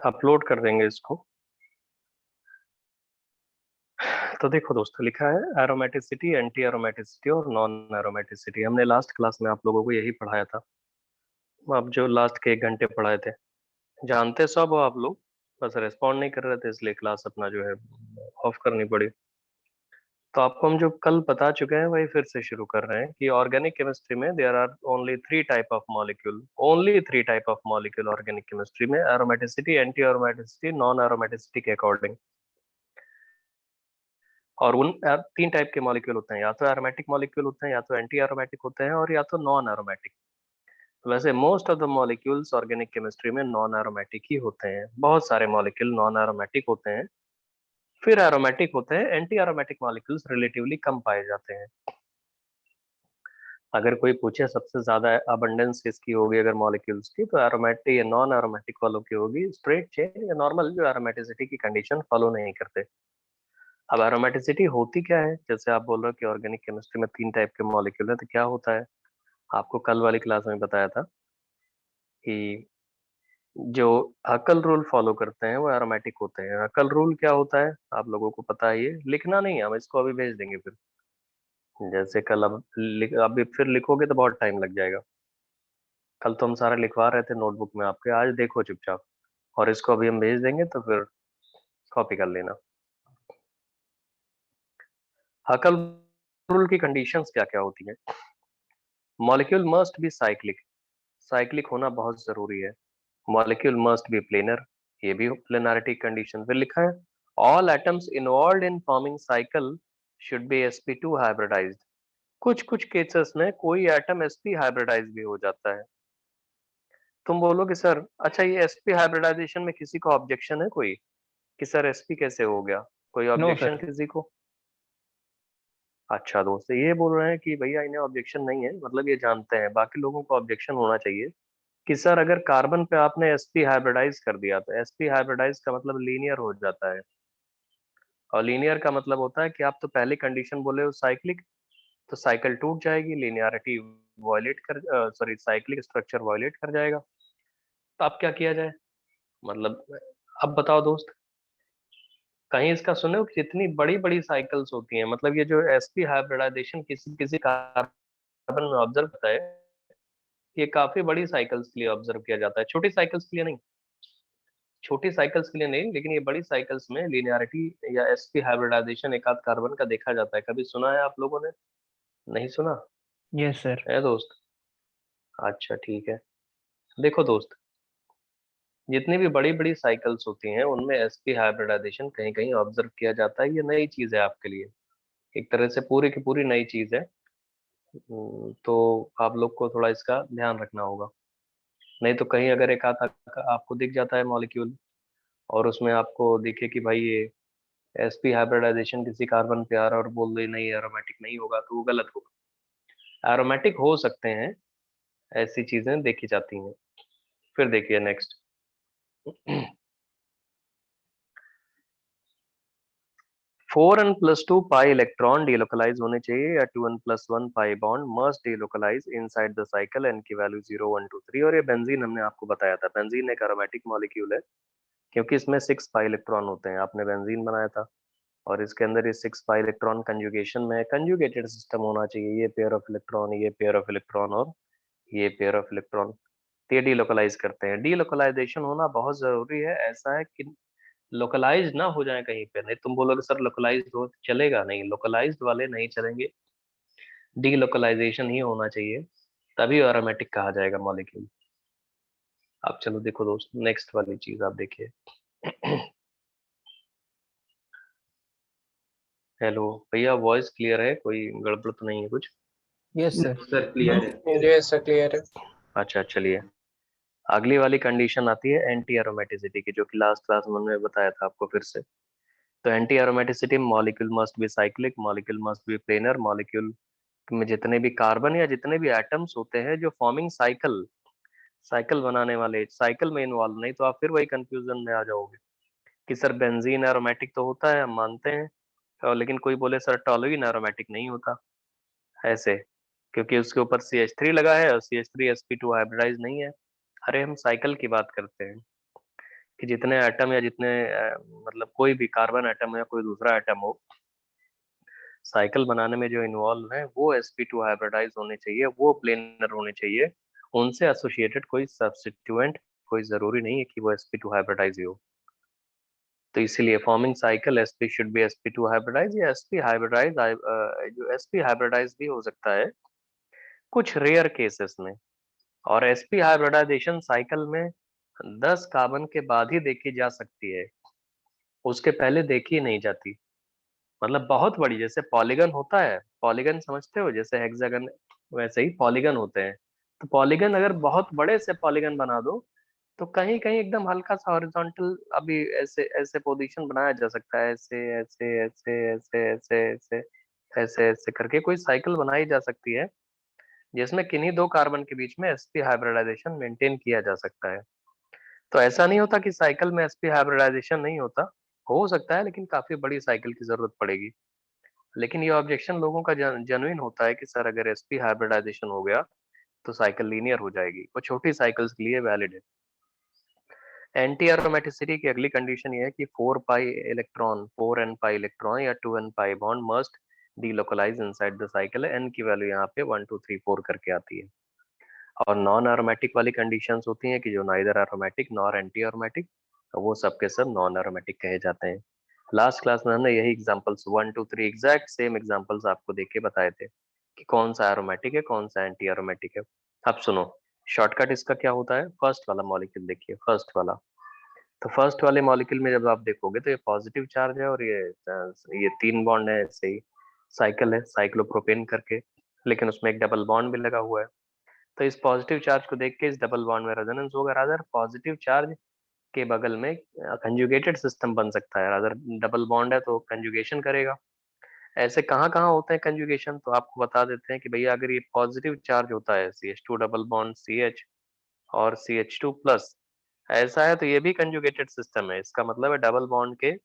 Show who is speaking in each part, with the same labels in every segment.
Speaker 1: Upload कर देंगे इसको। तो देखो दोस्तों, लिखा है एरोमेटिसिटी, एंटी एरोमेटिसिटी और नॉन एरोमेटिसिटी। हमने लास्ट क्लास में आप लोगों को यही पढ़ाया था। अब जो लास्ट के 1 घंटे पढ़ाए थे, जानते सब हो आप लोग, बस रेस्पॉन्ड नहीं कर रहे थे, इसलिए क्लास अपना जो है ऑफ करनी पड़ी। तो आपको हम जो कल बता चुके हैं वही फिर से शुरू कर रहे हैं कि ऑर्गेनिक केमिस्ट्री में there are only 3 type of molecule, only 3 type of molecule organic chemistry में, aromaticity, anti aromaticity, non aromaticity के अकॉर्डिंग। और उन 3 टाइप के मॉलिक्यूल होते हैं, या तो एरोमेटिक मॉलिक्यूल होते हैं, या तो एंटी एरोमेटिक होते हैं, और या तो नॉन एरोमेटिक। वैसे most of the molecules organic chemistry में नॉन एरोमेटिक ही होते हैं। बहुत सारे मॉलिक्यूल नॉन एरोमेटिक होते हैं, फिर एरोमेटिक होते हैं। एंटी एरोमेटिक मॉलिक्यूल्स रिलेटिवली कम पाए जाते हैं। अगर कोई पूछे सबसे ज्यादा अबंडेंस किसकी होगी अगर मॉलिक्यूल्स की, तो एरोमेटिक या नॉन एरोमेटिक वालों की होगी। स्ट्रेट चेन या नॉर्मल जो एरोमेटिसिटी की कंडीशन फॉलो नहीं करते। अब एरोमेटिसिटी होती क्या है? जैसे आप बोल रहे हो कि ऑर्गेनिक केमिस्ट्री में 3 टाइप के मॉलिक्यूल है, तो क्या होता है? आपको कल वाली क्लास में बताया था कि जो हकल रूल फॉलो करते हैं वो एरोमेटिक होते हैं। हकल रूल क्या होता है आप लोगों को पता है? ये लिखना नहीं है, हम इसको अभी भेज देंगे फिर। जैसे कल अब अभी फिर लिखोगे तो बहुत टाइम लग जाएगा। कल तो हम सारा लिखवा रहे थे नोटबुक में आपके, आज देखो चुपचाप, और इसको अभी हम भेज देंगे तो फिर कॉपी कर लेना। हकल रूल की कंडीशंस क्या क्या होती हैं? Molecule must be cyclic, cyclic होना बहुत जरूरी है। मॉलिक्यूल मस्ट बी प्लेनर, ये भी प्लेनारिटी कंडीशन पे लिखा है। All atoms involve in forming cycle should be sp2 hybridized. कुछ कुछ केसेस में कोई एटम sp हाइब्रिडाइज भी हो जाता है। तुम बोलोगे सर, अच्छा ये sp हाइब्रिडाइजेशन में किसी को ऑब्जेक्शन है कोई, कि सर sp कैसे हो गया? कोई
Speaker 2: नो
Speaker 1: ऑब्जेक्शन
Speaker 2: सर।
Speaker 1: किसी को? अच्छा दोस्त, ये बोल रहे हैं कि भैया इन्हें ऑब्जेक्शन नहीं है, मतलब ये जानते हैं, बाकी लोगों को ऑब्जेक्शन होना चाहिए कि सर अगर कार्बन पे आपने sp हाइब्रिडाइज कर दिया तो sp हाइब्रिडाइज का मतलब लीनियर हो जाता है। और लीनियर का मतलब होता है कि आप तो पहली कंडीशन बोले हो साइक्लिक, तो साइकिल टूट जाएगी, लिनियरिटी वायलेट कर, सॉरी साइक्लिक स्ट्रक्चर वायलेट कर जाएगा। तो अब क्या किया जाए? मतलब अब बताओ दोस्त, कहीं इसका सुने हो कि जितनी बड़ी बड़ी साइकिल्स होती हैं, मतलब ये जो sp हाइब्रिडाइजेशन किसी किसी कार्बन में ऑब्जर्व होता है, ये काफी बड़ी साइकिल्स के लिए ऑब्जर्व किया जाता है, छोटी साइकिल्स के लिए नहीं। छोटी साइकिल्स के लिए नहीं, लेकिन ये बड़ी साइकिल्स में लिनियरिटी या sp हाइब्रिडाइजेशन एक आध कार्बन का देखा जाता है। कभी सुना है आप लोगों ने? नहीं सुना
Speaker 2: यस सर।
Speaker 1: है दोस्त? अच्छा ठीक है। देखो दोस्त, जितनी भी बड़ी बड़ी साइकिल्स होती हैं उनमें sp हाइब्रिडाइजेशन कहीं कहीं ऑब्जर्व किया जाता है। ये नई चीज है आपके लिए, एक तरह से पूरी की पूरी नई चीज है। तो आप लोग को थोड़ा इसका ध्यान रखना होगा। नहीं तो कहीं अगर एक आध आपको दिख जाता है मॉलिक्यूल, और उसमें आपको दिखे कि भाई ये sp हाइब्रिडाइजेशन किसी कार्बन पे आ रहा है, और बोल दे नहीं एरोमेटिक नहीं होगा, तो वो गलत होगा। एरोमेटिक हो सकते हैं, ऐसी चीजें देखी जाती हैं। फिर देखिए next. 4n+2 pi electron delocalise होने चाहिए, या 2n+1 pi bond must delocalize inside the cycle, n की वैल्यू 0 1 2 3। और ये बेंजीन हमने आपको बताया था, बेंजीन एक एरोमेटिक मॉलिक्यूल है, क्योंकि इसमें 6 पाई इलेक्ट्रॉन होते हैं। आपने बेंजीन बनाया था, और इसके अंदर ये 6 पाई इलेक्ट्रॉन कंजुगेशन में है। कंजुगेटेड सिस्टम होना चाहिए, ये पेयर ऑफ इलेक्ट्रॉन, ये पेयर ऑफ इलेक्ट्रॉन, और ये पेयर ऑफ इलेक्ट्रॉन, ये डीलोकलाइज करते हैं। डीलोकलाइजेशन होना बहुत जरूरी है। ऐसा है कि लोकलाइज ना हो जाए कहीं पे। नहीं तुम बोलोगे सर लोकलाइज हो चलेगा, नहीं, लोकलाइज्ड वाले नहीं चलेंगे, डीलोकलाइजेशन ही होना चाहिए, तभी एरोमेटिक कहा जाएगा मॉलिक्यूल। अब चलो देखो दोस्त, नेक्स्ट वाली चीज आप देखिए। हेलो भैया, वॉइस क्लियर है? कोई गड़बड़ तो नहीं है कुछ?
Speaker 2: Yes sir.
Speaker 3: सर क्लियर है। मुझे ऐसा क्लियर है।
Speaker 1: अच्छा चलिए, अगली वाली कंडीशन आती है एंटी एरोमेटिसिटी की, जो कि लास्ट क्लास में मैंने बताया था आपको फिर से। तो anti aromaticity, molecule must be cyclic, molecule must be planar, molecule में जितने भी कार्बन या जितने भी एटम्स होते हैं जो फॉर्मिंग साइकिल, साइकिल बनाने वाले, साइकिल में इन्वॉल्व, नहीं तो आप फिर वही कंफ्यूजन में आ जाओगे कि सर बेंजीन एरोमेटिक तो होता है, हम मानते हैं, और लेकिन कोई बोले सर टॉलुइन एरोमेटिक नहीं होता, ऐसे, क्योंकि उसके ऊपर CH3 लगा है और CH3 sp2 हाइब्रिडाइज नहीं है। अरे हम साइकिल की बात करते हैं कि जितने एटम या जितने मतलब कोई भी कार्बन एटम हो या कोई दूसरा एटम हो, साइकिल बनाने में जो इन्वॉल्व है वो sp2 हाइब्रिडाइज होने चाहिए, वो प्लेनर होने चाहिए। उनसे एसोसिएटेड कोई सब्स्टिट्यूएंट कोई जरूरी नहीं है कि वो sp2 हाइब्रिडाइज ही हो। तो इसीलिए forming cycle sp should be sp2 hybridize या sp हाइब्रिडाइज, जो sp हाइब्रिडाइज भी हो सकता है कुछ रेयर केसेस में। और sp हाइब्रिडाइजेशन साइकिल में 10 कार्बन के बाद ही देखी जा सकती है, उसके पहले देखी नहीं जाती। मतलब बहुत बड़ी, जैसे पॉलीगन होता है, पॉलीगन समझते हो, जैसे हेक्सागन, वैसे ही पॉलीगन होते हैं। तो पॉलीगन अगर बहुत बड़े से पॉलीगन बना दो तो कहीं कहीं एकदम हल्का सा हॉरिजॉन्टल, अभी ऐसे ऐसे पोजीशन बनाया जा सकता है, ऐसे ऐसे ऐसे ऐसे ऐसे ऐसे ऐसे ऐसे करके कोई साइकिल बनाई जा सकती है जिसमें किन्हीं दो कार्बन के बीच में sp हाइब्रिडाइजेशन मेंटेन किया जा सकता है। तो ऐसा नहीं होता कि साइकिल में sp हाइब्रिडाइजेशन नहीं होता, हो सकता है, लेकिन काफी बड़ी साइकिल की जरूरत पड़ेगी। लेकिन ये ऑब्जेक्शन लोगों का जेन्युइन होता है कि सर अगर sp हाइब्रिडाइजेशन हो गया तो साइकिल लीनियर हो जाएगी, वो छोटी साइकिल्स के लिए वैलिड है। एंटी एरोमेटिसिटी की अगली कंडीशन ये है कि 4 pi electron, 4 n pi electron या 2 n pi bond must delocalize inside the cycle. n की वैल्यू यहाँ पे 1 2 3 4 करके आती है। और नॉन एरोमेटिक वाली कंडीशंस होती हैं कि जो neither aromatic nor anti aromatic, वो सब के सब नॉन एरोमेटिक कहे जाते हैं। लास्ट क्लास में हमने यही एग्जांपल्स 1 2 3 एग्जैक्ट सेम एग्जांपल्स आपको देख के बताए थे कि कौन सा एरोमेटिक है कौन सा एंटी एरोमेटिक है। अब सुनो, शॉर्टकट इसका क्या होता है। फर्स्ट वाला मॉलिक्यूल देखिए, फर्स्ट वाला। तो फर्स्ट वाले मॉलिक्यूल में जब आप देखोगे तो ये पॉजिटिव चार्ज है और ये 3 बॉन्ड है, ऐसे ही साइकिल है साइक्लोप्रोपेन करके, लेकिन उसमें एक डबल बॉन्ड भी लगा हुआ है। तो इस पॉजिटिव चार्ज को देख के इस डबल बॉन्ड में रेजोनेंस होगा। रादर पॉजिटिव चार्ज के बगल में कंजुगेटेड सिस्टम बन सकता है, रादर डबल बॉन्ड है तो कंजुगेशन करेगा। ऐसे कहाँ कहाँ होते हैं कंजुगेशन, तो आपको बता देते हैं कि भैया अगर ये पॉजिटिव चार्ज होता है CH2 डबल बॉन्ड CH और CH2 प्लस, ऐसा है तो ये भी कंजुगेटेड सिस्टम है। इसका मतलब है डबल बॉन्ड के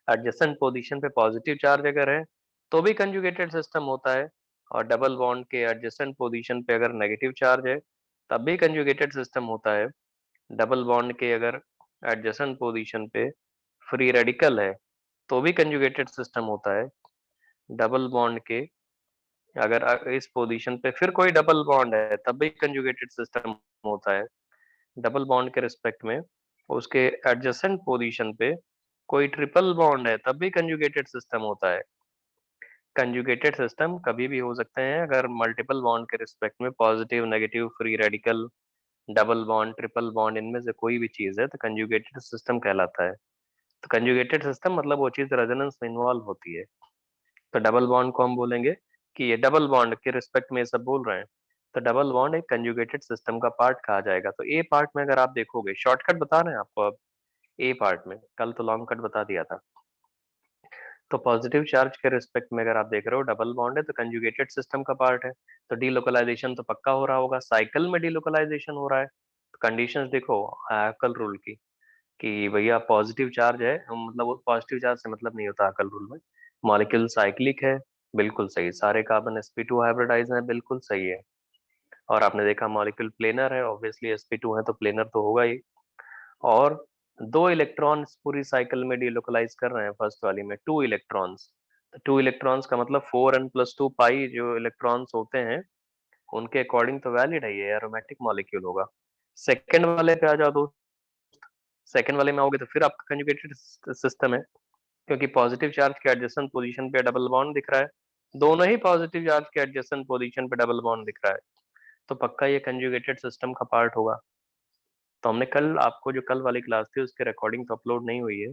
Speaker 1: एडजेसेंट पोजीशन पे पॉजिटिव चार्ज अगर है तो भी कंजुगेटेड सिस्टम होता है, और डबल बॉन्ड के एडजेसेंट पोजीशन पे अगर नेगेटिव चार्ज है तब भी कंजुगेटेड सिस्टम होता है। डबल बॉन्ड के अगर एडजेसेंट पोजीशन पे फ्री रेडिकल है तो भी कंजुगेटेड सिस्टम होता है। डबल बॉन्ड के अगर इस पोजीशन पे फिर कोई डबल बॉन्ड है तब भी कंजुगेटेड सिस्टम होता है। डबल बॉन्ड के रिस्पेक्ट में उसके एडजेसेंट पोजीशन पे कोई ट्रिपल बॉन्ड है तब भी कंजुगेटेड सिस्टम होता है। कंजुगेटेड सिस्टम कभी भी हो सकते हैं अगर मल्टीपल बॉन्ड के रिस्पेक्ट में positive negative free radical double bond triple bond, इनमें से कोई भी चीज है तो कंजुगेटेड सिस्टम कहलाता है। तो कंजुगेटेड सिस्टम मतलब वो चीज रेजोनेंस में इन्वॉल्व होती है। तो डबल बॉन्ड को हम बोलेंगे कि ये डबल बॉन्ड के रिस्पेक्ट में ये सब बोल रहे हैं, तो डबल बॉन्ड एक कंजुगेटेड सिस्टम का पार्ट कहा जाएगा। तो ए पार्ट में अगर आप देखोगे, शॉर्टकट बता रहे हैं आपको अब, ए पार्ट में कल तो लॉन्ग कट बता दिया था। तो पॉजिटिव चार्ज के रिस्पेक्ट में अगर आप देख रहे हो डबल बॉन्ड है तो कंजुगेटेड सिस्टम का पार्ट है, तो डीलोकलाइजेशन तो पक्का हो रहा होगा, साइकिल में डीलोकलाइजेशन हो रहा है। तो कंडीशंस देखो हैकल रूल की कि भैया पॉजिटिव चार्ज है, मतलब वो पॉजिटिव चार्ज से मतलब नहीं होता हैकल रूल में। मॉलिक्यूल साइक्लिक है, बिल्कुल सही, सारे कार्बन sp2 हाइब्रिडाइज हैं, बिल्कुल सही है। और आपने देखा मॉलिक्यूल प्लेनर है, ऑब्वियसली sp2 है तो प्लेनर तो होगा ही। और 2 इलेक्ट्रॉन्स पूरी साइकिल में डीलोकलाइज कर रहे हैं, फर्स्ट वाली में 2 इलेक्ट्रॉन्स। तो 2 इलेक्ट्रॉन्स का मतलब 4n+2 पाई जो इलेक्ट्रॉन्स होते हैं उनके अकॉर्डिंग तो वैलिड है, ये एरोमेटिक मॉलिक्यूल होगा। सेकंड वाले पे आ जाओ दोस्त, सेकंड वाले में आओगे तो फिर आपका कंजुगेटेड सिस्टम है, क्योंकि पॉजिटिव चार्ज के एडजेसेंट पोजीशन पे डबल बॉन्ड दिख रहा है, दोनों ही पॉजिटिव चार्ज के एडजेसेंट पोजीशन पे डबल बॉन्ड दिख रहा है, तो पक्का ये कंजुगेटेड सिस्टम का पार्ट होगा। तो हमने कल आपको जो कल वाली क्लास थी उसके रिकॉर्डिंग तो अपलोड नहीं हुई है,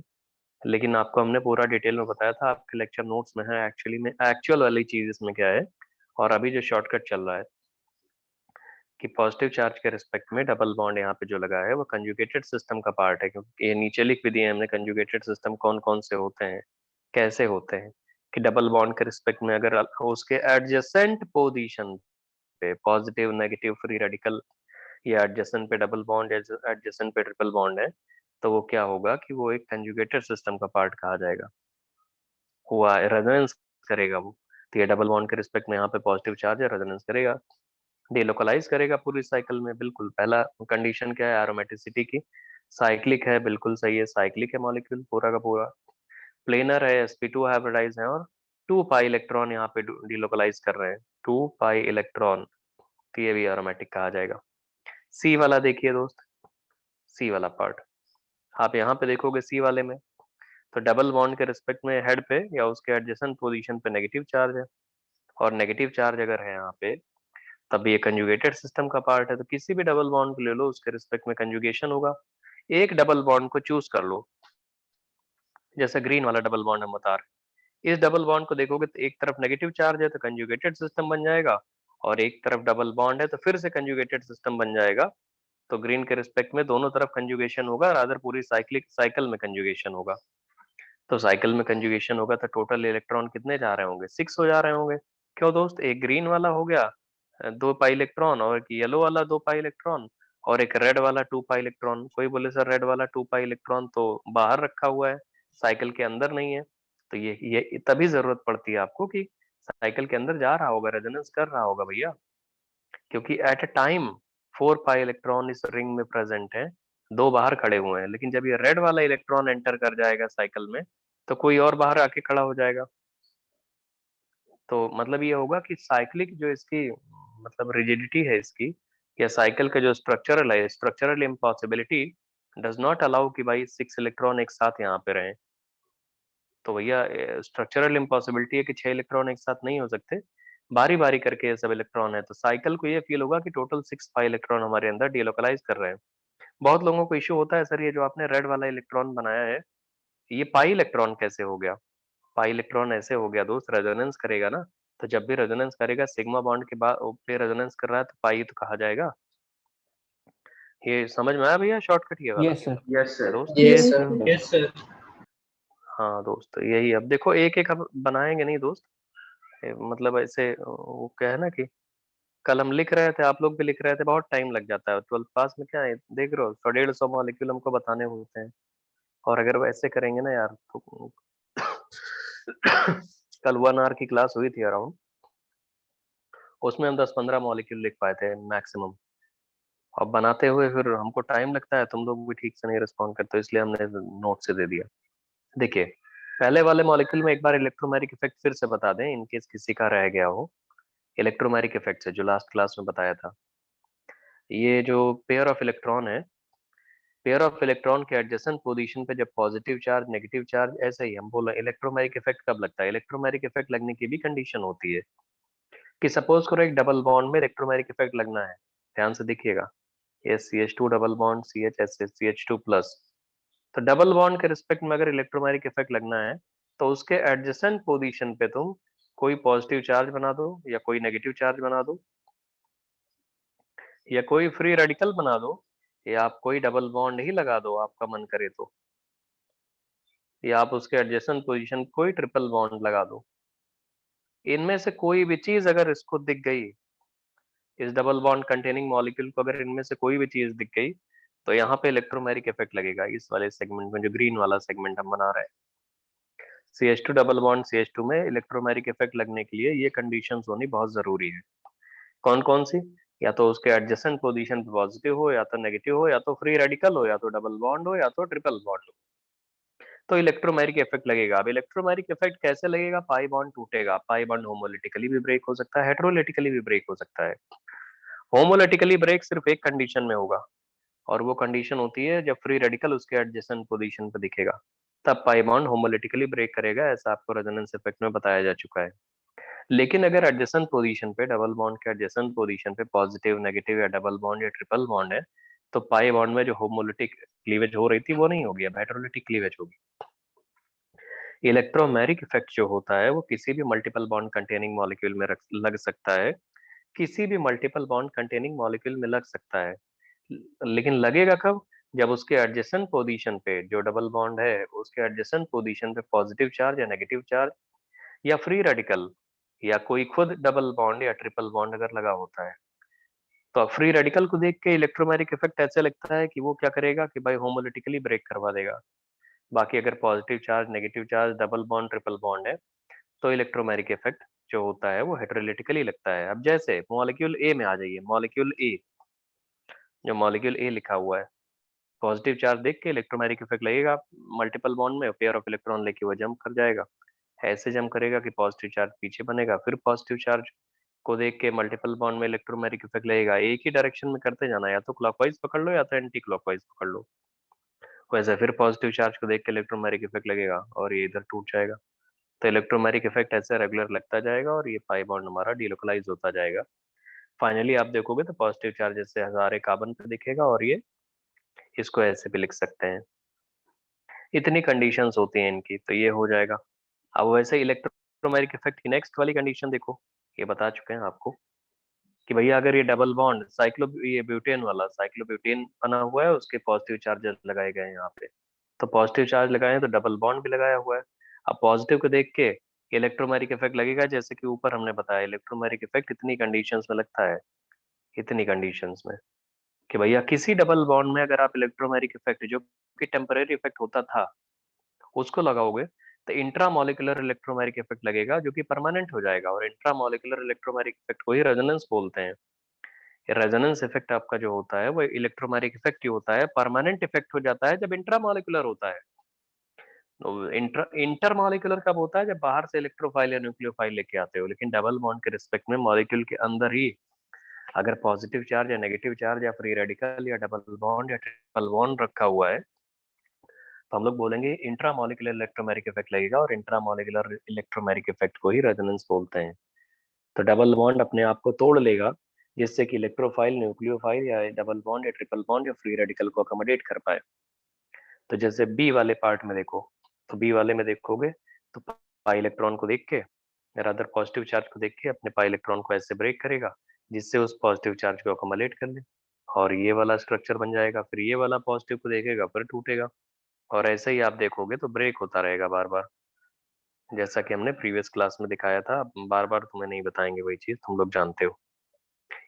Speaker 1: लेकिन आपको हमने पूरा डिटेल में बताया था, आपके लेक्चर नोट्स में है एक्चुअली में एक्चुअल वाली चीज इसमें क्या है। और अभी जो शॉर्टकट चल रहा है कि पॉजिटिव चार्ज के रिस्पेक्ट में डबल बॉन्ड यहाँ पे जो लगा है वो कंजुगेटेड सिस्टम का पार्ट है, क्योंकि ये नीचे लिख भी दिए हमने कंजुगेटेड सिस्टम कौन कौन से होते हैं, कैसे होते हैं। कि डबल बॉन्ड के रिस्पेक्ट में अगर उसके एडजेसेंट पोजीशन पे पॉजिटिव नेगेटिव फ्री रेडिकल या एडजेसेंट पे डबल बॉन्ड एडजेसेंट पे ट्रिपल बॉन्ड है, तो वो क्या होगा कि वो एक कंजुगेटेड सिस्टम का पार्ट कहा जाएगा, हुआ रेजोनेंस करेगा वो। तो ये डबल बॉन्ड के रिस्पेक्ट में यहाँ पे पॉजिटिव चार्ज है, रेजोनेंस करेगा। डिलोकलाइज करेगा पूरी साइकिल में। बिल्कुल पहला कंडीशन क्या है एरोमेटिसिटी की, साइक्लिक है, बिल्कुल सही है, साइक्लिक है मॉलिक्यूल पूरा का पूरा। प्लेनर है, sp2 हाइब्रिडाइज है, और 2 पाई इलेक्ट्रॉन यहाँ पे डिलोकलाइज कर रहे हैं, 2 पाई इलेक्ट्रॉन, तो ये भी एरोमेटिक कहा जाएगा। सी वाला देखिए दोस्त, सी वाला पार्ट आप यहाँ पे देखोगे सी वाले में, तो डबल बॉन्ड के रिस्पेक्ट में हेड पे या उसके एडजेसेंट पोजीशन पे नेगेटिव चार्ज है, और नेगेटिव चार्ज अगर है यहाँ पे तब ये कंजुगेटेड सिस्टम का पार्ट है। तो किसी भी डबल बॉन्ड को ले लो, उसके रिस्पेक्ट में कंजुगेशन होगा। एक डबल बॉन्ड को चूज कर लो, जैसे ग्रीन वाला डबल बॉन्ड हम बता रहे हैं, इस डबल बॉन्ड को देखोगे तो एक तरफ नेगेटिव चार्ज है तो कंजुगेटेड सिस्टम बन जाएगा, और एक तरफ डबल बॉन्ड है तो फिर से कंजुगेटेड सिस्टम बन जाएगा। तो ग्रीन के रिस्पेक्ट में दोनों तरफ कंजुगेशन होगा, रादर पूरी साइकिल में कंजुगेशन होगा। तो साइकिल में कंजुगेशन होगा तो टोटल इलेक्ट्रॉन कितने जा रहे होंगे, 6 हो जा रहे होंगे। क्यों दोस्त, एक ग्रीन वाला हो गया 2 पाई इलेक्ट्रॉन, और एक येलो वाला 2 पाई इलेक्ट्रॉन, और एक रेड वाला 2 पाई इलेक्ट्रॉन। कोई बोले सर रेड वाला 2 पाई इलेक्ट्रॉन तो बाहर रखा हुआ है, साइकिल के अंदर नहीं है। तो ये तभी जरूरत पड़ती है आपको कि साइकिल के अंदर जा रहा होगा, रेजोनेंस कर रहा होगा भैया, क्योंकि at a time 4 pi electron इस रिंग में प्रेजेंट है, 2 बाहर खड़े हुए हैं, लेकिन जब ये रेड वाला इलेक्ट्रॉन एंटर कर जाएगा साइकिल में तो कोई और बाहर आके खड़ा हो जाएगा। तो मतलब ये होगा कि साइक्लिक जो इसकी मतलब रिजिडिटी है इसकी, या साइकिल का जो स्ट्रक्चरल है, structural impossibility does not allow कि भाई 6 इलेक्ट्रॉन एक साथ यहाँ पे रहें। तो भैया स्ट्रक्चरल इम्पॉसिबिलिटी है कि 6 इलेक्ट्रॉन एक साथ नहीं हो सकते, बारी बारी करके ये सब इलेक्ट्रॉन है। तो साइकिल को ये फील होगा कि टोटल 6 पाई इलेक्ट्रॉन हमारे अंदर डिलोकलाइज कर रहे हैं। बहुत लोगों को इश्यू होता है सर ये जो आपने रेड वाला इलेक्ट्रॉन बनाया है, ये पाई इलेक्ट्रॉन कैसे हो गया। पाई इलेक्ट्रॉन ऐसे हो गया दोस्त, रेजोनेंस करेगा ना, तो जब भी रेजोनेंस करेगा सिग्मा बॉन्ड के बाद पे रेजोनेंस कर रहा है तो पाई तो कहा जाएगा। ये समझ में आया भैया शॉर्टकट ये वाला
Speaker 2: यस सर।
Speaker 4: Yes sir.
Speaker 1: दोस्त।
Speaker 3: Yes,
Speaker 2: yes
Speaker 3: sir.
Speaker 2: Sir.
Speaker 3: Yes, sir.
Speaker 1: हाँ दोस्त, यही अब देखो एक एक अब बनाएंगे नहीं दोस्त, मतलब ऐसे वो क्या है ना कि कल हम लिख रहे थे, आप लोग भी लिख रहे थे, बहुत टाइम लग जाता है। 12th पास में क्या है देख रहे हो, 150 मॉलिक्यूल हमको बताने होते हैं, और अगर वैसे करेंगे ना यार तो कल 1 आवर की क्लास हुई थी अराउंड, उसमें हम 10-15 मॉलिक्यूल लिख पाए थे मैक्सिमम। अब बनाते हुए फिर हमको टाइम लगता है, तुम लोग भी ठीक से नहीं रिस्पॉन्ड करते, इसलिए हमने नोट से दे दिया। देखिए पहले वाले मॉलिक्यूल में एक बार इलेक्ट्रोमैग्नेटिक इफेक्ट फिर से बता दें इन केस किसी का रह गया हो। इलेक्ट्रोमैग्नेटिक इफेक्ट है जो लास्ट क्लास में बताया था, ये जो पेयर ऑफ इलेक्ट्रॉन है, पेयर ऑफ इलेक्ट्रॉन के एडजेसेंट पोजीशन पे जब पॉजिटिव चार्ज नेगेटिव चार्ज, ऐसे ही हम बोला इलेक्ट्रोमैग्नेटिक इफेक्ट कब लगता है, इलेक्ट्रोमैग्नेटिक इफेक्ट लगने की भी कंडीशन होती है कि सपोज करो एक डबल बॉन्ड में इलेक्ट्रोमैग्नेटिक इफेक्ट लगना है। ध्यान से देखिएगा, ये CH2 double bond CH2 plus, तो डबल बॉन्ड के रिस्पेक्ट में अगर इलेक्ट्रोमैग्नेटिक इफेक्ट लगना है तो उसके एडजेसेंट पोजीशन पे तुम कोई पॉजिटिव चार्ज बना दो या कोई नेगेटिव चार्ज बना दो, या कोई फ्री रेडिकल बना दो, या आप कोई डबल बॉन्ड ही लगा दो आपका मन करे तो, या आप उसके एडजेसेंट पोजीशन कोई ट्रिपल बॉन्ड लगा दो। इनमें से कोई भी चीज अगर इसको दिख गई, इस डबल बॉन्ड कंटेनिंग मॉलिक्यूल को अगर इनमें से कोई भी चीज दिख गई, तो यहाँ पे इलेक्ट्रोमैग्नेटिक इफेक्ट लगेगा। इस वाले सेगमेंट में जो ग्रीन वाला सेगमेंट हम बना रहे हैं, CH2 डबल बॉन्ड CH2 में इलेक्ट्रोमैग्नेटिक इफेक्ट लगने के लिए ये कंडीशंस होनी बहुत जरूरी है। कौन कौन सी, या तो उसके एडजेसेंट पोजीशन पे पॉजिटिव हो, या तो नेगेटिव हो, या तो फ्री रेडिकल हो, या तो डबल बॉन्ड हो, या तो ट्रिपल बॉन्ड हो, तो इलेक्ट्रोमैग्नेटिक इफेक्ट लगेगा। अब इलेक्ट्रोमैग्नेटिक इफेक्ट कैसे लगेगा, पाई बॉन्ड टूटेगा, पाई बॉन्ड होमोलिटिकली भी ब्रेक हो सकता है, हेटेरोलिटिकली भी ब्रेक हो सकता है। होमोलिटिकली ब्रेक सिर्फ एक कंडीशन में होगा, और वो कंडीशन होती है जब फ्री रेडिकल उसके एडजेसेंट पोजीशन पे दिखेगा, तब पाई बॉन्ड होमोलिटिकली ब्रेक करेगा, ऐसा आपको रेजोनेंस इफेक्ट में बताया जा चुका है। लेकिन अगर एडजेसेंट पोजीशन पे डबल बॉन्ड के एडजेसेंट पोजीशन पे पॉजिटिव नेगेटिव या डबल बॉन्ड या ट्रिपल बॉन्ड है, तो पाई बॉन्ड में जो होमोलिटिक क्लीवेज हो रही थी वो नहीं होगी, अब हेटेरोलिटिक क्लीवेज होगी। इलेक्ट्रोमैग्नेटिक इफेक्ट जो होता है वो किसी भी मल्टीपल बॉन्ड कंटेनिंग मॉलिक्यूल में लग सकता है, किसी भी मल्टीपल बॉन्ड कंटेनिंग मॉलिक्यूल में लग सकता है, लेकिन लगेगा कब, जब उसके एडजेसेंट पोजीशन पे जो डबल बॉन्ड है उसके एडजेसेंट पोजीशन पे पॉजिटिव चार्ज या नेगेटिव चार्ज या फ्री रेडिकल या कोई खुद डबल बॉन्ड या ट्रिपल बॉन्ड अगर लगा होता है। तो फ्री रेडिकल को देख के इलेक्ट्रोमैग्नेटिक इफेक्ट ऐसे लगता है कि वो क्या करेगा कि भाई होमोलिटिकली ब्रेक करवा देगा। बाकी अगर positive charge negative charge double bond triple bond है तो इलेक्ट्रोमैग्नेटिक इफेक्ट जो होता है वो हेटेरोलिटिकली लगता है। अब जैसे मॉलिक्यूल ए में आ जाइए, मॉलिक्यूल ए, जो मॉलिक्यूल ए लिखा हुआ है, पॉजिटिव चार्ज देख के इलेक्ट्रोमैग्नेटिक इफेक्ट लगेगा मल्टीपल बॉन्ड में, पेयर ऑफ इलेक्ट्रॉन लेके वो जंप कर जाएगा, ऐसे जंप करेगा कि पॉजिटिव चार्ज पीछे बनेगा, फिर पॉजिटिव चार्ज को देख के मल्टीपल बॉन्ड में इलेक्ट्रोमैग्नेटिक इफेक्ट लगेगा। एक ही डायरेक्शन में करते जाना, या तो क्लॉकवाइज पकड़ लो या तो एंटी क्लॉकवाइज पकड़ लो। वैसे फिर पॉजिटिव चार्ज को देख के इलेक्ट्रोमैग्नेटिक इफेक्ट लगेगा और ये इधर टूट जाएगा। तो इलेक्ट्रोमैग्नेटिक इफेक्ट ऐसे रेगुलर लगता जाएगा और ये पाई बॉन्ड हमारा डिलोकलाइज होता जाएगा। फाइनली आप देखोगे तो पॉजिटिव चार्ज जैसे हजारे कार्बन पे दिखेगा और ये इसको ऐसे भी लिख सकते हैं। इतनी कंडीशंस होती हैं इनकी, तो ये हो जाएगा। अब वैसे इलेक्ट्रोमैग्नेटिक इफेक्ट की नेक्स्ट वाली कंडीशन देखो, ये बता चुके हैं आपको कि भैया अगर ये डबल बॉन्ड ये ब्यूटेन वाला साइक्लोब्यूटेन बना हुआ है, उसके पॉजिटिव चार्जेस लगाए गए हैं यहाँ पे, तो पॉजिटिव चार्ज लगाए हैं तो डबल बॉन्ड भी लगाया हुआ है। अब पॉजिटिव को देख के इलेक्ट्रोमैग्नेटिक इफेक्ट लगेगा, जैसे कि ऊपर हमने बताया इलेक्ट्रोमैग्नेटिक इफेक्ट इतनी कंडीशंस में लगता है, इतनी कंडीशंस में कि भैया किसी डबल बॉन्ड में अगर आप इलेक्ट्रोमैग्नेटिक इफेक्ट जो कि टेम्परेरी इफेक्ट होता था उसको लगाओगे तो इंट्रामोलिकुलर इलेक्ट्रोमैग्नेटिक इफेक्ट लगेगा जो कि परमानेंट हो जाएगा, और इंट्रामोलिकुलर इलेक्ट्रोमैग्नेटिक इफेक्ट को ही रेजोनेंस बोलते हैं। रेजोनेंस इफेक्ट आपका जो होता है वो इलेक्ट्रोमैग्नेटिक इफेक्ट ही होता है, परमानेंट इफेक्ट हो जाता है जब इंट्रामोलिकुलर होता है। तो इंटरमॉलिक्यूलर कब होता है, जब बाहर से इलेक्ट्रोफाइल या न्यूक्लियोफाइल लेके आते हो, लेकिन डबल बॉन्ड के रिस्पेक्ट में मॉलिक्यूल के अंदर ही अगर पॉजिटिव चार्ज या नेगेटिव चार्ज या फ्री रेडिकल या डबल बॉन्ड या ट्रिपल बॉन्ड रखा हुआ है, तो हम लोग बोलेंगे इंट्रामॉलिक्यूलर इलेक्ट्रोमैग्नेटिक इफेक्ट लगेगा, और इंट्रामॉलिक्यूलर इलेक्ट्रोमैग्नेटिक इफेक्ट को ही रेजोनेंस बोलते हैं। तो डबल बॉन्ड अपने आप को तोड़ लेगा जिससे कि इलेक्ट्रोफाइल, न्यूक्लियोफाइल या डबल बॉन्ड या ट्रिपल बॉन्ड या फ्री रेडिकल को अकोमोडेट कर पाए। तो जैसे बी वाले पार्ट में देखो, तो बी वाले में देखोगे तो पाई इलेक्ट्रॉन को देख के, रादर पॉजिटिव चार्ज को देख के अपने पाई इलेक्ट्रॉन को ऐसे ब्रेक करेगा जिससे उस पॉजिटिव चार्ज को अकोमोडेट कर ले, और ये वाला स्ट्रक्चर बन जाएगा। फिर ये वाला पॉजिटिव को देखेगा फिर टूटेगा, और ऐसे ही आप देखोगे तो ब्रेक होता रहेगा बार बार, जैसा कि हमने प्रीवियस क्लास में दिखाया था। बार बार तुम्हें नहीं बताएंगे वही चीज, तुम लोग जानते हो।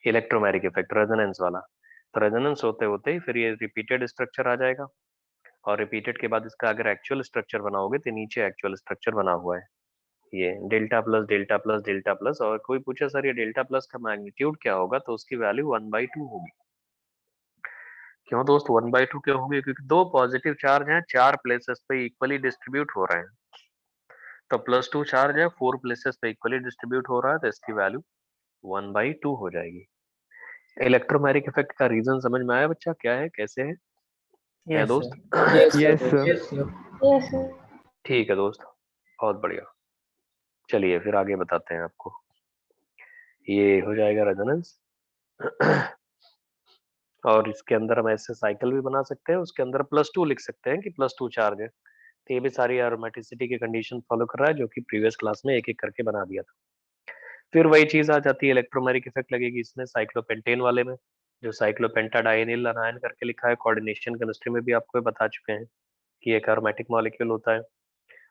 Speaker 1: इलेक्ट्रोमैग्नेटिक इफेक्ट रेजोनेंस वाला, तो रेजोनेंस होते होते ही फिर ये रिपीटेड स्ट्रक्चर आ जाएगा, और रिपीटेड के बाद इसका अगर एक्चुअल स्ट्रक्चर बनाओगे तो नीचे एक्चुअल स्ट्रक्चर बना हुआ है ये delta plus delta plus delta plus. और कोई पूछे सर ये डेल्टा प्लस का मैग्नीट्यूड क्या होगा, तो उसकी वैल्यू 1/2 होगी। क्यों दोस्त 1/2 क्यों होगी? क्योंकि दो पॉजिटिव चार्ज हैं 4 प्लेसेस पे इक्वली डिस्ट्रीब्यूट हो रहे हैं, तो +2 चार्ज है 4 प्लेसेस पे इक्वली डिस्ट्रीब्यूट हो रहा है, तो इसकी वैल्यू 1/2 हो जाएगी। इलेक्ट्रोमैग्नेटिक इफेक्ट का रीजन समझ में आया बच्चा, क्या है कैसे है
Speaker 2: यस
Speaker 1: दोस्त?
Speaker 2: Sir.
Speaker 3: Yes, sir.
Speaker 4: Yes sir.
Speaker 3: Yes, sir.
Speaker 5: Yes, sir.
Speaker 1: ठीक है दोस्त, बहुत बढ़िया। चलिए फिर आगे बताते हैं आपको। ये हो जाएगा रेजोनेंस और इसके अंदर हम ऐसे साइकिल भी बना सकते हैं, उसके अंदर +2 लिख सकते हैं कि +2 चार्ज है। तो ये भी सारी एरोमेटिसिटी की कंडीशन फॉलो कर रहा है जो कि प्रीवियस क्लास में एक एक करके बना दिया था। फिर वही चीज आ जाती है, इलेक्ट्रोमैग्नेटिक इफेक्ट लगेगी इसमें साइक्लोपेंटेन वाले में, जो साइक्लोपेंटाडाइनिल अनायन करके लिखा है। कोऑर्डिनेशन केमिस्ट्री में भी आपको बता चुके हैं कि एक एरोमेटिक मॉलिक्यूल होता है,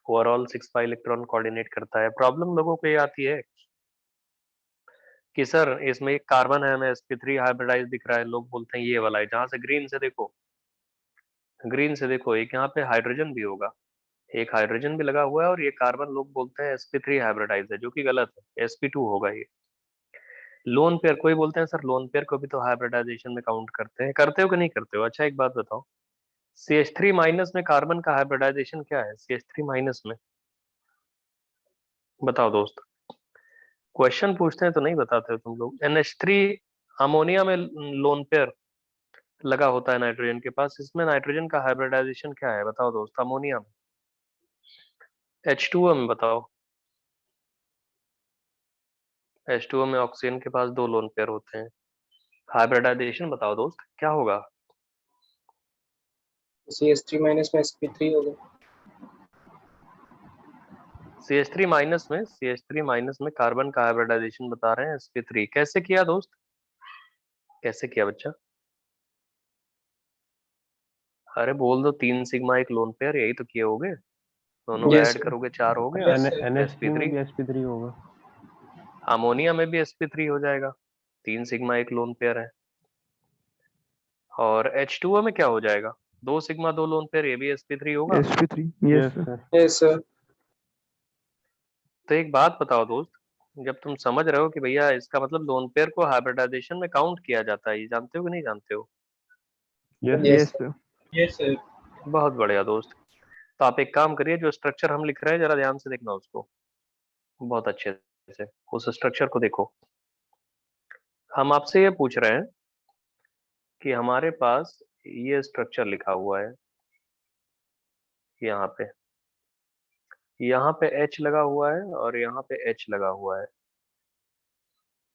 Speaker 1: ओवरऑल 6 पाई इलेक्ट्रॉन कोऑर्डिनेट करता है। प्रॉब्लम लोगों को ये आती है कि सर इसमें एक कार्बन है, हमें sp3 हाइब्रिडाइज दिख रहा है, लोग बोलते हैं ये वाला है। जहां से ग्रीन से देखो, ग्रीन से देखो एक यहाँ पे हाइड्रोजन भी होगा, एक हाइड्रोजन भी लगा हुआ है, और ये कार्बन लोग बोलते हैं sp3 हाइब्रिडाइज है, जो कि गलत है, sp2 होगा ये। लोन पेयर कोई बोलते हैं सर लोन पेयर को भी तो हाइब्रिडाइजेशन में काउंट करते हैं, करते हो कि नहीं करते हो? अच्छा एक बात बताओ, CH3 माइनस में कार्बन का हाइब्रिडाइजेशन क्या है? CH3 माइनस में बताओ दोस्त, क्वेश्चन पूछते हैं तो नहीं बताते हो तुम लोग। NH3 अमोनिया में लोन पेयर लगा होता है नाइट्रोजन के पास, इसमें नाइट्रोजन का हाइब्रिडाइजेशन क्या है बताओ दोस्त? अमोनिया में। H2O में बताओ, H2O में ऑक्सीजन के पास 2 लोन पेयर होते हैं, हाइब्रिडाइजेशन बताओ दोस्त क्या होगा?
Speaker 3: CS3 माइनस में sp3 होगा।
Speaker 1: CH3 माइनस में कार्बन का हाइब्रिडाइजेशन बता रहे हैं sp3। कैसे किया दोस्त, कैसे किया बच्चा? अरे बोल दो 3 सिग्मा 1 लोन पेयर, यही तो किए होगे, दोनों
Speaker 3: Yes,
Speaker 1: ऐड
Speaker 3: sir.
Speaker 1: करोगे 4 हो गया।
Speaker 3: Yes, sir.
Speaker 4: NH3 में
Speaker 1: sp3
Speaker 4: भी sp3 होगा।
Speaker 1: अमोनिया में भी sp3 हो जाएगा, 3 सिग्मा 1 लोन पेयर है। और H2O में क्या हो जाएगा? 2 सिग्मा 2 लोन पेयर, ये भी sp3 होगा।
Speaker 4: sp3 yes sir.
Speaker 3: Yes, sir.
Speaker 1: तो एक बात बताओ दोस्त, जब तुम समझ रहे हो कि भैया इसका मतलब लोन पेयर को हाइब्रिडाइजेशन में काउंट किया जाता है, ये जानते हो कि नहीं जानते हो?
Speaker 4: Yes
Speaker 3: Yes,
Speaker 4: sir.
Speaker 3: yes, sir.
Speaker 1: बहुत बढ़िया दोस्त। तो आप एक काम करिए, जो स्ट्रक्चर हम लिख रहे हैं जरा ध्यान से देखना उसको, बहुत अच्छे से उस स्ट्रक्चर को देखो। हम आपसे ये पूछ रहे हैं कि हमारे पास ये स्ट्रक्चर लिखा हुआ है यहाँ पे H लगा हुआ है और यहाँ पे H लगा हुआ है।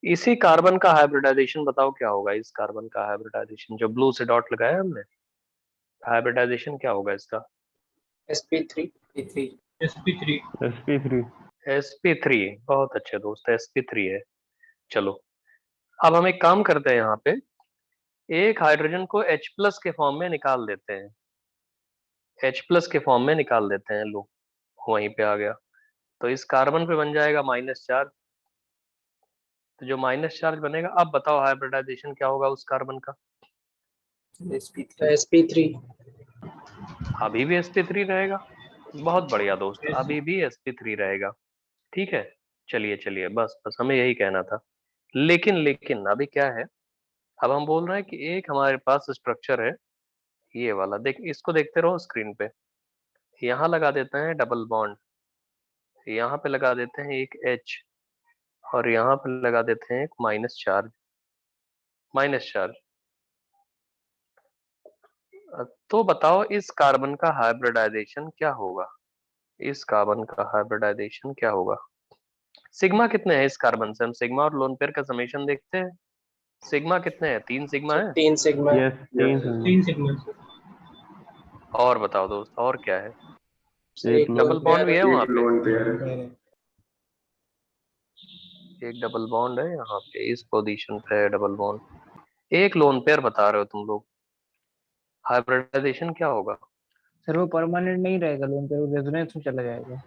Speaker 1: इसी कार्बन का हाइब्रिडाइजेशन बताओ क्या होगा? इस कार्बन का हाइब्रिडाइजेशन जो ब्लू से डॉट लगाया है हमने, हाइब्रिडाइजेशन क्या होगा इसका?
Speaker 3: sp3
Speaker 4: sp3
Speaker 1: sp3। बहुत अच्छे दोस्त, sp3 है। चलो अब हम एक काम करते हैं, यहाँ पे एक हाइड्रोजन को H प्लस के फॉर्म में निकाल देते हैं, H प्लस के फॉर्म में निकाल देते हैं। लो वहीं पे आ गया। तो इस कार्बन पे बन जाएगा माइनस चार्ज। तो जो माइनस चार्ज बनेगा, अब बताओ हाइब्रिडाइजेशन क्या होगा उस कार्बन का?
Speaker 3: sp3
Speaker 1: अभी भी sp3 रहेगा। बहुत बढ़िया दोस्त, अभी भी sp3 रहेगा। ठीक है, चलिए चलिए, बस बस हमें यही कहना था। लेकिन लेकिन अभी क्या है, अब हम बोल रहे हैं कि एक हमारे पास स्ट्रक्चर है ये वाला, देख इसको देखते रहो स्क्रीन पे। यहाँ लगा देते हैं डबल बॉन्ड, यहाँ पे लगा देते हैं एक H, और यहाँ पे लगा देते हैं एक माइनस चार्ज। Minus charge. तो बताओ इस कार्बन का हाइब्रिडाइजेशन क्या होगा? इस कार्बन का हाइब्रिडाइजेशन क्या होगा? सिग्मा कितने हैं इस कार्बन से? हम सिग्मा और लोन पेयर का समेशन देखते हैं। सिग्मा कितने हैं? 3 सिग्मा है।
Speaker 3: 3 सिग्मा
Speaker 4: यस 3
Speaker 3: सिग्मा
Speaker 1: और बताओ दोस्त, और क्या है?
Speaker 4: एक
Speaker 1: डबल बॉन्ड भी है वहां पे।
Speaker 3: लोन पेयर है।
Speaker 1: एक डबल बॉन्ड है यहाँ पे, इस पोजीशन पे है डबल बॉन्ड। एक लोन पेयर बता रहे हो तुम लोग, हाइब्रिडाइजेशन क्या होगा?
Speaker 2: सर वो परमानेंट नहीं रहेगा लोन पे, वो रेजोनेंस में चला जाएगा।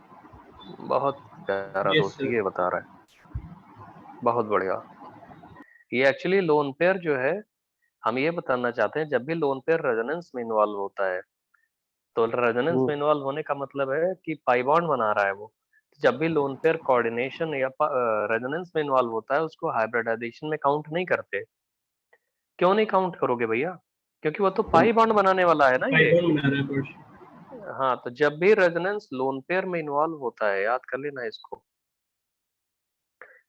Speaker 1: बहुत प्यारा
Speaker 3: Yes,
Speaker 1: दोस्त
Speaker 3: sir.
Speaker 1: ये बता रहा है, बहुत बढ़िया। ये एक्चुअली लोन पेयर जो है, हम ये बताना चाहते हैं, जब भी लोन पेयर रेजोनेंस में इन्वॉल्व होता है, तो रेजोनेंस में इन्वॉल्व होने का मतलब है कि पाई बॉन्ड बना रहा है वो। जब भी लोन पेयर कोऑर्डिनेशन या रेजोनेंस में इन्वॉल्व होता है, उसको हाइब्रिडाइजेशन में काउंट नहीं करते। क्यों नहीं काउंट करोगे भैया? क्योंकि वो तो पाई बॉन्ड बनाने वाला है ना ये। हाँ, तो जब भी रेजोनेंस लोन पेयर में इन्वॉल्व होता है, याद कर लेना इसको,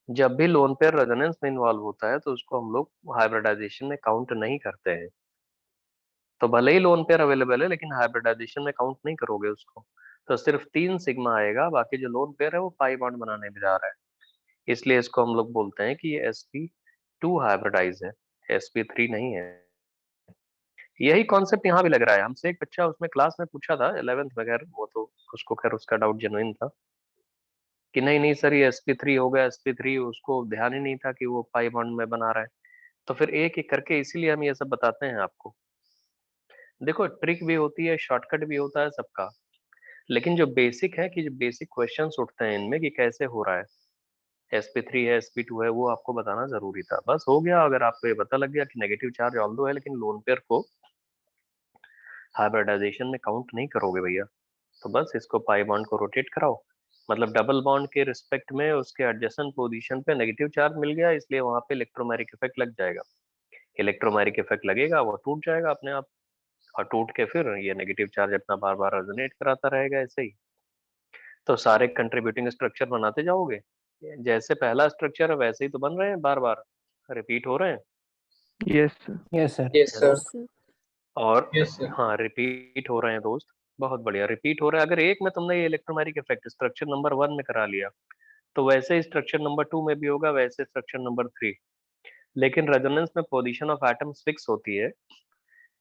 Speaker 1: जब भी लोन पेयर रेजोनेंस में इन्वॉल्व होता है तो उसको हम लोग हाइब्रिडाइजेशन में काउंट नहीं करते हैं। तो भले ही लोन पेयर अवेलेबल है, लेकिन हाइब्रिडाइजेशन में काउंट नहीं करोगे उसको। तो सिर्फ 3 सिग्मा आएगा, बाकी जो लोन पेयर है वो पाई बॉन्ड बनाने में जा रहा है। इसलिए इसको हम लोग बोलते हैं कि ये sp2 हाइब्रिडाइज है, sp3 नहीं है। यही कॉन्सेप्ट यहाँ भी लग रहा है। हमसे एक बच्चा उसमें क्लास में पूछा था 11th वगैरह, वो तो उसको खैर उसका डाउट जेन्युइन था कि नहीं नहीं सर ये sp3 हो गया, sp3, उसको ध्यान ही नहीं था कि वो पाई बॉन्ड में बना रहा है। तो फिर एक एक करके इसीलिए हम ये सब बताते हैं आपको। देखो ट्रिक भी होती है, शॉर्टकट भी होता है सबका, लेकिन जो बेसिक है कि जो बेसिक क्वेश्चंस उठते हैं इनमें कि कैसे हो रहा है, sp3 है sp2 है, वो आपको बताना जरूरी था। बस हो गया। अगर आपको ये पता लग गया कि नेगेटिव चार्ज ऑल्दो है, लेकिन लोन पेयर को हाइब्रिडाइजेशन में काउंट नहीं करोगे भैया, तो बस इसको पाई बॉन्ड को रोटेट कराओ। मतलब डबल बॉन्ड के रिस्पेक्ट में उसके एडजेसेंट पोजीशन पे नेगेटिव चार्ज मिल गया, इसलिए वहां पे इलेक्ट्रोमैग्नेटिक इफेक्ट लग जाएगा। इलेक्ट्रोमैग्नेटिक इफेक्ट लगेगा, वो टूट जाएगा अपने आप, और टूट के फिर ये नेगेटिव चार्ज अपना बार बार रेजोनेट कराता रहेगा ऐसे ही। तो सारे कंट्रीब्यूटिंग स्ट्रक्चर बनाते जाओगे, जैसे पहला स्ट्रक्चर है वैसे ही तो बन रहे हैं, बार बार रिपीट हो रहे हैं।
Speaker 4: Yes
Speaker 2: yes sir.
Speaker 3: Yes, sir.
Speaker 1: और
Speaker 3: Yes, sir.
Speaker 1: हाँ, रिपीट हो रहे हैं दोस्त, बहुत बढ़िया रिपीट हो रहा है। अगर एक में तुमने ये इलेक्ट्रोमैग्नेटिक इफेक्ट स्ट्रक्चर नंबर 1 में करा लिया, तो वैसे ही स्ट्रक्चर नंबर 2 में भी होगा, वैसे स्ट्रक्चर नंबर 3। लेकिन रेजोनेंस में पोजीशन ऑफ एटम्स फिक्स होती है,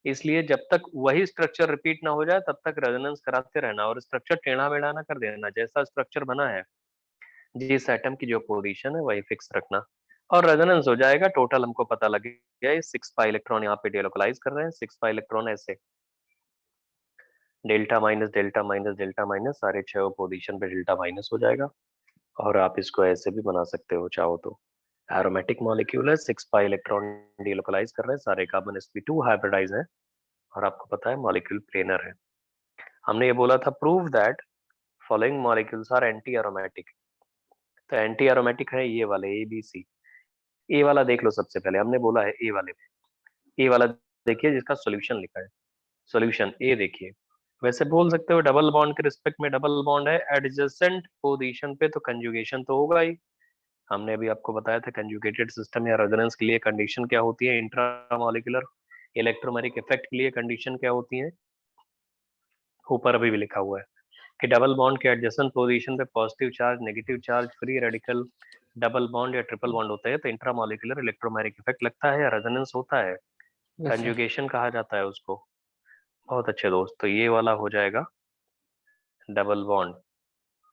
Speaker 1: इसलिए जब तक वही स्ट्रक्चर रिपीट ना हो जाए तब तक रेजोनेंस कराते रहना, और स्ट्रक्चर टेढ़ा मेढ़ा ना कर देना। जैसा स्ट्रक्चर बना है, जिस एटम की जो पोजीशन है वही फिक्स रखना, और रेजोनेंस हो जाएगा। टोटल हमको पता लग गया, ये 6 पाई इलेक्ट्रॉन यहाँ पे डेलोकलाइज कर रहे हैं, 6 पाई इलेक्ट्रॉन ऐसे delta minus delta minus delta minus, सारे 6 पोजीशन पे डेल्टा माइनस हो जाएगा। और आप इसको ऐसे भी बना सकते हो चाहो तो। एरोमेटिक मॉलिक्यूल है, 6 पाई इलेक्ट्रॉन डेलोकलाइज कर रहे हैं, सारे कार्बन sp2 हाइब्रिडाइज है, और आपको पता है मॉलिक्यूल प्लेनर है। हमने ये बोला था prove that following molecules are anti aromatic. तो एंटी एरोमेटिक है ये वाले ए बी सी। ए वाला देख लो सबसे पहले, हमने बोला है ए वाले में। ए वाला देखिए जिसका सॉल्यूशन लिखा है, सॉल्यूशन ए देखिए। वैसे बोल सकते हो डबल बॉन्ड के रिस्पेक्ट में डबल बॉन्ड है एडजेसेंट पोजीशन पे, तो कंजुगेशन तो होगा ही। हमने अभी आपको बताया था कंजुगेटेड सिस्टम या रेजोनेंस के लिए कंडीशन क्या होती है, इंट्रामॉलिक्यूलर इलेक्ट्रोमेरिक इफेक्ट के लिए कंडीशन क्या होती है, ऊपर अभी भी लिखा हुआ है कि डबल बॉन्ड के एडजेसेंट पोजीशन पे positive charge, negative charge, free radical, double bond या ट्रिपल बॉन्ड होते हैं तो इंट्रामॉलिक्यूलर इलेक्ट्रोमेरिक इफेक्ट लगता है या रेजोनेंस होता है,
Speaker 2: यस सर।
Speaker 1: कंजुगेशन कहा जाता है उसको। बहुत अच्छे दोस्त, तो ये वाला हो जाएगा डबल बॉन्ड,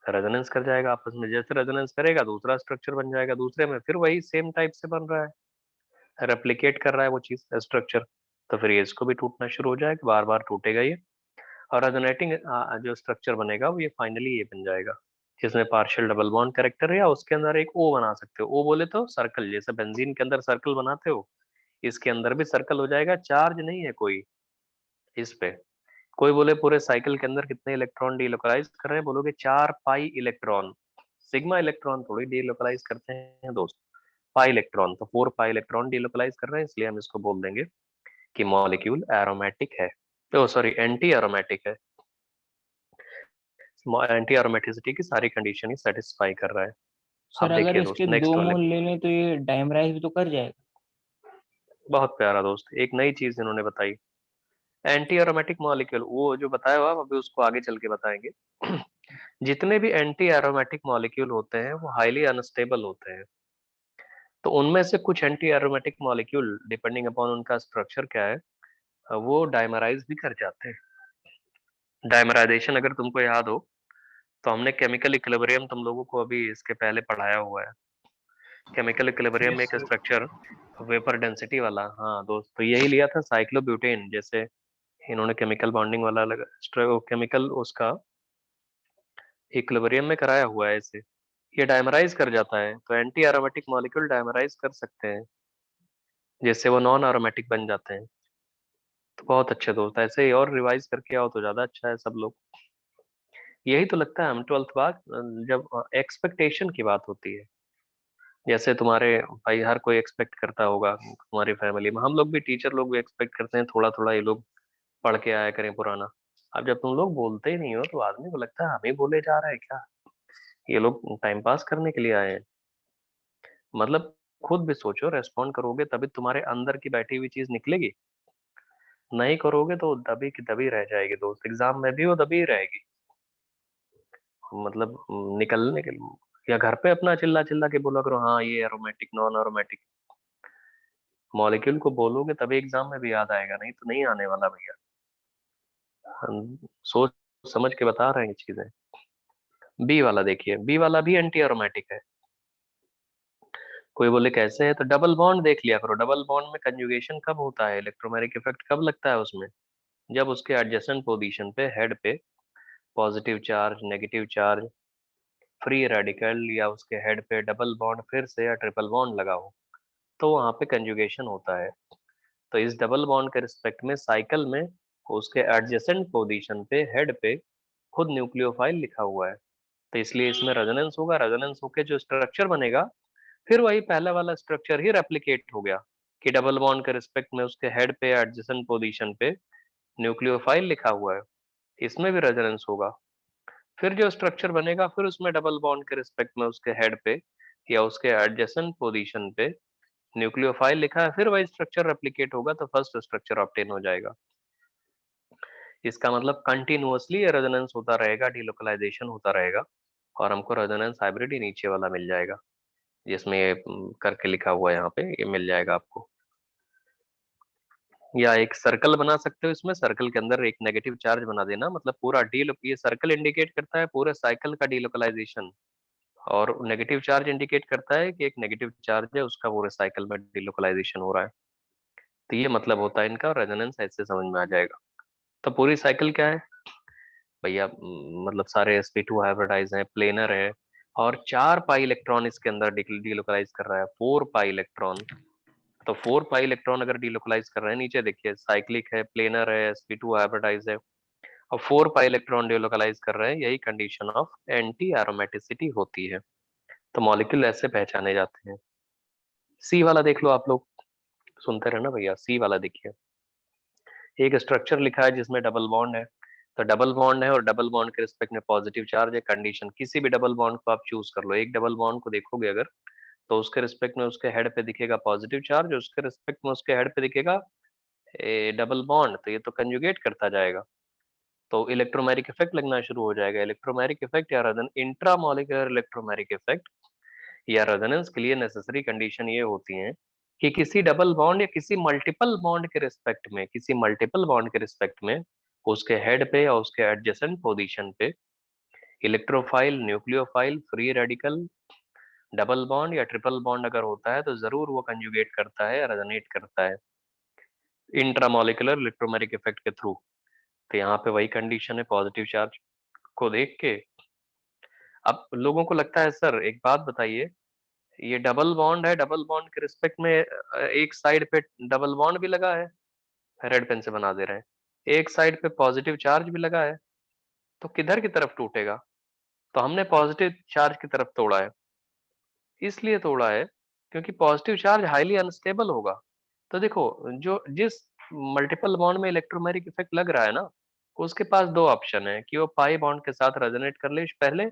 Speaker 1: रेजोनेंस कर जाएगा आपस में, जैसे रेजोनेंस करेगा दूसरा स्ट्रक्चर बन जाएगा, दूसरे में फिर वही सेम टाइप से बन रहा है, रेप्लिकेट कर रहा है वो चीज स्ट्रक्चर, तो फिर ये इसको भी टूटना शुरू हो जाएगा, बार बार टूटेगा ये। और रेजोनेटिंग जो स्ट्रक्चर बनेगा वो ये फाइनली ये बन जाएगा जिसमें पार्शियल डबल बॉन्ड कैरेक्टर है, या उसके अंदर एक ओ बना सकते हो। ओ बोले तो सर्कल, जैसे बेंजीन के अंदर सर्कल बनाते हो, इसके अंदर भी सर्कल हो जाएगा, चार्ज नहीं है कोई इस पे। कोई बोले पूरे साइकिल के अंदर कितने इलेक्ट्रॉन डीलोकलाइज कर रहे हैं, बोलोगे 4 पाई इलेक्ट्रॉन, सिग्मा इलेक्ट्रॉन थोड़ी डीलोकलाइज करते हैं दोस्त, पाई इलेक्ट्रॉन, तो 4 पाई इलेक्ट्रॉन डीलोकलाइज कर रहे हैं, इसलिए हम इसको बोल देंगे कि मॉलिक्यूल एरोमेटिक है, तो सॉरी एंटी एरोमेटिक है। एंटी एरोमेटिसिटी की सारी कंडीशन ही सेटिस्फाई कर रहा है।
Speaker 2: सर
Speaker 1: आप
Speaker 2: अगर
Speaker 1: देखिए
Speaker 2: इसके
Speaker 1: दोस्त
Speaker 2: 2
Speaker 1: नेक्स्ट वाले,
Speaker 2: मोल ले लें तो ये डाइमराइज भी तो कर जाएगा।
Speaker 1: बहुत प्यारा दोस्त, एक नई चीज इन्होंने बताई, एंटी एरोमेटिक मॉलिक्यूल, वो जो बताया हुआ अभी उसको आगे चल के बताएंगे। जितने भी एंटी एरोमेटिक मॉलिक्यूल होते हैं वो हाईली अनस्टेबल होते हैं, तो उनमें से कुछ anti aromatic molecule depending upon उनका स्ट्रक्चर क्या है वो डायमराइज भी कर जाते हैं। डायमराइजेशन अगर तुमको याद हो तो हमने केमिकल इक्विलिब्रियम तुम लोगों को अभी इसके पहले पढ़ाया हुआ है, केमिकल इक्विलिब्रियम में
Speaker 3: Yes,
Speaker 1: एक
Speaker 3: sir.
Speaker 1: स्ट्रक्चर वेपर डेंसिटी वाला, हाँ दोस्त, तो यही लिया था साइक्लोब्यूटेन, जैसे इन्होंने केमिकल बॉन्डिंग वाला केमिकल उसका इक्विलिब्रियम में कराया हुआ है इसे, ये डायमराइज कर जाता है, तो एंटी एरोमेटिक मॉलिक्यूल डायमराइज कर सकते हैं जिससे वो नॉन एरोमेटिक बन जाते हैं। तो बहुत अच्छे दोस्त, ऐसे ही और रिवाइज करके आओ तो ज्यादा अच्छा है सब लोग। यही तो लगता है हम 12th बाद जब एक्सपेक्टेशन की बात होती है, जैसे तुम्हारे भाई हर कोई एक्सपेक्ट करता होगा, तुम्हारी फैमिली में हम लोग भी, टीचर लोग भी एक्सपेक्ट करते हैं थोड़ा थोड़ा ये लोग पढ़ के आया करें पुराना। अब जब तुम लोग बोलते ही नहीं हो तो आदमी को लगता है हम ही बोले जा रहे हैं क्या, ये लोग टाइम पास करने के लिए आए हैं। मतलब खुद भी सोचो, रेस्पॉन्ड करोगे तभी तुम्हारे अंदर की बैठी हुई चीज निकलेगी, नहीं करोगे तो दबी की दबी रह जाएगी दोस्त, एग्जाम में भी वो दबी ही रहेगी। मतलब निकलने के लिए, या घर पे अपना चिल्ला चिल्ला के बोला करो हाँ ये एरोमेटिक नॉन एरोमेटिक, मॉलिक्यूल को बोलोगे तभी एग्जाम में भी याद आएगा, नहीं तो नहीं आने वाला भैया। हम सोच समझ के बता रहे हैं ये चीजें। बी वाला देखिए, बी वाला भी एंटी एरोमेटिक है। कोई बोले कैसे है, तो डबल बॉन्ड देख लिया करो, डबल बॉन्ड में कंजुगेशन कब होता है, इलेक्ट्रोमैग्नेटिक इफेक्ट कब लगता है उसमें, जब उसके एडजेसेंट पोजीशन पे हेड पे positive charge, negative charge, free radical, या उसके हेड पे डबल बॉन्ड फिर से या ट्रिपल बॉन्ड लगा हो, तो वहां पे कंजुगेशन होता है। तो इस डबल बॉन्ड के रिस्पेक्ट में साइकिल में उसके एडजेसेंट पोजीशन पे हेड पे खुद न्यूक्लियोफाइल लिखा हुआ है, तो इसलिए इसमें रेजोनेंस होगा, रेजोनेंस होके जो स्ट्रक्चर बनेगा फिर वही पहले वाला स्ट्रक्चर ही रेप्लिकेट हो गया कि डबल बॉन्ड के रिस्पेक्ट में उसके हेड पे एडजेसेंट पोजीशन पे न्यूक्लियोफाइल लिखा हुआ है, इसमें भी रेजोनेंस होगा। फिर जो स्ट्रक्चर बनेगा फिर उसमें डबल बॉन्ड के रिस्पेक्ट में उसके हेड पे या उसके एडजेसेंट पोजीशन पे न्यूक्लियोफाइल लिखा है, फिर वही स्ट्रक्चर रेप्लिकेट होगा तो फर्स्ट स्ट्रक्चर ऑब्टेन हो जाएगा। इसका मतलब कंटिन्यूअसली रेजोनेंस होता रहेगा, डिलोकलाइजेशन होता रहेगा, और हमको रेजोनेंस हाइब्रिड ही नीचे वाला मिल जाएगा जिसमें ये करके लिखा हुआ है यहाँ पे, ये मिल जाएगा आपको। या एक सर्कल बना सकते हो, इसमें सर्कल के अंदर एक नेगेटिव चार्ज बना देना, मतलब पूरा ये सर्कल इंडिकेट करता है पूरे साइकिल का डिलोकलाइजेशन, और नेगेटिव चार्ज इंडिकेट करता है कि एक नेगेटिव चार्ज है उसका पूरे साइकिल में डिलोकलाइजेशन हो रहा है। तो ये मतलब होता है इनका, रेजोनेंस ऐसे समझ में आ जाएगा। तो पूरी साइकिल क्या है भैया, मतलब सारे sp2 हाइब्रिडाइज हैं, प्लेनर है, और 4 पाई इलेक्ट्रॉन इसके अंदर डिलोकलाइज कर रहा है, 4 पाई इलेक्ट्रॉन। तो 4 पाई इलेक्ट्रॉन अगर डिलोकलाइज कर रहे हैं, नीचे देखिए साइक्लिक है, प्लेनर है, sp2 हाइब्रिडाइज है, और 4 पाई इलेक्ट्रॉन डिलोकलाइज कर रहे हैं, यही कंडीशन ऑफ एंटी एरोमेटिसिटी होती है। तो मॉलिक्यूल ऐसे पहचाने जाते हैं। सी वाला देख लो आप लोग, सुनते रहना भैया। सी वाला देखिए, एक स्ट्रक्चर लिखा है जिसमें डबल बॉन्ड है। तो डबल बॉन्ड है और डबल बॉन्ड के रिस्पेक्ट में पॉजिटिव चार्ज है। कंडीशन, किसी भी डबल बॉन्ड को आप चूज कर लो। एक डबल बॉन्ड को देखोगे अगर, तो उसके रिस्पेक्ट में उसके हेड पे दिखेगा पॉजिटिव चार्ज, उसके रिस्पेक्ट में उसके हेड पे दिखेगा डबल बॉन्ड। तो ये तो कंजुगेट करता जाएगा, तो इलेक्ट्रोमैग्नेटिक इफेक्ट लगना शुरू हो जाएगा। इलेक्ट्रोमैग्नेटिक इफेक्ट या इंट्रामॉलिक्यूलर इलेक्ट्रोमैग्नेटिक इफेक्ट या रेजोनेंस के लिए नेसेसरी कंडीशन ये होती हैं कि किसी डबल बॉन्ड या किसी मल्टीपल बॉन्ड के रिस्पेक्ट में, किसी मल्टीपल बॉन्ड के रिस्पेक्ट में उसके हेड पे या उसके एडजेसेंट पोजीशन पे electrophile, nucleophile, free radical, double bond या ट्रिपल बॉन्ड अगर होता है तो जरूर वो कंजुगेट करता है या रेजोनेट करता है इंट्रामॉलिक्यूलर इलेक्ट्रोमैग्नेटिक इफेक्ट के थ्रू। तो यहाँ पे वही कंडीशन है पॉजिटिव चार्ज को देख के। अब लोगों को लगता है सर एक बात बताइए, ये डबल बॉन्ड है, डबल बॉन्ड के रिस्पेक्ट में एक साइड पे डबल बॉन्ड भी लगा है, रेड पेन से बना दे रहे हैं, एक साइड पे पॉजिटिव चार्ज भी लगा है, तो किधर की तरफ टूटेगा? तो हमने पॉजिटिव चार्ज की तरफ तोड़ा है। इसलिए तोड़ा है क्योंकि पॉजिटिव चार्ज हाईली अनस्टेबल होगा। तो देखो, जो जिस मल्टीपल बॉन्ड में इलेक्ट्रोमैग्नेटिक इफेक्ट लग रहा है ना, उसके पास दो ऑप्शन है कि वो पाई बॉन्ड के साथ रेजोनेट कर ले पहले,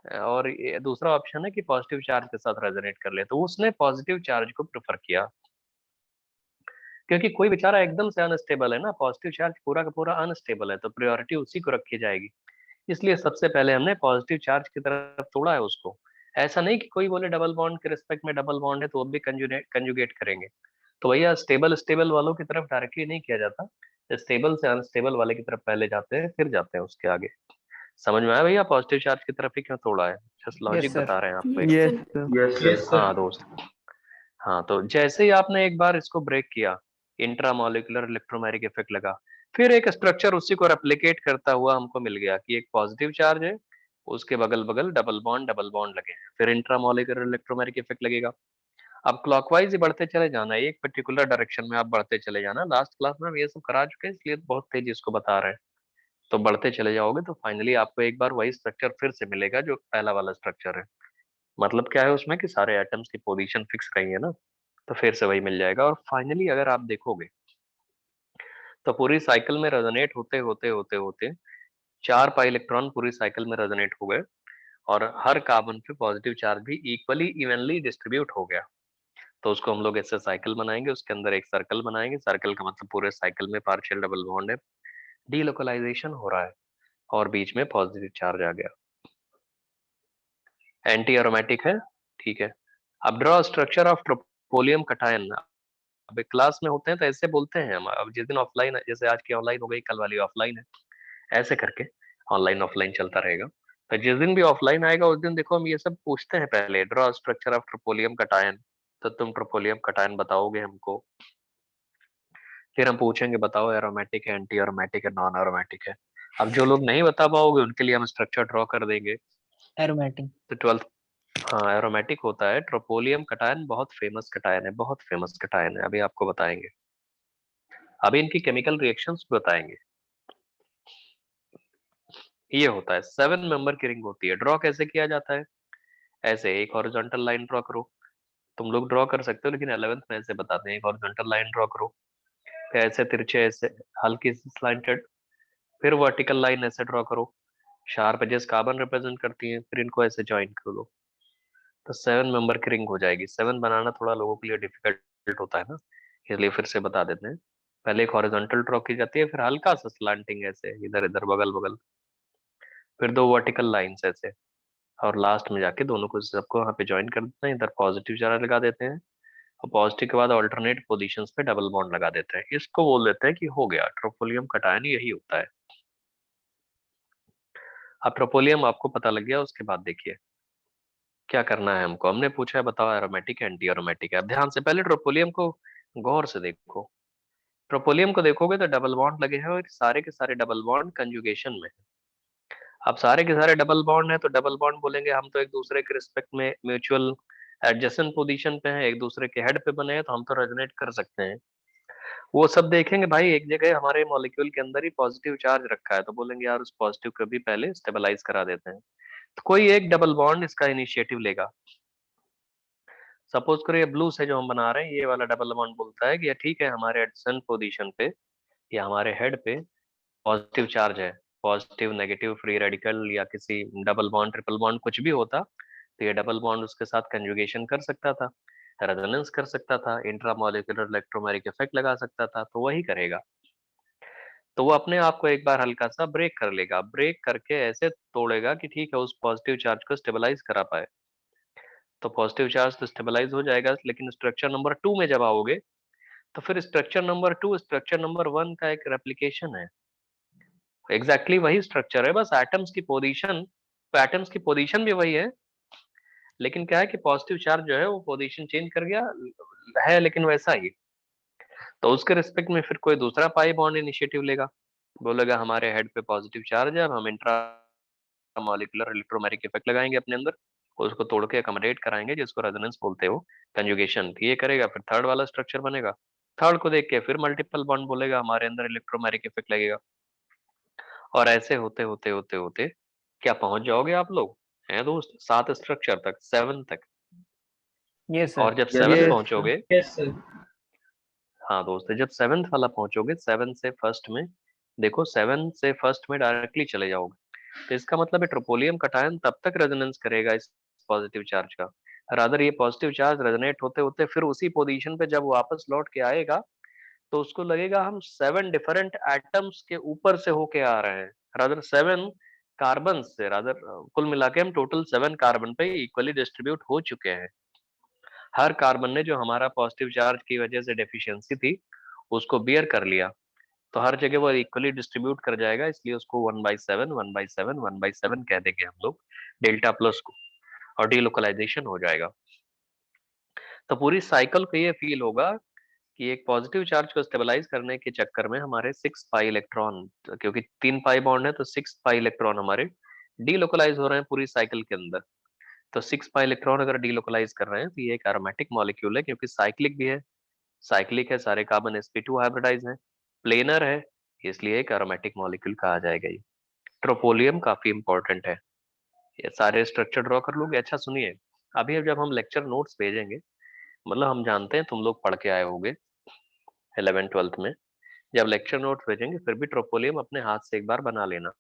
Speaker 1: और दूसरा ऑप्शन है कि पॉजिटिव चार्ज के साथ रेजोनेट कर ले। तो उसने पॉजिटिव चार्ज को प्रेफर किया क्योंकि कोई बेचारा एकदम से अनस्टेबल है ना, पॉजिटिव चार्ज पूरा का पूरा अनस्टेबल है, तो प्रायोरिटी उसी को रखी जाएगी। इसलिए सबसे पहले हमने पॉजिटिव चार्ज की तरफ तोड़ा है उसको। ऐसा नहीं कि कोई बोले डबल बॉन्ड के रिस्पेक्ट में डबल बॉन्ड है तो वो भी कंजुगेट करेंगे। तो भैया स्टेबल स्टेबल वालों की तरफ डायरेक्टली नहीं किया जाता, स्टेबल से अनस्टेबल वाले की तरफ पहले जाते हैं, फिर जाते हैं उसके आगे। समझ में आया भैया पॉजिटिव चार्ज की तरफ ही क्यों तोड़ा है? Just
Speaker 2: yes
Speaker 1: logic
Speaker 2: sir.
Speaker 1: बता रहे हैं आपको एक।
Speaker 4: Yes, sir.
Speaker 3: Yes, sir.
Speaker 1: हाँ दोस्त। हाँ, तो जैसे ही आपने एक बार इसको ब्रेक किया, इंट्रामॉलिक्यूलर इलेक्ट्रोमैग्नेटिक इफेक्ट लगा, फिर एक स्ट्रक्चर उसी को रेप्लिकेट करता हुआ हमको मिल गया कि एक पॉजिटिव चार्ज है, उसके बगल बगल डबल बॉन्ड लगे हैं, फिर इंट्रामॉलिक्यूलर इलेक्ट्रोमैग्नेटिक इफेक्ट लगेगा। अब क्लॉकवाइज ही बढ़ते चले जाना, एक पर्टिकुलर डायरेक्शन में आप बढ़ते चले जाना। लास्ट क्लास में हम ये सब करा चुके हैं, इसलिए बहुत तेजी इसको बता रहे हैं। तो बढ़ते चले जाओगे तो फाइनली आपको एक बार वही स्ट्रक्चर फिर से मिलेगा जो पहला वाला स्ट्रक्चर है। मतलब क्या है उसमें कि सारे एटम्स की पोजीशन फिक्स रहेंगे ना, तो फिर से वही मिल जाएगा। और फाइनली अगर आप देखोगे तो पूरी साइकिल में रेजोनेट होते होते होते होते 4 पाई इलेक्ट्रॉन पूरी साइकिल में रेजोनेट हो गए, और हर कार्बन पे पॉजिटिव चार्ज भी इक्वली इवनली डिस्ट्रीब्यूट हो गया। तो उसको हम लोग ऐसे साइकिल बनाएंगे, उसके अंदर एक सर्कल बनाएंगे। सर्कल का मतलब पूरे साइकिल में पार्शियल डबल बॉन्ड है, डीलोकलाइजेशन हो रहा है, और बीच में पॉजिटिव चार्ज आ गया। एंटी एरोमेटिक है, ठीक है। अब ड्रॉ स्ट्रक्चर ऑफ ट्रोपोलियम कटायन। अब एक क्लास में होते हैं तो ऐसे बोलते हैं हम। अब जिस दिन ऑफलाइन है, जैसे आज की ऑनलाइन हो गई, कल वाली ऑफलाइन है, ऐसे करके ऑनलाइन ऑफलाइन चलता रहेगा। तो जिस दिन भी ऑफलाइन आएगा उस दिन देखो हम ये सब पूछते हैं पहले, ड्रॉ स्ट्रक्चर ऑफ ट्रोपोलियम कटायन। तो तुम ट्रोपोलियम कटायन बताओगे हमको, फिर हम पूछेंगे बताओ एरोमेटिक है, एंटी एरोमेटिक है, नॉन एरोमेटिक है। अब जो लोग नहीं बता पाओगे उनके लिए हम स्ट्रक्चर ड्रॉ कर देंगे।
Speaker 2: एरोमेटिक।
Speaker 1: तो 12th, हाँ एरोमेटिक होता है। ट्रोपोलियम कटायन बहुत फेमस कटायन है, बहुत फेमस कटायन है, अभी आपको बताएंगे। अभी इनकी केमिकल रिएक्शंस बताएंगे। ये होता है 7 मेंबर की रिंग होती है। ड्रॉ कैसे किया जाता है? ऐसे एक हॉरिजॉन्टल लाइन ड्रॉ करो। तुम लोग ड्रॉ कर सकते हो लेकिन 11th में ऐसे बताते हैं, एक हॉरिजॉन्टल लाइन ड्रॉ करो, फिर ऐसे तिरछे ऐसे हल्की सी स्लांटेड, फिर वर्टिकल लाइन ऐसे ड्रॉ करो। शार्प एजेस कार्बन रिप्रेजेंट करती हैं, फिर इनको ऐसे ज्वाइन कर दो, तो 7 मेंबर की रिंग हो जाएगी। 7 बनाना थोड़ा लोगों के लिए डिफिकल्ट होता है ना, इसलिए फिर से बता देते हैं। पहले एक हॉरिजॉन्टल ड्रॉ की जाती है, फिर हल्का सा स्लांटिंग ऐसे इधर इधर बगल बगल, फिर 2 वर्टिकल लाइंस ऐसे, और लास्ट में जाके दोनों को सबको यहाँ पे ज्वाइन कर देते हैं। इधर पॉजिटिव चार्ज लगा देते हैं, और पॉजिटिव के बाद ऑल्टरनेट पोजीशंस पे डबल बॉन्ड लगा देते हैं। इसको बोल देते हैं कि हो गया ट्रोपोलियम कटायन, यही होता है। अब ट्रोपोलियम आपको पता लग गया, उसके बाद देखिए क्या करना है हमको। हमने पूछा है बताओ एरोमेटिक है, एंटी एरोमेटिक है। अब ध्यान से पहले ट्रोपोलियम को गौर से देखो। ट्रोपोलियम को देखोगे तो डबल बॉन्ड लगे हैं, और सारे के सारे डबल बॉन्ड कंजुगेशन में है। अब सारे के सारे डबल बॉन्ड है तो डबल बॉन्ड बोलेंगे हम तो एक दूसरे के रिस्पेक्ट में म्यूचुअल एडजेसेंट पोजीशन पे हैं, एक दूसरे के हेड पे बने हैं, तो हम तो रेजोनेट कर सकते हैं। वो सब देखेंगे भाई, एक जगह हमारे मॉलिक्यूल के अंदर ही पॉजिटिव चार्ज रखा है, तो बोलेंगे यार उस पॉजिटिव को भी पहले स्टेबलाइज करा देते हैं। तो कोई एक डबल बॉन्ड इसका इनिशिएटिव लेगा। सपोज करो ये ब्लू से जो हम बना रहे हैं, ये वाला डबल बॉन्ड बोलता है कि ये ठीक है, हमारे एडजेसेंट पोजीशन पे या हमारे हेड पे पॉजिटिव चार्ज है, पॉजिटिव नेगेटिव फ्री रेडिकल या किसी डबल बॉन्ड ट्रिपल बॉन्ड कुछ भी होता, तो ये डबल बॉन्ड उसके साथ कंजुगेशन कर सकता था, रेजोनेंस कर सकता था, इंट्रामोलिकुलर इलेक्ट्रोमैग्नेटिक इफेक्ट लगा सकता था, तो वही करेगा। तो वो अपने आप को एक बार हल्का सा ब्रेक कर लेगा, ब्रेक करके ऐसे तोड़ेगा कि ठीक है उस पॉजिटिव चार्ज को स्टेबलाइज करा पाए। तो पॉजिटिव चार्ज तो स्टेबलाइज हो जाएगा, लेकिन स्ट्रक्चर नंबर 2 में जब आओगे तो फिर स्ट्रक्चर नंबर 2 स्ट्रक्चर नंबर 1 का एक रेप्लिकेशन है। एग्जैक्टली वही स्ट्रक्चर है, बस एटम्स की पोजीशन, तो एटम्स की पोजीशन भी वही है, लेकिन क्या है कि पॉजिटिव चार्ज जो है वो पोजीशन चेंज कर गया है, लेकिन वैसा ही। तो उसके रिस्पेक्ट में फिर कोई दूसरा पाई बॉन्ड इनिशिएटिव लेगा, बोलेगा हमारे हेड पे पॉजिटिव चार्ज है, अब हम इंट्रा मॉलिक्यूलर इलेक्ट्रोमैग्नेटिक इफेक्ट लगाएंगे अपने अंदर, उसको तोड़ के अकोमोडेट कराएंगे, जिसको रेजोनेंस बोलते हैं, वो कंजुगेशन ये करेगा, फिर थर्ड वाला स्ट्रक्चर बनेगा। थर्ड को देख के फिर मल्टीपल बॉन्ड बोलेगा हमारे अंदर इलेक्ट्रोमैग्नेटिक इफेक्ट लगेगा, और ऐसे होते होते होते होते क्या पहुंच जाओगे आप लोग, हैं दोस्त, 7 स्ट्रक्चर तक, 7 तक।
Speaker 2: यस
Speaker 1: और
Speaker 2: सर।
Speaker 1: जब
Speaker 4: Yes,
Speaker 1: 7
Speaker 4: sir.
Speaker 1: पहुंचोगे,
Speaker 3: Yes, sir.
Speaker 1: हाँ दोस्त, जब 7th वाला पहुंचोगे, 7 से फर्स्ट में, देखो 7 से फर्स्ट में डायरेक्टली चले जाओगे, तो इसका मतलब है ट्रोपोलियम कटायन तब तक रेजोनेंस करेगा इस पॉजिटिव चार्ज का, रादर ये पॉजिटिव चार्ज रेजोनेट होते होते फिर उसी पोजीशन पे जब वापस लौट के आएगा, तो उसको लगेगा हम 7 डिफरेंट एटम्स के ऊपर से होके आ रहे हैं, रादर 7 कार्बन से, रादर कुल मिला के हम टोटल 7 कार्बन पे इक्वली डिस्ट्रीब्यूट हो चुके हैं। हर कार्बन ने जो हमारा पॉजिटिव चार्ज की वजह से डेफिशिएंसी थी उसको बियर कर लिया, तो हर जगह वो इक्वली डिस्ट्रीब्यूट कर जाएगा, इसलिए उसको 1/7 1/7 1/7 कह देंगे हम लोग डेल्टा प्लस को, और डीलोकलाइजेशन हो जाएगा। तो पूरी साइकिल को ये फील होगा कि एक पॉजिटिव चार्ज को स्टेबलाइज करने के चक्कर में हमारे 6 पाई इलेक्ट्रॉन, क्योंकि 3 पाई बॉन्ड है तो 6 पाई इलेक्ट्रॉन हमारे डीलोकलाइज हो रहे हैं पूरी साइकिल के अंदर। तो 6 पाई इलेक्ट्रॉन अगर डीलोकलाइज कर रहे हैं तो ये एक एरोमेटिक मॉलिक्यूल है, क्योंकि साइक्लिक भी है, साइक्लिक है, सारे कार्बन sp2 हाइब्रिडाइज है, प्लेनर है, इसलिए एक एरोमेटिक मॉलिक्यूल कहा जाएगा ये। ट्रोपोलियम काफी इंपॉर्टेंट है, ये सारे स्ट्रक्चर ड्रॉ कर लोगे। अच्छा सुनिए, अभी अब जब हम लेक्चर नोट्स भेजेंगे, मतलब हम जानते हैं तुम लोग पढ़ के आए होगे 11th 12th में, जब लेक्चर नोट्स भेजेंगे फिर भी ट्रोपोलियम अपने हाथ से एक बार बना लेना।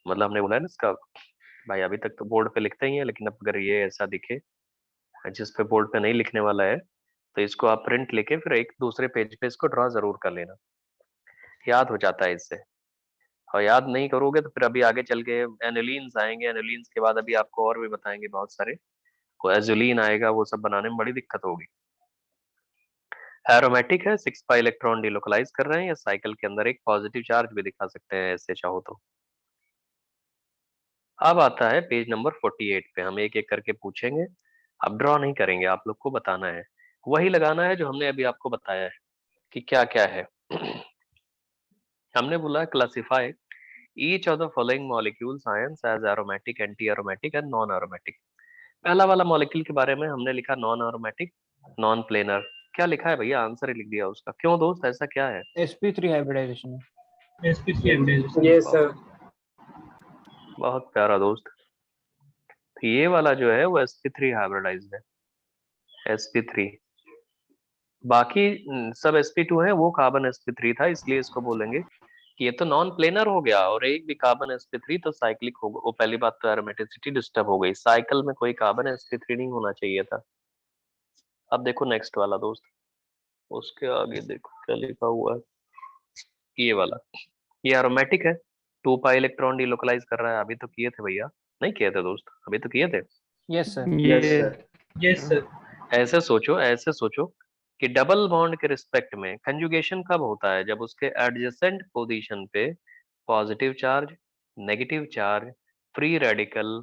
Speaker 1: मतलब हमने बोला है ना इसका, भाई अभी तक तो बोर्ड पे लिखते ही है, लेकिन अब अगर ये ऐसा दिखे जिस पे बोर्ड पे नहीं लिखने वाला है, तो इसको आप प्रिंट लेके फिर एक दूसरे पेज पे इसको ड्रॉ जरूर कर लेना, याद हो जाता है इससे। और याद नहीं करोगे तो फिर अभी आगे चल के एनिलीन्स आएंगे, एनिलीन्स के बाद अभी आपको और भी बताएंगे बहुत सारे, वो एजुलीन आएगा, वो सब बनाने में बड़ी दिक्कत होगी। एरोमेटिक है, 6 पाई इलेक्ट्रॉन डिलोकलाइज कर रहे हैं, या साइकिल के अंदर एक पॉजिटिव चार्ज भी दिखा सकते हैं ऐसे चाहो तो। अब आता है पेज नंबर 48 पे, हम एक एक करके पूछेंगे, अब ड्रॉ नहीं करेंगे, आप लोग को बताना है, वही लगाना है जो हमने अभी आपको बताया है कि क्या क्या है। हमने बोला classify each of the following molecules ions as aromatic, anti aromatic and non aromatic. पहला वाला मॉलिक्यूल के बारे में हमने लिखा नॉन एरोमेटिक, नॉन प्लेनर। क्या लिखा है भैया, आंसर ही लिख दिया उसका, क्यों दोस्त ऐसा क्या है?
Speaker 2: sp3 hybridisation.
Speaker 4: sp3 hybridization.
Speaker 3: Yes, sir.
Speaker 1: बहुत प्यारा दोस्त। तो ये वाला जो है वो sp3 हाइब्रिडाइज्ड है, sp3। बाकी सब sp2 है, वो कार्बन sp3 था, इसलिए इसको बोलेंगे कि ये तो नॉन प्लेनर हो गया, और एक भी कार्बन sp3 तो साइक्लिक होगा। वो पहली बात तो एरोमेटिसिटी डिस्टर्ब हो गई, साइकिल में कोई कार्बन sp3 नहीं होना चाहिए था। अब देखो नेक्स्ट वाला दोस्त, उसके आगे देखो क्या लिखा हुआ है, ये वाला, ये एरोमेटिक है, 2 पाई इलेक्ट्रॉन डिलोकलाइज कर रहा है, अभी तो किए थे भैया, नहीं किए थे दोस्त, अभी तो किए थे।
Speaker 2: Yes sir.
Speaker 3: Yes,
Speaker 4: Yes.
Speaker 3: sir. Yes, sir.
Speaker 1: ऐसे सोचो, ऐसे सोचो कि डबल बॉन्ड के रिस्पेक्ट में कंजुगेशन कब होता है, जब उसके एडजेसेंट पोजीशन पे positive charge, negative charge, free radical,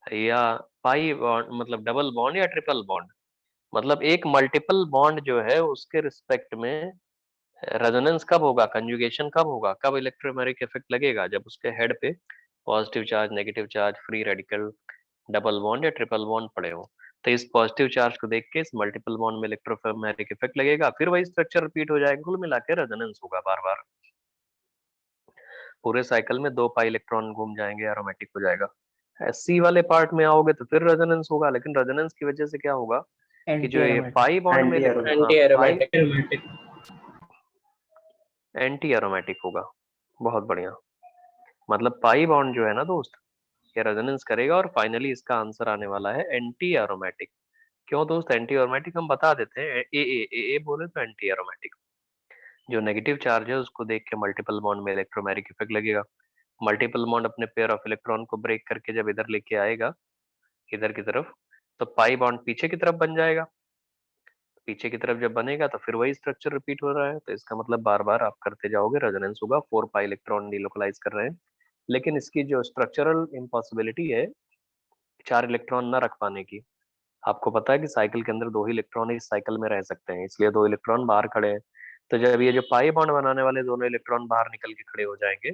Speaker 1: या पाई बॉन्ड, मतलब डबल बॉन्ड या ट्रिपल बॉन्ड, मतलब एक मल्टीपल बॉन्ड जो है उसके रिस्पेक्ट में रेजोनेंस कब होगा, कंजुगेशन कब होगा, कब इलेक्ट्रोमैग्नेटिक इफेक्ट लगेगा, जब उसके हेड पे positive charge, negative charge, free radical, double bond या ट्रिपल बॉन्ड पड़े हो। तो इस पॉजिटिव चार्ज को देख के इस मल्टीपल बॉन्ड में इलेक्ट्रोमैग्नेटिक इफेक्ट लगेगा, फिर वही स्ट्रक्चर रिपीट हो जाएगा, कुल मिला के रेजोनेंस होगा बार बार, पूरे साइकिल में 2 पाई इलेक्ट्रॉन घूम जाएंगे, एरोमेटिक हो जाएगा। सी वाले पार्ट में आओगे तो फिर रेजोनेंस होगा, लेकिन रेजोनेंस की वजह से क्या होगा कि जो
Speaker 2: एंटी
Speaker 1: ये
Speaker 2: एरोमेटिक।
Speaker 1: पाई बॉन्ड में
Speaker 3: एंटी एरोमेटिक।
Speaker 1: एंटी एरोमेटिक होगा। बहुत बढ़िया। मतलब पाई बॉन्ड जो है ना दोस्त, ये रेजोनेंस करेगा और फाइनली इसका आंसर आने वाला है एंटी एरोमेटिक। क्यों दोस्त एंटी एरोमेटिक, हम बता देते हैं। ए बोले तो एंटी एरोमेटिक। जो नेगेटिव चार्ज है उसको देख के मल्टीपल बॉन्ड में इलेक्ट्रोमैग्नेटिक इफेक्ट लगेगा। मल्टीपल बॉन्ड अपने पेयर ऑफ इलेक्ट्रॉन को ब्रेक करके जब इधर लेके आएगा, इधर की तरफ, तो पाई बॉन्ड पीछे की तरफ बन जाएगा। पीछे की तरफ जब बनेगा तो फिर वही स्ट्रक्चर रिपीट हो रहा है, तो इसका मतलब बार बार आप करते जाओगे, रेजोनेंस होगा। 4 पाई इलेक्ट्रॉन डिलोकलाइज कर रहे हैं, लेकिन इसकी जो स्ट्रक्चरल इम्पॉसिबिलिटी है 4 इलेक्ट्रॉन न रख पाने की। आपको पता है कि साइकिल के अंदर 2 ही इलेक्ट्रॉन इस साइकिल में रह सकते हैं, इसलिए 2 इलेक्ट्रॉन बाहर खड़े हैं। तो जब ये जो पाई बॉन्ड बनाने वाले दोनों इलेक्ट्रॉन बाहर निकल के खड़े हो जाएंगे,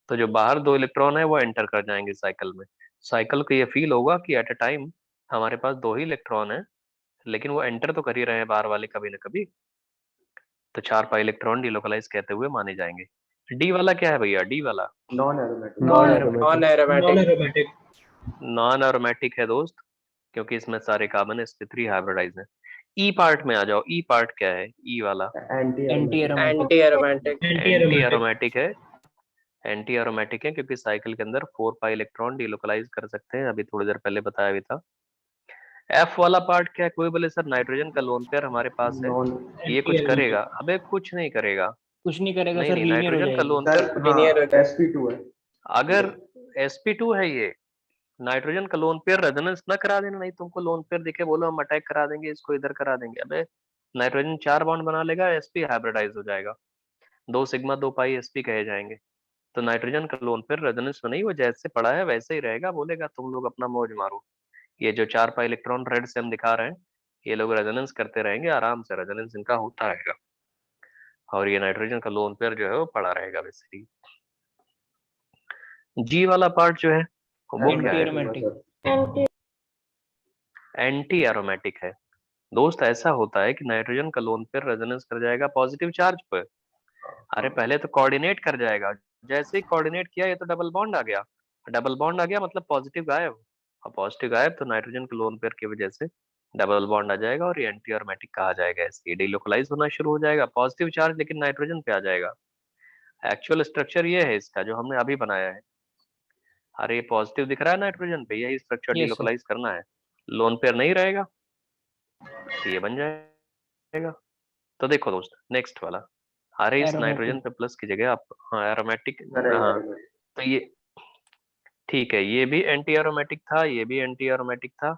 Speaker 1: तो जो बाहर 2 इलेक्ट्रॉन है वो एंटर कर जाएंगे साइकिल में। साइकिल को ये फील होगा कि एट अ टाइम हमारे पास 2 ही इलेक्ट्रॉन है, लेकिन वो एंटर तो कर ही रहे हैं बाहर वाले कभी ना कभी। तो 4 पाई इलेक्ट्रॉन डिलोकलाइज कहते हुए माने जाएंगे। डी वाला क्या है भैया, डी वाला
Speaker 2: non aromatic.
Speaker 3: Non aromatic.
Speaker 1: Non aromatic है दोस्त, क्योंकि इसमें सारे कार्बन sp3 हाइब्रिडाइज हैं। ई पार्ट में आ जाओ। ई पार्ट क्या है, ई वाला
Speaker 2: anti aromatic.
Speaker 3: Anti aromatic.
Speaker 1: Anti aromatic है। एंटी एरोमेटिक है क्योंकि साइकिल के अंदर 4 पाई इलेक्ट्रॉन डिलोकलाइज कर सकते हैं, अभी थोड़ी देर पहले बताया भी था। एफ वाला पार्ट क्या है, कोई बोले सर नाइट्रोजन का लोन पेयर हमारे पास है, ये कुछ करेगा? अबे कुछ नहीं करेगा।
Speaker 2: कुछ नहीं करेगा
Speaker 1: नहीं
Speaker 2: सर,
Speaker 1: नहीं,
Speaker 2: लीनियर हो
Speaker 1: नाइट्रोजन का
Speaker 2: जाएगी।
Speaker 1: लोन पेयर
Speaker 3: लीनियर हो जाएगा।
Speaker 2: sp2 है।
Speaker 1: अगर sp2 है ये, नाइट्रोजन का लोन पेयर रेजोनेंस ना करा देना, नहीं तुमको लोन पेयर दिखे बोलो हम अटैक करा देंगे, इसको इधर करा देंगे। अबे नाइट्रोजन 4 बॉन्ड बना लेगा, sp हाइब्रिडाइज हो जाएगा, 2 सिग्मा 2 पाई sp कहे जाएंगे। तो नाइट्रोजन का लोन पेयर रेजोनेंस में नहीं, वो जैसे पड़ा है वैसे ही रहेगा, बोलेगा तुम लोग अपना मौज मारो। ये जो 4 पाई इलेक्ट्रॉन रेड से हम दिखा रहे हैं, ये लोग रेजोनेंस करते रहेंगे आराम से, रेजोनेंस इनका होता रहेगा, और ये नाइट्रोजन का लोन पेयर जो है वो पड़ा रहेगा बेसिकली। जी वाला पार्ट जो है वो क्या
Speaker 2: एंटी
Speaker 1: है,
Speaker 2: एरोमेटिक।
Speaker 1: एंटी एरोमेटिक है। दोस्त ऐसा होता है कि नाइट्रोजन का लोन पेयर रेजोनेंस कर जाएगा पॉजिटिव चार्ज पर। अरे पहले तो कोऑर्डिनेट कर जाएगा, जैसे ही कोऑर्डिनेट किया ये तो डबल बॉन्ड आ गया। डबल बॉन्ड आ गया मतलब पॉजिटिव गायब, और पॉजिटिव गायब तो नाइट्रोजन के लोन पेयर की वजह से डबल बॉन्ड आ जाएगा और ये एंटी एरोमेटिक कहा जाएगा। इसलिए डिलोकलाइज होना शुरू हो जाएगा, पॉजिटिव चार्ज लेकिन नाइट्रोजन पे आ जाएगा। एक्चुअल स्ट्रक्चर ये है इसका जो हमने अभी बनाया है। अरे ये पॉजिटिव दिख रहा है नाइट्रोजन पे, यही स्ट्रक्चर
Speaker 2: यस सर।
Speaker 1: डिलोकलाइज करना है। लोन पेयर नहीं रहेगा तो ये बन जाएगा। तो देखो दोस्त नेक्स्ट वाला, अरे इस नाइट्रोजन
Speaker 2: एरोमेटिक।
Speaker 1: पे प्लस की जगह आप, हाँ एरोमेटिक, हाँ तो ये ठीक है, ये भी एंटी एरोमेटिक था, ये भी एंटी एरोमेटिक था।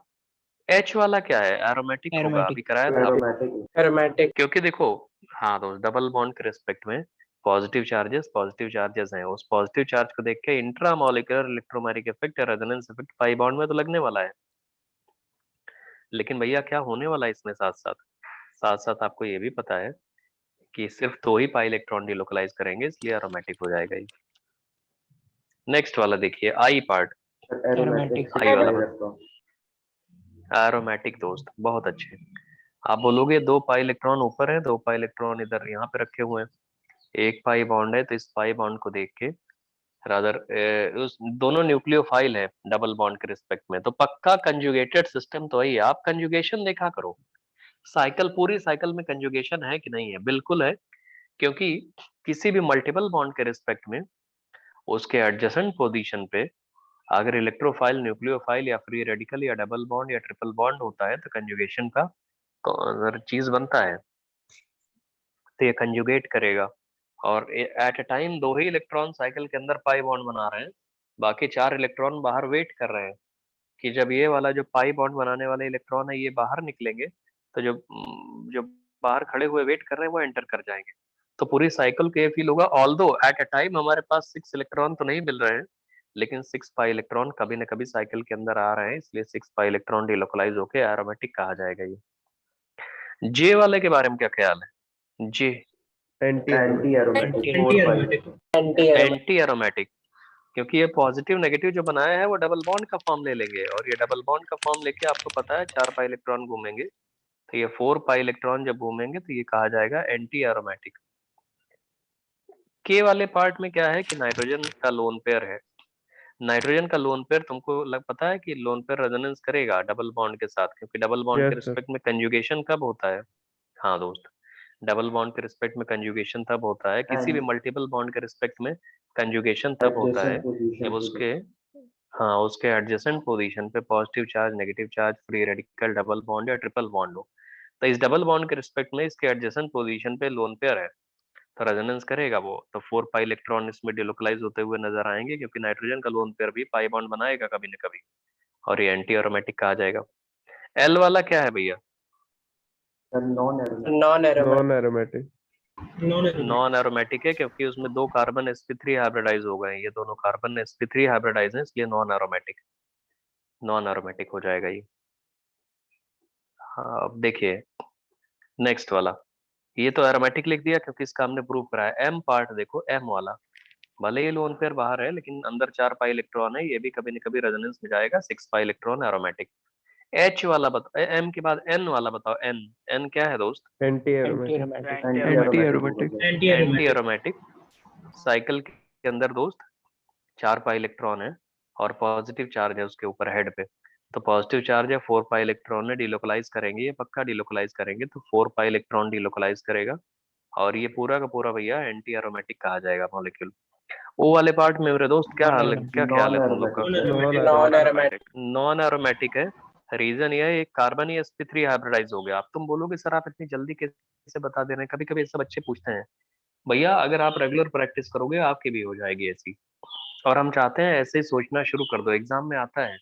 Speaker 1: एच वाला क्या है, एरोमेटिक होगा,
Speaker 2: एरोमेटिक।
Speaker 1: अभी कराया था आपको।
Speaker 3: एरोमेटिक।
Speaker 1: क्योंकि देखो, हाँ दोस्त डबल बॉन्ड के रिस्पेक्ट में पॉजिटिव चार्जेस हैं, उस पॉजिटिव चार्ज को देख के इंट्रा मॉलिक्यूलर इलेक्ट्रोमैग्नेटिक इफेक्ट या रेजोनेंस इफेक्ट पाई बॉन्ड में तो लगने वाला है। लेकिन भैया क्या होने वाला है इसमें, साथ साथ साथ साथ आपको ये भी पता है कि सिर्फ 2 ही पाई इलेक्ट्रॉन डिलोकलाइज करेंगे, इसलिए एरोमेटिक हो जाएगा ये। नेक्स्ट वाला देखिए, आई पार्ट,
Speaker 2: एरोमेटिक।
Speaker 1: आई वाला एरोमेटिक दोस्त बहुत अच्छे। आप बोलोगे 2 पाई इलेक्ट्रॉन ऊपर है, 2 पाई इलेक्ट्रॉन इधर यहाँ पे रखे हुए हैं, 1 पाई बॉन्ड है, तो इस पाई बॉन्ड को देख के रादर उस दोनों न्यूक्लियोफाइल है डबल बॉन्ड के रिस्पेक्ट में, तो पक्का कंजुगेटेड सिस्टम तो है। आप कंजुगेशन देखा करो, साइकिल पूरी साइकिल में कंजुगेशन है कि नहीं है, बिल्कुल है। क्योंकि किसी भी मल्टीपल बॉन्ड के रिस्पेक्ट में उसके एडजेसेंट पोजीशन पे अगर इलेक्ट्रोफाइल, न्यूक्लियोफाइल या फ्री रेडिकल या डबल बॉन्ड या ट्रिपल बॉन्ड होता है तो कंजुगेशन का चीज बनता है, तो ये कंजुगेट करेगा। और at a time 2 he electron cycle के अंदर पाई बॉन्ड बना रहे हैं, बाकी 4 इलेक्ट्रॉन बाहर वेट कर रहे हैं कि जब ये वाला जो पाई बॉन्ड बनाने वाले इलेक्ट्रॉन है ये बाहर निकलेंगे, तो जो जो बाहर खड़े हुए वेट कर रहे हैं वो एंटर कर जाएंगे। तो पूरी साइकिल को ये फील होगा, ऑल्दो एट अ टाइम हमारे पास 6 इलेक्ट्रॉन तो नहीं मिल रहे हैं, लेकिन 6 पाई इलेक्ट्रॉन कभी ना कभी साइकिल के अंदर आ रहे हैं, इसलिए 6 पाई इलेक्ट्रॉन डिलोकलाइज होके एरोमेटिक कहा जाएगा ये। जे वाले के बारे में क्या ख्याल है, जे
Speaker 2: anti aromatic.
Speaker 3: Anti aromatic.
Speaker 1: Anti aromatic, क्योंकि ये पॉजिटिव नेगेटिव जो बनाया है वो डबल बॉन्ड का फॉर्म ले लेंगे, और ये डबल बॉन्ड का फॉर्म लेके आपको पता है 4 पाई इलेक्ट्रॉन घूमेंगे, तो ये 4 पाई इलेक्ट्रॉन जब घूमेंगे तो ये कहा जाएगा एंटी एरोमेटिक। के वाले पार्ट में क्या है कि नाइट्रोजन का लोन पेयर है, नाइट्रोजन का लोन पेयर तुमको पता है कि लोन पेयर रेजोनेंस करेगा डबल बॉन्ड के साथ, क्योंकि डबल बॉन्ड के
Speaker 5: यस सर।
Speaker 1: रिस्पेक्ट में कंजुगेशन कब होता है? हाँ दोस्त, डबल बॉन्ड के रिस्पेक्ट में कंजुगेशन तब होता है, किसी भी मल्टीपल बॉन्ड के रिस्पेक्ट में कंजुगेशन तब होता है जब उसके, हाँ, उसके एडजेसेंट पोजीशन पे positive charge, negative charge, free radical, double bond या ट्रिपल बॉन्ड हो। तो इस डबल बॉन्ड के रिस्पेक्ट में इसके एडजेसेंट पोजीशन पे लोन पेयर है, तो रेजोनेंस करेगा वो, तो 4 पाई इलेक्ट्रॉन इसमें डिलोकलाइज होते हुए नजर आएंगे, क्योंकि नाइट्रोजन का लोन पेयर भी पाई बॉन्ड बनाएगा कभी न कभी, और ये एंटी एरोमेटिक कहा जाएगा। एल वाला क्या है भैया?
Speaker 3: Non
Speaker 5: non
Speaker 3: aromatic.
Speaker 5: Aromatic.
Speaker 1: Non aromatic है, क्योंकि उसमें दो कार्बन sp3 हाइब्रिडाइज हो गए हैं, ये दोनों कार्बन sp3 हाइब्रिडाइज हैं, इसलिए नॉन एरोमेटिक हो जाएगा ये। हाँ, अब देखिए नेक्स्ट वाला, ये तो एरोमेटिक लिख दिया क्योंकि इसका हमने प्रूव करा है। एम पार्ट देखो, एम वाला, भले ये लोन पेयर बाहर है लेकिन अंदर 4 पाई इलेक्ट्रॉन है, ये भी कभी न कभी रेजोनेंस में जाएगा, 6 पाई इलेक्ट्रॉन एरोमेटिक। एच वाला बताओ, एम के बाद एन वाला बताओ, एन, एन क्या है दोस्त?
Speaker 5: Anti
Speaker 2: anti
Speaker 5: aromatic.
Speaker 2: Aromatic.
Speaker 5: Anti aromatic.
Speaker 1: Anti aromatic. Cycle के अंदर दोस्त 4 पाई इलेक्ट्रॉन है और पॉजिटिव चार्ज है उसके ऊपर हेड पे, तो पॉजिटिव चार्ज है 4 पाई इलेक्ट्रॉन ने डिलोकलाइज करेंगे, ये पक्का डिलोकलाइज करेंगे, तो 4 पाई इलेक्ट्रॉन डिलोकलाइज करेगा, और ये पूरा का पूरा भैया एंटी एरोमेटिक कहा जाएगा मॉलिक्यूल। ओ वाले पार्ट में मेरे दोस्त क्या हाल, क्या ख्याल है तुम लोग का?
Speaker 3: Non aromatic.
Speaker 1: नॉन एरोमेटिक है, रीजन ये है एक कार्बन ही sp3 हाइब्रिडाइज हो गया। आप तुम बोलोगे सर आप इतनी जल्दी कैसे बता दे रहे हैं, कभी कभी सब बच्चे पूछते हैं। भैया अगर आप रेगुलर प्रैक्टिस करोगे आपकी भी हो जाएगी ऐसी, और हम चाहते हैं ऐसे ही सोचना शुरू कर दो, एग्जाम में आता है।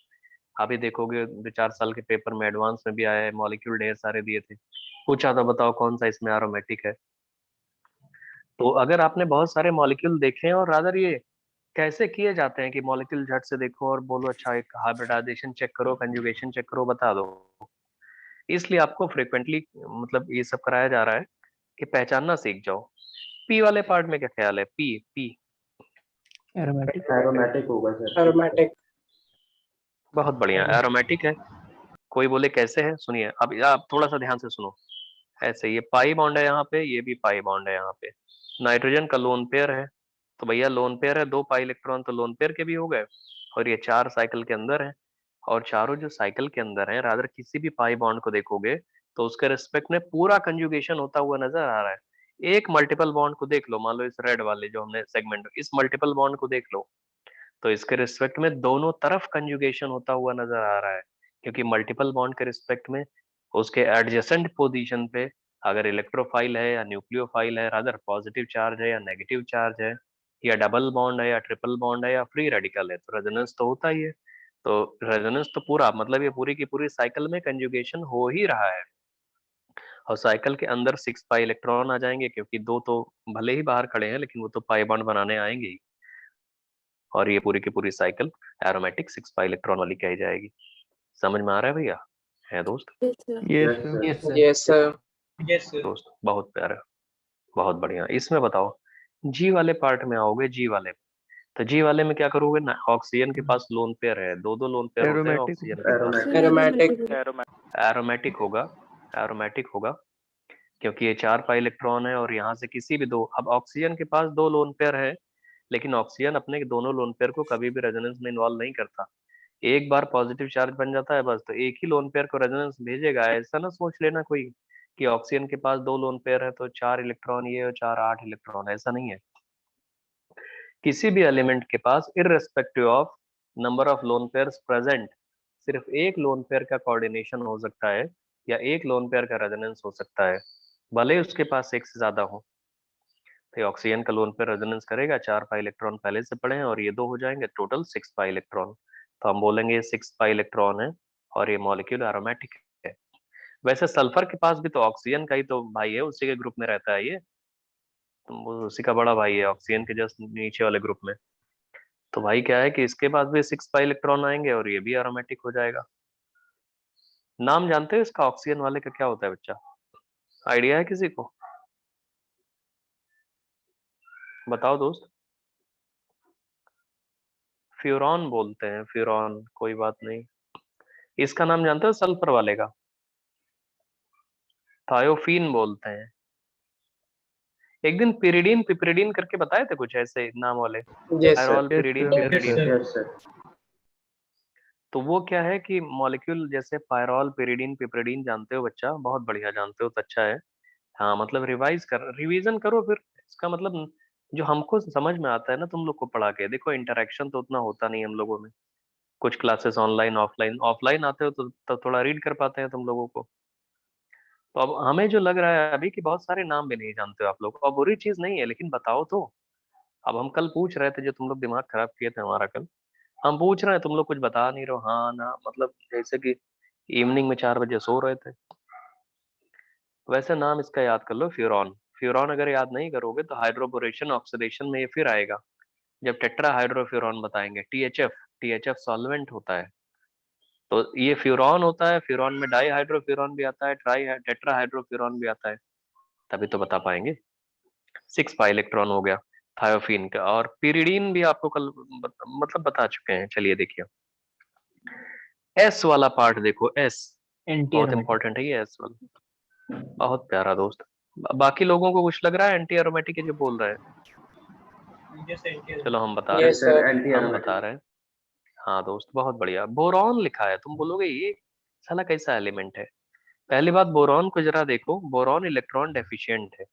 Speaker 1: अभी देखोगे 2-4 साल के पेपर में एडवांस में भी आया है, मॉलिक्यूल ढेर सारे दिए थे, पूछा था बताओ कौन सा इसमें एरोमेटिक है। तो अगर आपने बहुत सारे मॉलिक्यूल देखे हैं, और रादर ये कैसे किए जाते हैं कि मॉलिक्यूल झट से देखो और बोलो अच्छा एक हाइब्रिडाइजेशन चेक करो, कंजुगेशन चेक करो, बता दो, इसलिए आपको फ्रिक्वेंटली मतलब ये सब कराया जा रहा है कि पहचानना सीख जाओ। पी वाले पार्ट में क्या ख्याल है? P, P
Speaker 2: aromatic.
Speaker 3: एरोमेटिक होगा सर। एरोमेटिक।
Speaker 1: बहुत बढ़िया, एरोमेटिक है। कोई बोले कैसे है, सुनिए अब आप थोड़ा सा ध्यान से सुनो। ऐसे ये पाई बॉन्ड है यहाँ पे, ये भी पाई बॉन्ड है यहाँ पे, नाइट्रोजन का लोन पेयर है, तो भैया लोन पेयर है, 2 पाई इलेक्ट्रॉन तो लोन पेयर के भी हो गए, और ये 4 साइकिल के अंदर है, और चारों जो साइकिल के अंदर है, रादर किसी भी पाई बॉन्ड को देखोगे तो उसके रिस्पेक्ट में पूरा कंजुगेशन होता हुआ नजर आ रहा है। एक मल्टीपल बॉन्ड को देख लो, मान लो इस रेड वाले जो हमने सेगमेंट, इस मल्टीपल बॉन्ड को देख लो, तो इसके रिस्पेक्ट में दोनों तरफ कंजुगेशन होता हुआ नजर आ रहा है, क्योंकि मल्टीपल बॉन्ड के रिस्पेक्ट में उसके एडजेसेंट पोजीशन पे अगर इलेक्ट्रोफाइल है या न्यूक्लियोफाइल है, अगर पॉजिटिव चार्ज है या नेगेटिव चार्ज है, या डबल बॉन्ड है या ट्रिपल बॉन्ड है या फ्री रेडिकल है, तो रेजोनेंस तो होता ही है। तो रेजोनेंस तो पूरा मतलब ये पूरी की पूरी साइकिल में कंजुगेशन हो ही रहा है, और साइकिल के अंदर 6 पाई इलेक्ट्रॉन आ जाएंगे, क्योंकि दो तो भले ही बाहर खड़े हैं लेकिन वो तो पाई बॉन्ड बनाने आएंगे ही, और ये पूरी की पूरी साइकिल एरोमेटिक 6 पाई इलेक्ट्रॉन वाली कही जाएगी। समझ में आ रहा है भैया? है दोस्त?
Speaker 5: Yes sir.
Speaker 2: Yes sir.
Speaker 3: Yes sir.
Speaker 4: Yes, sir.
Speaker 1: दोस्त बहुत प्यारा, बहुत बढ़िया। इसमें बताओ जी वाले पार्ट में आओगे, जी वाले, तो जी वाले में क्या करोगे ना, ऑक्सीजन के पास लोन पेयर है, दो दो लोन पेयर होते हैं
Speaker 5: एरोमेटिक।
Speaker 1: ऑक्सीजन के पास,
Speaker 3: एरोमेटिक।
Speaker 1: एरोमेटिक होगा, एरोमेटिक होगा, क्योंकि ये 4 पाई इलेक्ट्रॉन है, और यहाँ से किसी भी दो, अब ऑक्सीजन के पास 2 लोन पेयर है, लेकिन ऑक्सीजन अपने दोनों लोन पेयर को कभी भी रेजोनेंस में इन्वॉल्व नहीं करता, एक बार पॉजिटिव चार्ज बन जाता है बस, तो एक ही लोन पेयर को रेजोनेंस भेजेगा। ऐसा ना सोच लेना कोई कि ऑक्सीजन के पास 2 लोन पेयर है तो 4 इलेक्ट्रॉन ये और 4 8 इलेक्ट्रॉन, ऐसा नहीं है। किसी भी एलिमेंट के पास irrespective of number of lone pairs present, सिर्फ एक लोन पेयर का कोऑर्डिनेशन हो सकता है, या एक लोन पेयर का रेजोनेंस हो सकता है, भले ही उसके पास एक से ज्यादा हो। तो ऑक्सीजन का लोन पेयर रेजोनेंस करेगा, 4 पाई इलेक्ट्रॉन पहले से पड़े हैं, और ये 2 हो जाएंगे, टोटल 6 पाई इलेक्ट्रॉन, तो हम बोलेंगे ये 6 पाई इलेक्ट्रॉन है, और ये मॉलिक्यूल एरोमेटिक है। वैसे सल्फर के पास भी तो ऑक्सीजन का ही तो भाई है, उसी के ग्रुप में रहता है ये, तो वो उसी का बड़ा भाई है ऑक्सीजन के जस्ट नीचे वाले ग्रुप में। तो भाई क्या है कि इसके पास भी 6 पाई इलेक्ट्रॉन आएंगे, और ये भी एरोमेटिक हो जाएगा। नाम जानते हो इसका ऑक्सीजन वाले का क्या होता है बच्चा? आइडिया है किसी को? बताओ दोस्त। फ्यूरॉन बोलते हैं, फ्यूरॉन, कोई बात नहीं। इसका नाम जानते हो सल्फर वाले का? थायोफीन बोलते हैं। एक दिन पिरिडीन पिपरिडीन करके बताए थे कुछ ऐसे नाम वाले,
Speaker 3: Yes, sir.
Speaker 1: Pyrrole pyridine
Speaker 2: sir.
Speaker 1: पिपरिडीन।
Speaker 4: sir.
Speaker 3: Yes, sir.
Speaker 1: तो वो क्या है कि मॉलिक्यूल जैसे पायरॉल पिरिडीन पिपरिडीन जानते हो बच्चा, बहुत बढ़िया जानते हो तो अच्छा है। हाँ मतलब रिवीजन करो फिर। इसका मतलब जो हमको समझ में आता है ना तुम लोग को पढ़ा के, देखो इंटरेक्शन तो उतना होता नहीं हम लोगों में, कुछ क्लासेस ऑनलाइन ऑफलाइन, ऑफलाइन आते हो तो थोड़ा रीड कर पाते हैं तुम लोगों को। तो अब हमें जो लग रहा है अभी कि बहुत सारे नाम भी नहीं जानते हो आप लोग, और बुरी चीज नहीं है लेकिन बताओ तो। अब हम कल पूछ रहे थे, जो तुम लोग दिमाग खराब किए थे हमारा कल, हम पूछ रहे हैं तुम लोग कुछ बता नहीं रहे हो, हाँ ना, मतलब जैसे कि इवनिंग में 4 बजे सो रहे थे। वैसे नाम इसका याद कर लो, फ्यूरॉन। फ्यूरॉन अगर याद नहीं करोगे तो हाइड्रोबोरेशन ऑक्सीडेशन में ये फिर आएगा, जब टेट्रा हाइड्रोफ्यूरॉन बताएंगे। टीएचएफ, टीएचएफ सॉल्वेंट होता है, तो ये फ्यूरॉन होता है। फ्यूरॉन में डाई हाइड्रोफ्यूरॉन भी आता है, टेट्रा हाइड्रोफ्यूरॉन भी आता है, तभी तो बता पाएंगे। 6 पाई इलेक्ट्रॉन हो गया थायोफीन का। और पिरिडीन भी आपको कल मतलब बता चुके हैं। चलिए देखिए, एस वाला पार्ट देखो, एस
Speaker 2: एंटी
Speaker 1: बहुत
Speaker 2: एरोमेटिक।
Speaker 1: इंपॉर्टेंट है ये एस वाला, बहुत प्यारा दोस्त। बाकी लोगों को कुछ लग रहा है एंटी एरोमेटिक है जो बोल रहे हैं?
Speaker 4: Yes, sir.
Speaker 1: चलो हम बता रहे
Speaker 3: Yes, sir.
Speaker 1: हैं, हम
Speaker 3: Anti-aromatic.
Speaker 1: बता रहे हैं। हाँ दोस्त बहुत बढ़िया। बोरॉन लिखा है, तुम बोलोगे ये साला कैसा एलिमेंट है। पहली बात, बोरॉन को जरा देखो, बोरॉन इलेक्ट्रॉन डेफिशिएंट है।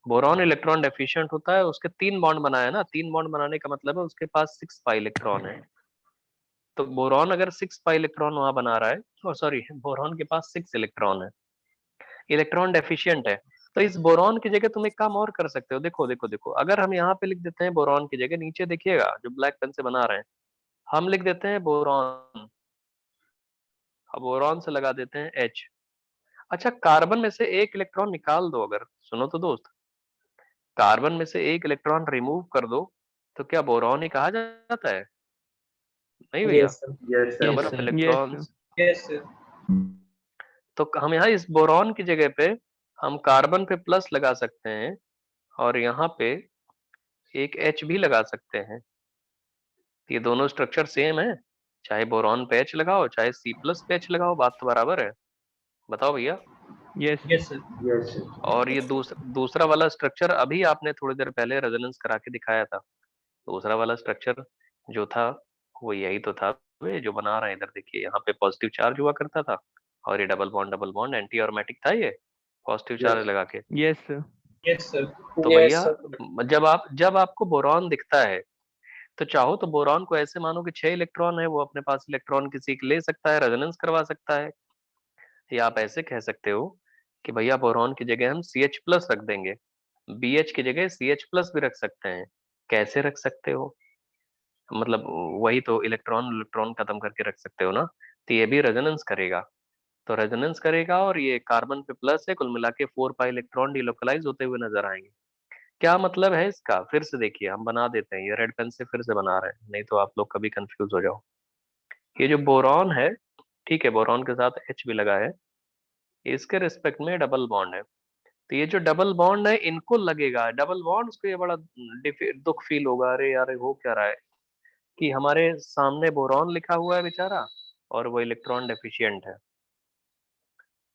Speaker 1: बोरॉन इलेक्ट्रॉन डेफिशिएंट होता है, उसके 3 बॉन्ड बनाए ना, 3 बॉन्ड बनाने का मतलब है उसके पास 6 पाई इलेक्ट्रॉन है। तो बोरॉन अगर 6 पाई इलेक्ट्रॉन वहां बना रहा है, सॉरी बोरॉन के पास 6 इलेक्ट्रॉन है, इलेक्ट्रॉन डेफिशिएंट है। तो इस बोरॉन की जगह तुम एक काम और कर सकते हो, देखो देखो देखो, अगर हम यहाँ पे लिख देते हैं बोरॉन की जगह, नीचे देखिएगा जो ब्लैक पेन से बना रहे हैं, हम लिख देते हैं बोरॉन, अब बोरॉन से लगा देते हैं एच। अच्छा, कार्बन में से एक इलेक्ट्रॉन निकाल दो अगर, सुनो तो दोस्त, कार्बन में से एक इलेक्ट्रॉन रिमूव कर दो, तो क्या बोरॉन ही कहा जाता है? नहीं भैया,
Speaker 3: Yes, sir. Yes, sir.
Speaker 1: Number
Speaker 2: Yes,
Speaker 1: of
Speaker 2: sir.
Speaker 1: Electrons.
Speaker 4: Yes, sir.
Speaker 1: तो हम यहाँ इस बोरॉन की जगह पे हम कार्बन पे प्लस लगा सकते हैं, और यहाँ पे एक एच भी लगा सकते हैं। ये दोनों स्ट्रक्चर सेम है, चाहे बोरॉन पे एच लगाओ चाहे सी प्लस पे एच लगाओ, बात तो बराबर है। बताओ भैया।
Speaker 2: Yes.
Speaker 4: Yes, sir.
Speaker 3: Yes, sir.
Speaker 1: और ये दूसरा वाला स्ट्रक्चर अभी आपने थोड़ी देर पहले रेजोनेंस करा के दिखाया था, दूसरा वाला स्ट्रक्चर जो था वो यही तो था। वे जो बना रहे हैं इधर देखिए, यहाँ पे पॉजिटिव चार्ज हुआ करता था, और ये डबल बॉन्ड एंटी एरोमेटिक था ये, पॉजिटिव
Speaker 3: Yes.
Speaker 1: चार्ज लगा के।
Speaker 2: Yes, sir.
Speaker 4: Yes, sir.
Speaker 1: तो
Speaker 3: Yes,
Speaker 1: भैया
Speaker 3: sir.
Speaker 1: जब आपको बोरॉन दिखता है, तो चाहो तो बोरॉन को ऐसे मानो कि 6 इलेक्ट्रॉन है, वो अपने पास इलेक्ट्रॉन किसी के ले सकता है, रेजोनेंस करवा सकता है। या आप ऐसे कह सकते हो कि भैया बोरॉन की जगह हम CH प्लस रख देंगे, BH की जगह CH प्लस भी रख सकते हैं। कैसे रख सकते हो, मतलब वही तो इलेक्ट्रॉन इलेक्ट्रॉन खत्म करके रख सकते हो ना। तो ये भी रेजोनेंस करेगा, तो रेजोनेंस करेगा, और ये कार्बन पे प्लस है, कुल मिला के 4 पाई इलेक्ट्रॉन डिलोकलाइज होते हुए नजर आएंगे। क्या मतलब है इसका, फिर से देखिए, हम बना देते हैं, ये रेड पेन से फिर से बना रहे हैं, नहीं तो आप लोग कभी कंफ्यूज हो जाओ। ये जो बोरॉन है, ठीक है, बोरॉन के साथ H भी लगा है, इसके रिस्पेक्ट में डबल बॉन्ड है। तो ये जो डबल बॉन्ड है, इनको लगेगा डबल बॉन्ड, उसको ये बड़ा दुख फील होगा, अरे यार हो क्या रहा है कि हमारे सामने बोरॉन लिखा हुआ है बेचारा, और वो इलेक्ट्रॉन डेफिशिएंट है।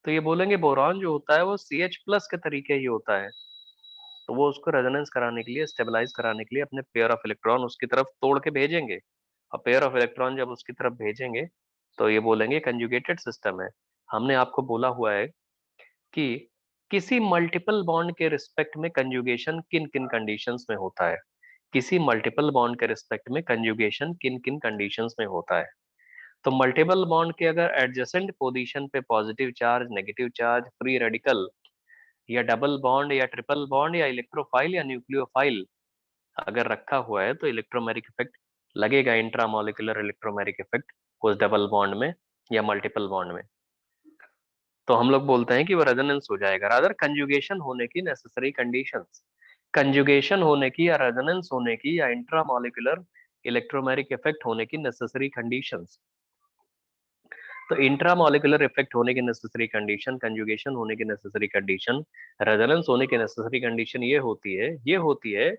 Speaker 1: तो ये बोलेंगे बोरॉन जो होता है वो CH प्लस के तरीके ही होता है, तो वो उसको रेजोनेंस कराने के लिए, स्टेबलाइज कराने के लिए अपने पेयर ऑफ इलेक्ट्रॉन उसकी तरफ तोड़ के भेजेंगे। और पेयर ऑफ इलेक्ट्रॉन जब उसकी तरफ भेजेंगे, तो ये बोलेंगे कंजुगेटेड सिस्टम है। हमने आपको बोला हुआ है कि किसी मल्टीपल बॉन्ड के रिस्पेक्ट में कंजुगेशन किन किन कंडीशंस में होता है, किसी मल्टीपल बॉन्ड के रिस्पेक्ट में कंजुगेशन किन किन कंडीशंस में होता है। तो मल्टीपल बॉन्ड के अगर एडजेसेंट पोजीशन पे positive charge, negative charge, free radical, या डबल बॉन्ड या ट्रिपल बॉन्ड या इलेक्ट्रोफाइल या न्यूक्लियोफाइल अगर रखा हुआ है, तो इलेक्ट्रोमैग्नेटिक इफेक्ट लगेगा, इंट्रामोलिकुलर इलेक्ट्रोमैग्नेटिक इफेक्ट उस डबल बॉन्ड में या मल्टीपल बॉन्ड में। तो हम लोग बोलते हैं कि वो रेजोनेंस हो जाएगा। रादर कंजुगेशन होने की नेसेसरी कंडीशंस, कंजुगेशन होने की या रेजोनेंस होने की या इंट्रामोलिकुलर इलेक्ट्रोमैग्नेटिक इफेक्ट होने की नेसेसरी कंडीशंस। तो इंट्रामोलिकुलर इफेक्ट होने की नेसेसरी कंडीशन, कंजुगेशन होने की नेसेसरी कंडीशन, रेजोनेंस होने की नेसेसरी कंडीशन ये होती है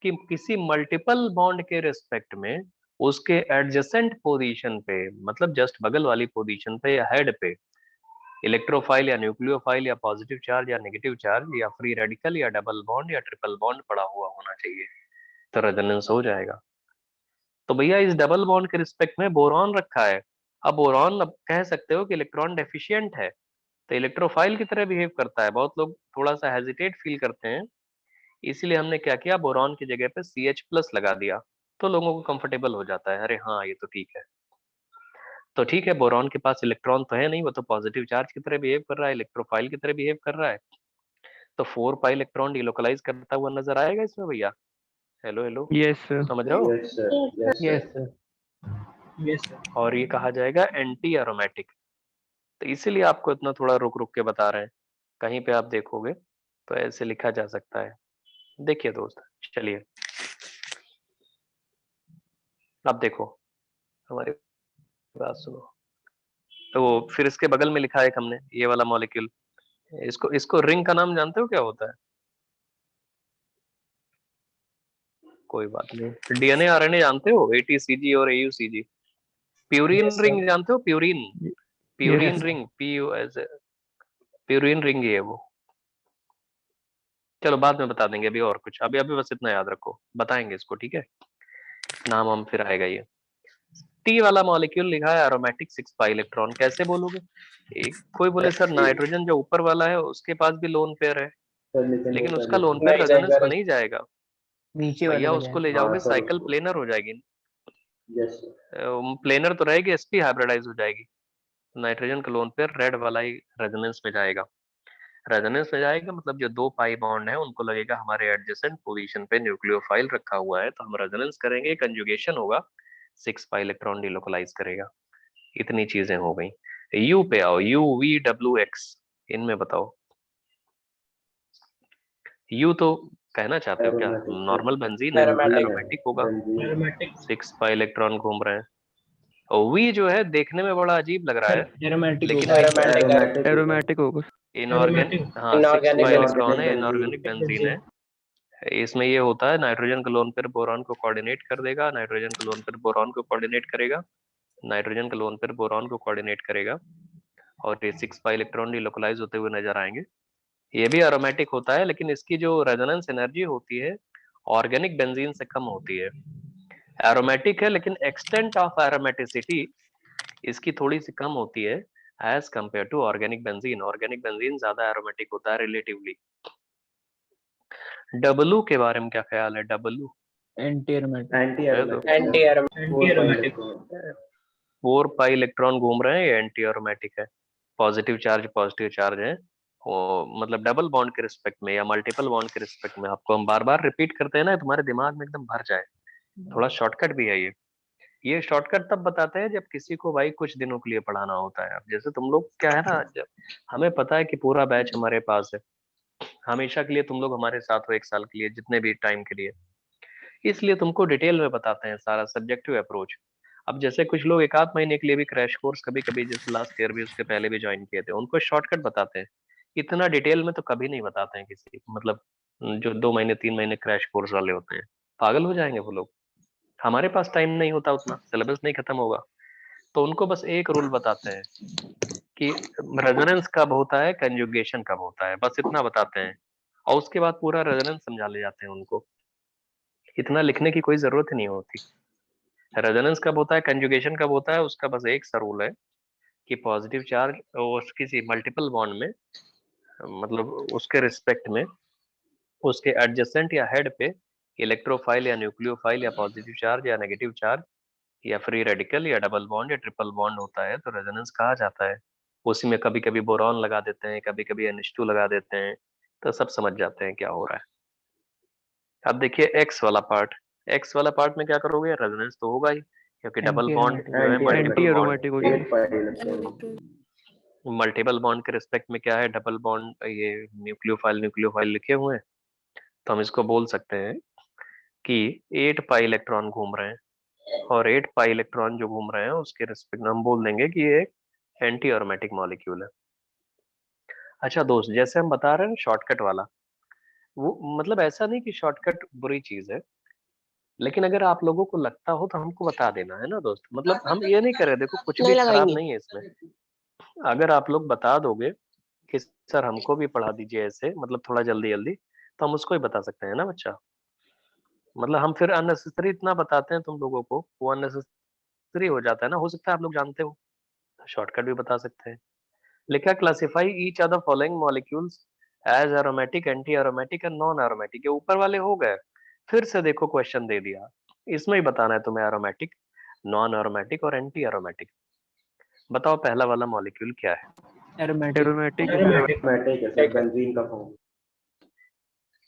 Speaker 1: कि किसी मल्टीपल बॉन्ड के रिस्पेक्ट में उसके एडजेसेंट पोजीशन पे, मतलब जस्ट बगल वाली पोजीशन पे या हेड पे, इलेक्ट्रोफाइल या न्यूक्लियोफाइल या पॉजिटिव चार्ज या नेगेटिव चार्ज या फ्री रेडिकल या डबल बॉन्ड या ट्रिपल बॉन्ड पड़ा हुआ होना चाहिए, तो रेजोनेंस हो जाएगा। तो भैया इस डबल बॉन्ड के रिस्पेक्ट में बोरॉन रखा है। अब बोरॉन अब कह सकते हो कि इलेक्ट्रॉन डेफिशिएंट है, तो इलेक्ट्रोफाइल की तरह बिहेव करता है। बहुत लोग थोड़ा सा हेजिटेट फील करते हैं, इसीलिए हमने क्या किया, बोरॉन की जगह पे CH+ लगा दिया, तो लोगों को कंफर्टेबल हो जाता है, अरे हाँ ये तो ठीक है। तो ठीक है, बोरॉन के पास इलेक्ट्रॉन तो है नहीं, वो तो पॉजिटिव चार्ज की तरह बिहेव कर रहा है, इलेक्ट्रोफाइल की तरह बिहेव कर रहा है, तो 4 पाई इलेक्ट्रॉन डिलोकलाइज करता हुआ नजर आएगा इसमें भैया। Hello hello,
Speaker 5: yes sir.
Speaker 1: समझ रहे हो?
Speaker 3: Yes, sir. Yes, sir.
Speaker 2: Yes sir.
Speaker 4: Yes, sir.
Speaker 1: और ये कहा जाएगा एंटी एरोमेटिक। तो इसीलिए आपको इतना थोड़ा रुक रुक के बता रहे हैं, कहीं पे आप देखोगे तो ऐसे लिखा जा सकता है। देखिए दोस्त, चलिए अब देखो, हमारी बात सुनो। तो फिर इसके बगल में लिखा है एक हमने, ये वाला मॉलिक्यूल, इसको इसको रिंग का नाम जानते हो क्या होता है? कोई बात नहीं। DNA RNA जानते हो, ATCG और AUCG। Purine
Speaker 3: Yes, sir.
Speaker 1: Ring जानते हो? Purine, purine
Speaker 5: Yes.
Speaker 1: Ring, purine ring ही है वो। चलो बाद में बता देंगे, अभी और कुछ, अभी अभी बस इतना याद रखो, बताएंगे इसको, ठीक है? नाम हम फिर आएगा ये। T वाला मॉलिक्यूल लिखा है एरोमेटिक 6 पाई इलेक्ट्रॉन, कैसे बोलोगे? एक कोई बोले सर नाइट्रोजन जो ऊपर वाला है उसके पास भी लोन पेयर है,
Speaker 3: Sir, लेकिन
Speaker 1: लेकिन
Speaker 3: वो
Speaker 1: उसका
Speaker 3: पहले
Speaker 1: लोन पेयर
Speaker 3: नहीं
Speaker 1: रेजोनेंस
Speaker 3: जाएगा।
Speaker 1: में नहीं जाएगा
Speaker 2: नीचे वाले
Speaker 1: भैया,
Speaker 2: में
Speaker 1: उसको
Speaker 2: जाए।
Speaker 1: ले जाओगे
Speaker 3: हाँ, sir,
Speaker 1: साइकिल
Speaker 3: उसको।
Speaker 1: प्लेनर हो जाएगी।
Speaker 3: Yes, sir.
Speaker 1: प्लेनर तो रहेगी, sp हाइब्रिडाइज हो जाएगी। नाइट्रोजन का लोन पेयर रेड वाला ही रेजोनेंस में जाएगा। रेजोनेंस में जाएगा मतलब जो 2 पाई बॉन्ड है उनको लगेगा हमारे एडजेसेंट पोजीशन पे न्यूक्लियोफाइल रखा हुआ है, तो हम रेजोनेंस करेंगे, कंजुगेशन होगा, 6 पाई इलेक्ट्रॉन डिलोकलाइज करेगा। इतनी चीजें हो गई। यू पे आओ, UVWX, इनमें बताओ। यू तो कहना चाहते हो क्या?
Speaker 3: Aromatic, sir.
Speaker 1: नॉर्मल बेंजीन है,
Speaker 3: Benzene है।
Speaker 1: एरोमेटिक होगा,
Speaker 3: Benzene।
Speaker 4: Aromatic.
Speaker 1: 6 पाई इलेक्ट्रॉन घूम रहे हैं। और वी जो है देखने में बड़ा अजीब लग रहा है,
Speaker 2: एरोमेटिक
Speaker 1: लेकिन
Speaker 2: होगा।
Speaker 3: Aromatic होगा।
Speaker 5: एरोमेटिक होगा।
Speaker 1: Inorganic,
Speaker 4: Aromatic.
Speaker 1: हाँ 6
Speaker 3: Inorganic
Speaker 1: पाई
Speaker 3: benzene।
Speaker 1: इलेक्ट्रॉन है,
Speaker 3: Inorganic
Speaker 1: इनऑर्गेनिक
Speaker 3: benzene।
Speaker 1: बेंजीन है। इसमें ये होता है, नाइट्रोजन का लोन पेयर बोरॉन को कोऑर्डिनेट कर देगा, नाइट्रोजन का लोन पेयर बोरॉन को कोऑर्डिनेट करेगा, नाइट्रोजन का लोन पेयर बोरॉन को कोऑर्डिनेट करेगा, और ये 6 पाई इलेक्ट्रॉन डिलोकलाइज होते हुए नजर आएंगे। ये भी एरोमेटिक होता है, लेकिन इसकी जो रेजोनेंस एनर्जी होती है ऑर्गेनिक बेंजीन से कम होती है। एरोमेटिक है, लेकिन एक्सटेंट ऑफ एरोमेटिसिटी इसकी थोड़ी सी कम होती है as compare to organic benzene. Organic benzene ज्यादा एरोमेटिक होता है रिलेटिवली। डब्लू के बारे में क्या ख्याल है? W
Speaker 2: anti aromatic.
Speaker 3: Anti
Speaker 1: है तो
Speaker 3: aromatic।
Speaker 4: Anti aromatic.
Speaker 1: 4 pi electron घूम रहे हैं, ये एंटी एरोमेटिक है। पॉजिटिव चार्ज है, वो मतलब डबल बॉन्ड के रिस्पेक्ट में या मल्टीपल बॉन्ड के रिस्पेक्ट में। आपको हम बार बार रिपीट करते हैं ना, तुम्हारे दिमाग में एकदम भर जाए। थोड़ा शॉर्टकट भी है ये शॉर्टकट तब बताते हैं जब किसी को भाई कुछ दिनों के लिए पढ़ाना होता है। अब जैसे तुम लोग क्या है ना, जब हमें पता है कि पूरा बैच हमारे पास है, हमेशा के लिए तुम लोग हमारे साथ हो, 1 साल के लिए, जितने भी टाइम के लिए, इसलिए तुमको डिटेल में बताते हैं सारा सब्जेक्टिव अप्रोच। अब जैसे कुछ लोग 1 आध महीने के लिए भी क्रैश कोर्स कभी कभी, जैसे लास्ट ईयर भी उसके पहले भी ज्वाइन किए थे, उनको शॉर्टकट बताते हैं। इतना डिटेल में तो कभी नहीं बताते हैं किसी, मतलब जो 2 महीने 3 महीने क्रैश कोर्स वाले होते हैं, पागल हो जाएंगे वो लोग। हमारे पास टाइम नहीं होता उतना, सिलेबस नहीं खत्म होगा, तो उनको बस एक रूल बताते हैं कि रेजोनेंस कब होता है, कंजुगेशन कब होता है, बस इतना बताते हैं, और उसके बाद पूरा रेजोनेंस समझा ले जाते हैं उनको। इतना लिखने की कोई जरूरत ही नहीं होती। रेजोनेंस कब होता है, कंजुगेशन कब होता है, उसका बस एक सा रूल है कि पॉजिटिव चार्ज और किसी मल्टीपल बॉन्ड में, मतलब उसके रिस्पेक्ट में, उसके एडजेसेंट या हेड पे इलेक्ट्रोफाइल या न्यूक्लियोफाइल या पॉजिटिव चार्ज या नेगेटिव चार्ज या फ्री रेडिकल या डबल बॉन्ड या ट्रिपल बॉन्ड होता है, तो रेजोनेंस कहा जाता है। उसी में कभी कभी बोरॉन लगा देते हैं, कभी कभी NH2 लगा देते हैं, तो सब समझ जाते हैं क्या हो रहा है। अब देखिए एक्स वाला पार्ट में क्या करोगे, रेजोनेंस तो होगा ही, क्योंकि डबल
Speaker 2: एंटी
Speaker 1: बॉन्ड
Speaker 2: एरोमेटिक।
Speaker 1: जो है
Speaker 3: Anti
Speaker 5: anti
Speaker 1: multiple bond,
Speaker 5: aromatic हो जाएगी।
Speaker 3: 8 पाई इलेक्ट्रॉन।
Speaker 1: मल्टीपल बॉन्ड के रिस्पेक्ट में क्या है, डबल बॉन्ड, ये न्यूक्लियोफाइल लिखे हुए हैं, तो हम इसको बोल सकते हैं कि 8 पाई इलेक्ट्रॉन घूम रहे हैं, और 8 पाई इलेक्ट्रॉन जो घूम रहे हैं उसके रिस्पेक्ट में हम बोल देंगे कि ये एक एंटी एरोमेटिक मॉलिक्यूल है। अच्छा दोस्त, जैसे हम बता रहे हैं शॉर्टकट वाला, वो मतलब ऐसा नहीं कि शॉर्टकट बुरी चीज है, लेकिन अगर आप लोगों को लगता हो तो हमको बता देना है ना दोस्त। मतलब हम ये नहीं कर रहे, देखो कुछ भी खराब नहीं है इसमें, अगर आप लोग बता दोगे कि सर हमको भी पढ़ा दीजिए ऐसे, मतलब थोड़ा जल्दी जल्दी, तो हम उसको ही बता सकते हैं ना बच्चा। मतलब हम फिर अननेसेसरी इतना बताते हैं तुम लोगों को, वो अननेसेसरी हो जाता है ना। हो सकता है आप लोग जानते हो, शॉर्टकट भी बता सकते हैं। लिखा classify each other following molecules as aromatic, anti aromatic and non aromatic. ये ऊपर वाले हो गए। फिर से देखो क्वेश्चन दे दिया, इसमें ही बताना है तुम्हें एरोमेटिक, नॉन एरोमेटिक और एंटी एरोमेटिक। बताओ पहला वाला मॉलिक्यूल क्या है?
Speaker 2: एरोमेटिक।
Speaker 5: Aromatic
Speaker 4: Aromatic.
Speaker 3: एरोमेटिक है सर, बेंजीन का फॉर्म।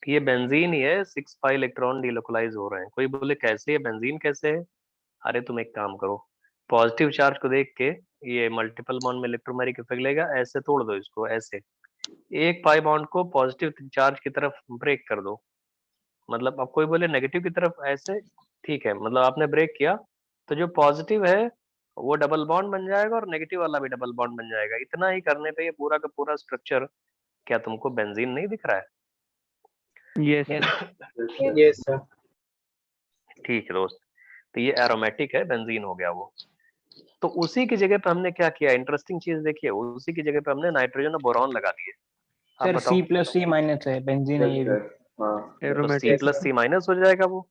Speaker 1: ये बेंजीन ही है, 6 पाई इलेक्ट्रॉन डिलोकलाइज हो रहे हैं। कोई बोले कैसे है बेंजीन, कैसे है? अरे तुम एक काम करो, पॉजिटिव चार्ज को देख के ये मल्टीपल बॉन्ड में इलेक्ट्रोमेरिक इफेक्ट लेगा, ऐसे तोड़ दो इसको, ऐसे एक पाई बॉन्ड को पॉजिटिव चार्ज की तरफ ब्रेक कर दो। मतलब अब कोई बोले नेगेटिव की तरफ, ऐसे ठीक है, मतलब आपने ब्रेक किया तो जो पॉजिटिव है वो डबल बॉन्ड बन जाएगा और नेगेटिव वाला भी डबल बॉन्ड बन जाएगा। इतना ही करने पे ये पूरा का पूरा स्ट्रक्चर, क्या तुमको बेंजीन नहीं दिख रहा है?
Speaker 5: Yes
Speaker 4: Yes, sir.
Speaker 1: ठीक है दोस्त, तो ये एरोमेटिक है, बेंजीन हो गया वो। तो उसी की जगह पे हमने क्या किया, इंटरेस्टिंग चीज देखिए, उसी की जगह पे हमने नाइट्रोजन और बोरॉन लगा दिए। आप
Speaker 2: सर
Speaker 1: बताओ,
Speaker 2: सी प्लस सी माइनस है, बेंजीन है ये भी।
Speaker 3: हाँ
Speaker 1: तो सी
Speaker 5: एरोमेटिक
Speaker 1: प्लस सी माइनस हो जाएगा वो,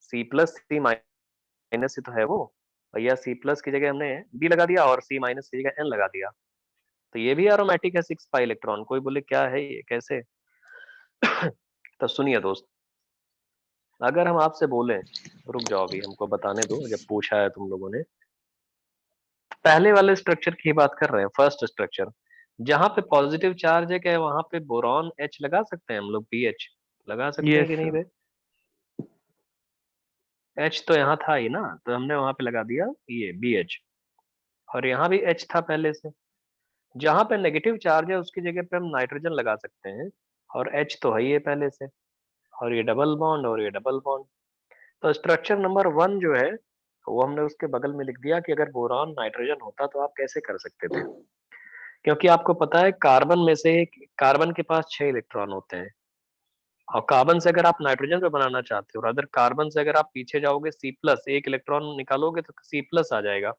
Speaker 1: सी प्लस सी माइनस ही तो है वो भैया। सी प्लस की जगह हमने डी लगा दिया और सी माइनस की जगह एन लगा दिया, तो ये भी एरोमेटिक है, 6 पाई इलेक्ट्रॉन। कोई बोले क्या है ये, कैसे? तो सुनिए दोस्त, अगर हम आपसे बोले, रुक जाओ अभी हमको बताने दो, जब पूछा है तुम लोगों ने, पहले वाले स्ट्रक्चर की बात कर रहे हैं, फर्स्ट स्ट्रक्चर, जहां पे पॉजिटिव चार्ज है, क्या वहां पे बोरॉन H लगा सकते हैं हम लोग, पीएच लगा सकते हैं कि
Speaker 5: यस
Speaker 1: नहीं बे? H तो यहाँ था ही ना, तो हमने वहां पे लगा दिया ये BH, और यहाँ भी H था पहले से। जहां पे नेगेटिव चार्ज है उसकी जगह पे हम नाइट्रोजन लगा सकते हैं, और H तो है ही है पहले से, और ये डबल बॉन्ड और ये डबल बॉन्ड। तो स्ट्रक्चर नंबर 1 जो है वो हमने उसके बगल में लिख दिया कि अगर बोरॉन नाइट्रोजन होता तो आप कैसे कर सकते थे। क्योंकि आपको पता है कार्बन में से, कार्बन के पास 6 इलेक्ट्रॉन होते हैं, और कार्बन से अगर आप नाइट्रोजन पे बनाना चाहते हो, और अगर कार्बन से अगर आप पीछे जाओगे सी प्लस, एक इलेक्ट्रॉन निकालोगे तो सी प्लस आ जाएगा,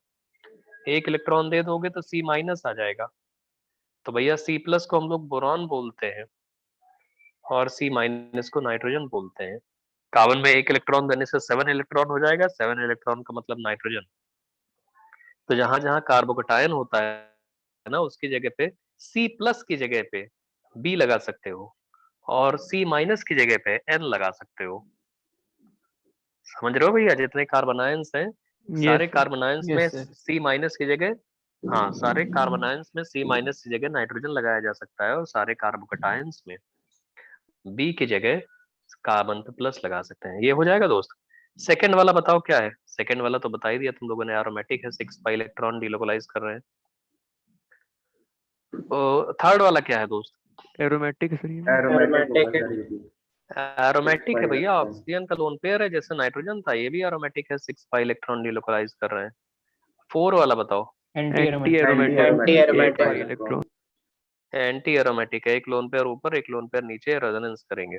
Speaker 1: एक इलेक्ट्रॉन दे दोगे तो सी माइनस आ जाएगा। तो भैया सी प्लस को हम लोग बोरॉन बोलते हैं और सी माइनस को नाइट्रोजन बोलते हैं। कार्बन में एक इलेक्ट्रॉन देने से 7 इलेक्ट्रॉन हो जाएगा, 7 इलेक्ट्रॉन का मतलब नाइट्रोजन। तो जहां जहां कार्बोकटायन होता है ना, उसकी जगह पे सी प्लस की जगह पे बी लगा सकते हो, और सी माइनस की जगह पे एन लगा सकते हो। समझ रहे हो भैया, जितने कार्बन आयंस हैं, सारे
Speaker 5: यस
Speaker 1: कार्बन आयंस में
Speaker 2: यस सर।
Speaker 1: सी माइनस की जगह, हाँ सारे कार्बन आयंस में सी माइनस की जगह नाइट्रोजन लगाया जा सकता है, और सारे कार्बोकटायंस में बी की जगह कार्बन पे प्लस लगा सकते हैं। ये हो जाएगा दोस्त। सेकंड वाला बताओ क्या है? सेकंड वाला तो बता ही दिया तुम लोगों ने, एरोमेटिक है, 6 पाई इलेक्ट्रॉन डिलोकलाइज कर रहे हैं। थर्ड वाला क्या है दोस्त?
Speaker 5: एरोमेटिक सर ये
Speaker 3: एरोमेटिक होगा
Speaker 4: Aromatic है।
Speaker 3: सर ये भी।
Speaker 1: एरोमेटिक है भैया,
Speaker 3: पाई
Speaker 1: ऑक्सीजन का लोन पेयर है, जैसे नाइट्रोजन था, ये भी एरोमेटिक है, 6 पाई इलेक्ट्रॉन डिलोकलाइज कर रहे हैं। 4 वाला बताओ।
Speaker 2: Anti
Speaker 5: anti
Speaker 2: aromatic.
Speaker 5: Aromatic
Speaker 4: Anti
Speaker 5: एक
Speaker 4: aromatic.
Speaker 5: पाई इलेक्ट्रॉन
Speaker 1: एंटी एरोमेटिक है, एक लोन पेयर ऊपर एक लोन पेयर नीचे रेजोनेंस करेंगे।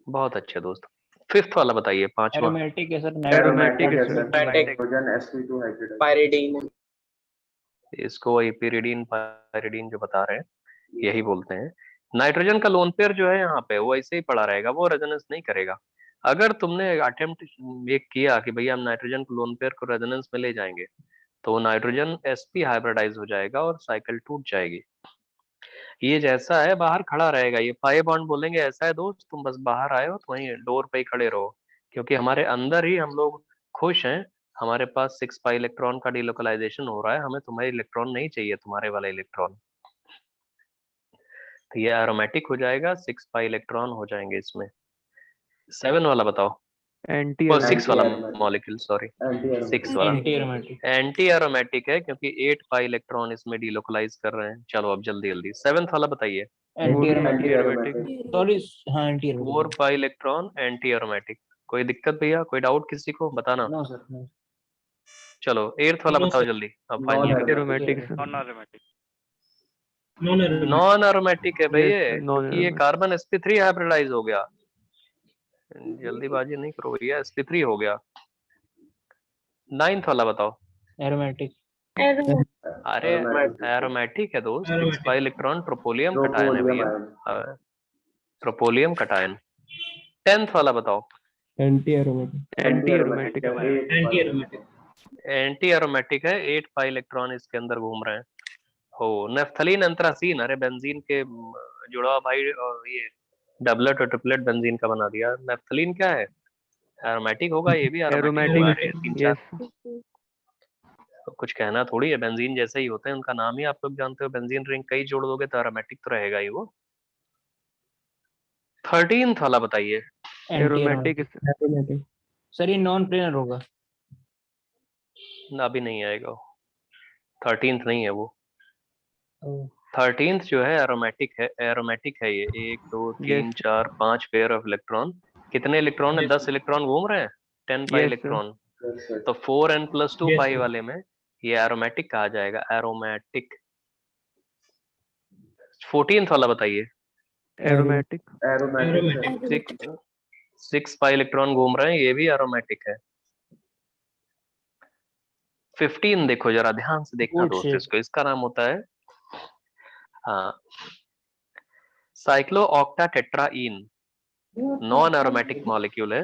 Speaker 1: बहुत अच्छे दोस्त। फिफ्थ वाला बताइए, पांचवा।
Speaker 2: एरोमेटिक है सर,
Speaker 5: एरोमेटिक
Speaker 3: एरोमेटिक है
Speaker 5: sir
Speaker 3: sir,
Speaker 4: Aromatic.
Speaker 3: Nitrogen sp2 hybridize.
Speaker 4: Pyridine.
Speaker 1: इसको वही pyridine पायरिडीन जो बता रहे हैं, यही बोलते हैं। नाइट्रोजन का लोन पेयर जो है यहाँ पे वो ऐसे ही पड़ा रहेगा, वो रेजोनेंस नहीं करेगा। अगर तुमने अटेम्प्ट ये किया कि भैया हम नाइट्रोजन को लोन पेयर को रेजोनेंस में ले जाएंगे, तो नाइट्रोजन sp हाइब्रिडाइज हो जाएगा और साइकिल टूट जाएगी। ये जैसा है बाहर खड़ा रहेगा, ये पाई बॉन्ड बोलेंगे ऐसा है दोस्त, तुम बस बाहर आए हो तो वहीं डोर पे ही खड़े रहो, क्योंकि हमारे अंदर ही हम लोग खुश हैं। हमारे पास 6 पाई इलेक्ट्रॉन का डिलोकलाइजेशन हो रहा है, हमें तुम्हारे इलेक्ट्रॉन नहीं चाहिए, तुम्हारे वाला इलेक्ट्रॉन। तो ये एरोमेटिक हो जाएगा, 6 पाई इलेक्ट्रॉन हो जाएंगे इसमें। 7 वाला बताओ,
Speaker 5: एंटी
Speaker 1: और 6
Speaker 3: एंटी
Speaker 1: वाला
Speaker 5: aromatic
Speaker 3: aromatic.
Speaker 1: Molecule, sorry
Speaker 3: anti
Speaker 1: 6
Speaker 3: aromatic.
Speaker 1: वाला।
Speaker 2: Anti aromatic.
Speaker 1: एंटी एरोमेटिक है क्योंकि 8 पाई इलेक्ट्रॉन इसमें डिलोकलाइज कर रहे हैं। चलो अब जल्दी जल्दी 7th वाला बताइए।
Speaker 2: Anti
Speaker 5: 4
Speaker 2: aromatic.
Speaker 3: Anti
Speaker 5: aromatic
Speaker 3: aromatic.
Speaker 2: Sorry, हाँ anti
Speaker 1: 4
Speaker 2: aromatic.
Speaker 1: Pi electron anti aromatic. कोई दिक्कत भैया, कोई डाउट किसी को बताना?
Speaker 2: No sir, no.
Speaker 1: चलो 8th वाला
Speaker 4: No,
Speaker 1: बताओ
Speaker 4: sir.
Speaker 1: जल्दी, अब
Speaker 3: नॉन
Speaker 1: फाइनल करें।
Speaker 5: Aromatic
Speaker 3: aromatic.
Speaker 5: Sir
Speaker 4: Non-aromatic.
Speaker 1: Non aromatic है
Speaker 5: यस
Speaker 1: भैया,
Speaker 5: नॉन
Speaker 1: क्योंकि ये
Speaker 5: एरोमेटिक
Speaker 1: कार्बन sp3 हाइब्रिडाइज हो गया। जल्दीबाजी नहीं करो भैया, sp3 हो गया। 9th वाला बताओ।
Speaker 2: एरोमेटिक।
Speaker 1: अरे
Speaker 3: Aromatic.
Speaker 1: एरोमेटिक है दोस्त, 6
Speaker 4: Aromatic.
Speaker 1: पाई इलेक्ट्रॉन ट्रोपोलियम कटायन है
Speaker 3: Troponium
Speaker 1: भैया।
Speaker 3: ion.
Speaker 1: ट्रोपोलियम कटायन। 10th वाला बताओ।
Speaker 5: एंटी एरोमेटिक
Speaker 3: Anti-aromatic है, 8
Speaker 4: Anti
Speaker 3: pi.
Speaker 4: aromatic.
Speaker 1: Anti aromatic है, 8 पाई इलेक्ट्रॉन इसके अंदर घूम रहे हैं। हो नेफ्थलीन एंथ्रासीन, अरे बेंजीन के जुड़वा भाई, और ये डबलेट और ट्रिपलेट बेंजीन का बना दिया। नेफ्थलीन क्या है? एरोमेटिक होगा, ये भी एरोमेटिक होगा।
Speaker 5: एरोमेटिक
Speaker 1: अरे 3-4
Speaker 5: यस
Speaker 1: तो कुछ कहना थोड़ी है, बेंजीन जैसे ही होते हैं, उनका नाम ही आप लोग जानते हो। बेंजीन रिंग कई जोड़ दोगे तो एरोमेटिक तो रहेगा ही वो। 13th वाला बताइए।
Speaker 2: एंटी
Speaker 5: एरोमेटिक
Speaker 2: एरोमेटिक सर, ये नॉन प्लेनर होगा।
Speaker 1: अभी नहीं आएगा, 13th नहीं है वो।
Speaker 2: ओह,
Speaker 1: 13th जो है एरोमेटिक है, एरोमेटिक है ये। 1 2 3
Speaker 5: यस
Speaker 1: 4 5 पेयर ऑफ इलेक्ट्रॉन। कितने इलेक्ट्रॉन है?
Speaker 4: Yes,
Speaker 1: 10 इलेक्ट्रॉन घूम रहे हैं, 10 pi
Speaker 5: yes sir
Speaker 1: electron.
Speaker 3: Yes, sir.
Speaker 1: तो 4n+2
Speaker 4: yes,
Speaker 1: पाई
Speaker 4: sir.
Speaker 1: वाले में ये एरोमेटिक कहा जाएगा, एरोमेटिक। 14th वाला बताइए।
Speaker 5: एरोमेटिक
Speaker 3: Aromatic है.
Speaker 4: Aromatic.
Speaker 1: 6 पाई इलेक्ट्रॉन घूम रहे हैं, ये भी एरोमेटिक है। 15 देखो जरा ध्यान से देखना
Speaker 2: गुड
Speaker 1: दोस्त
Speaker 2: शेप।
Speaker 1: इसको, इसका नाम होता है हाँ cyclooctatetraene. Non aromatic molecule है,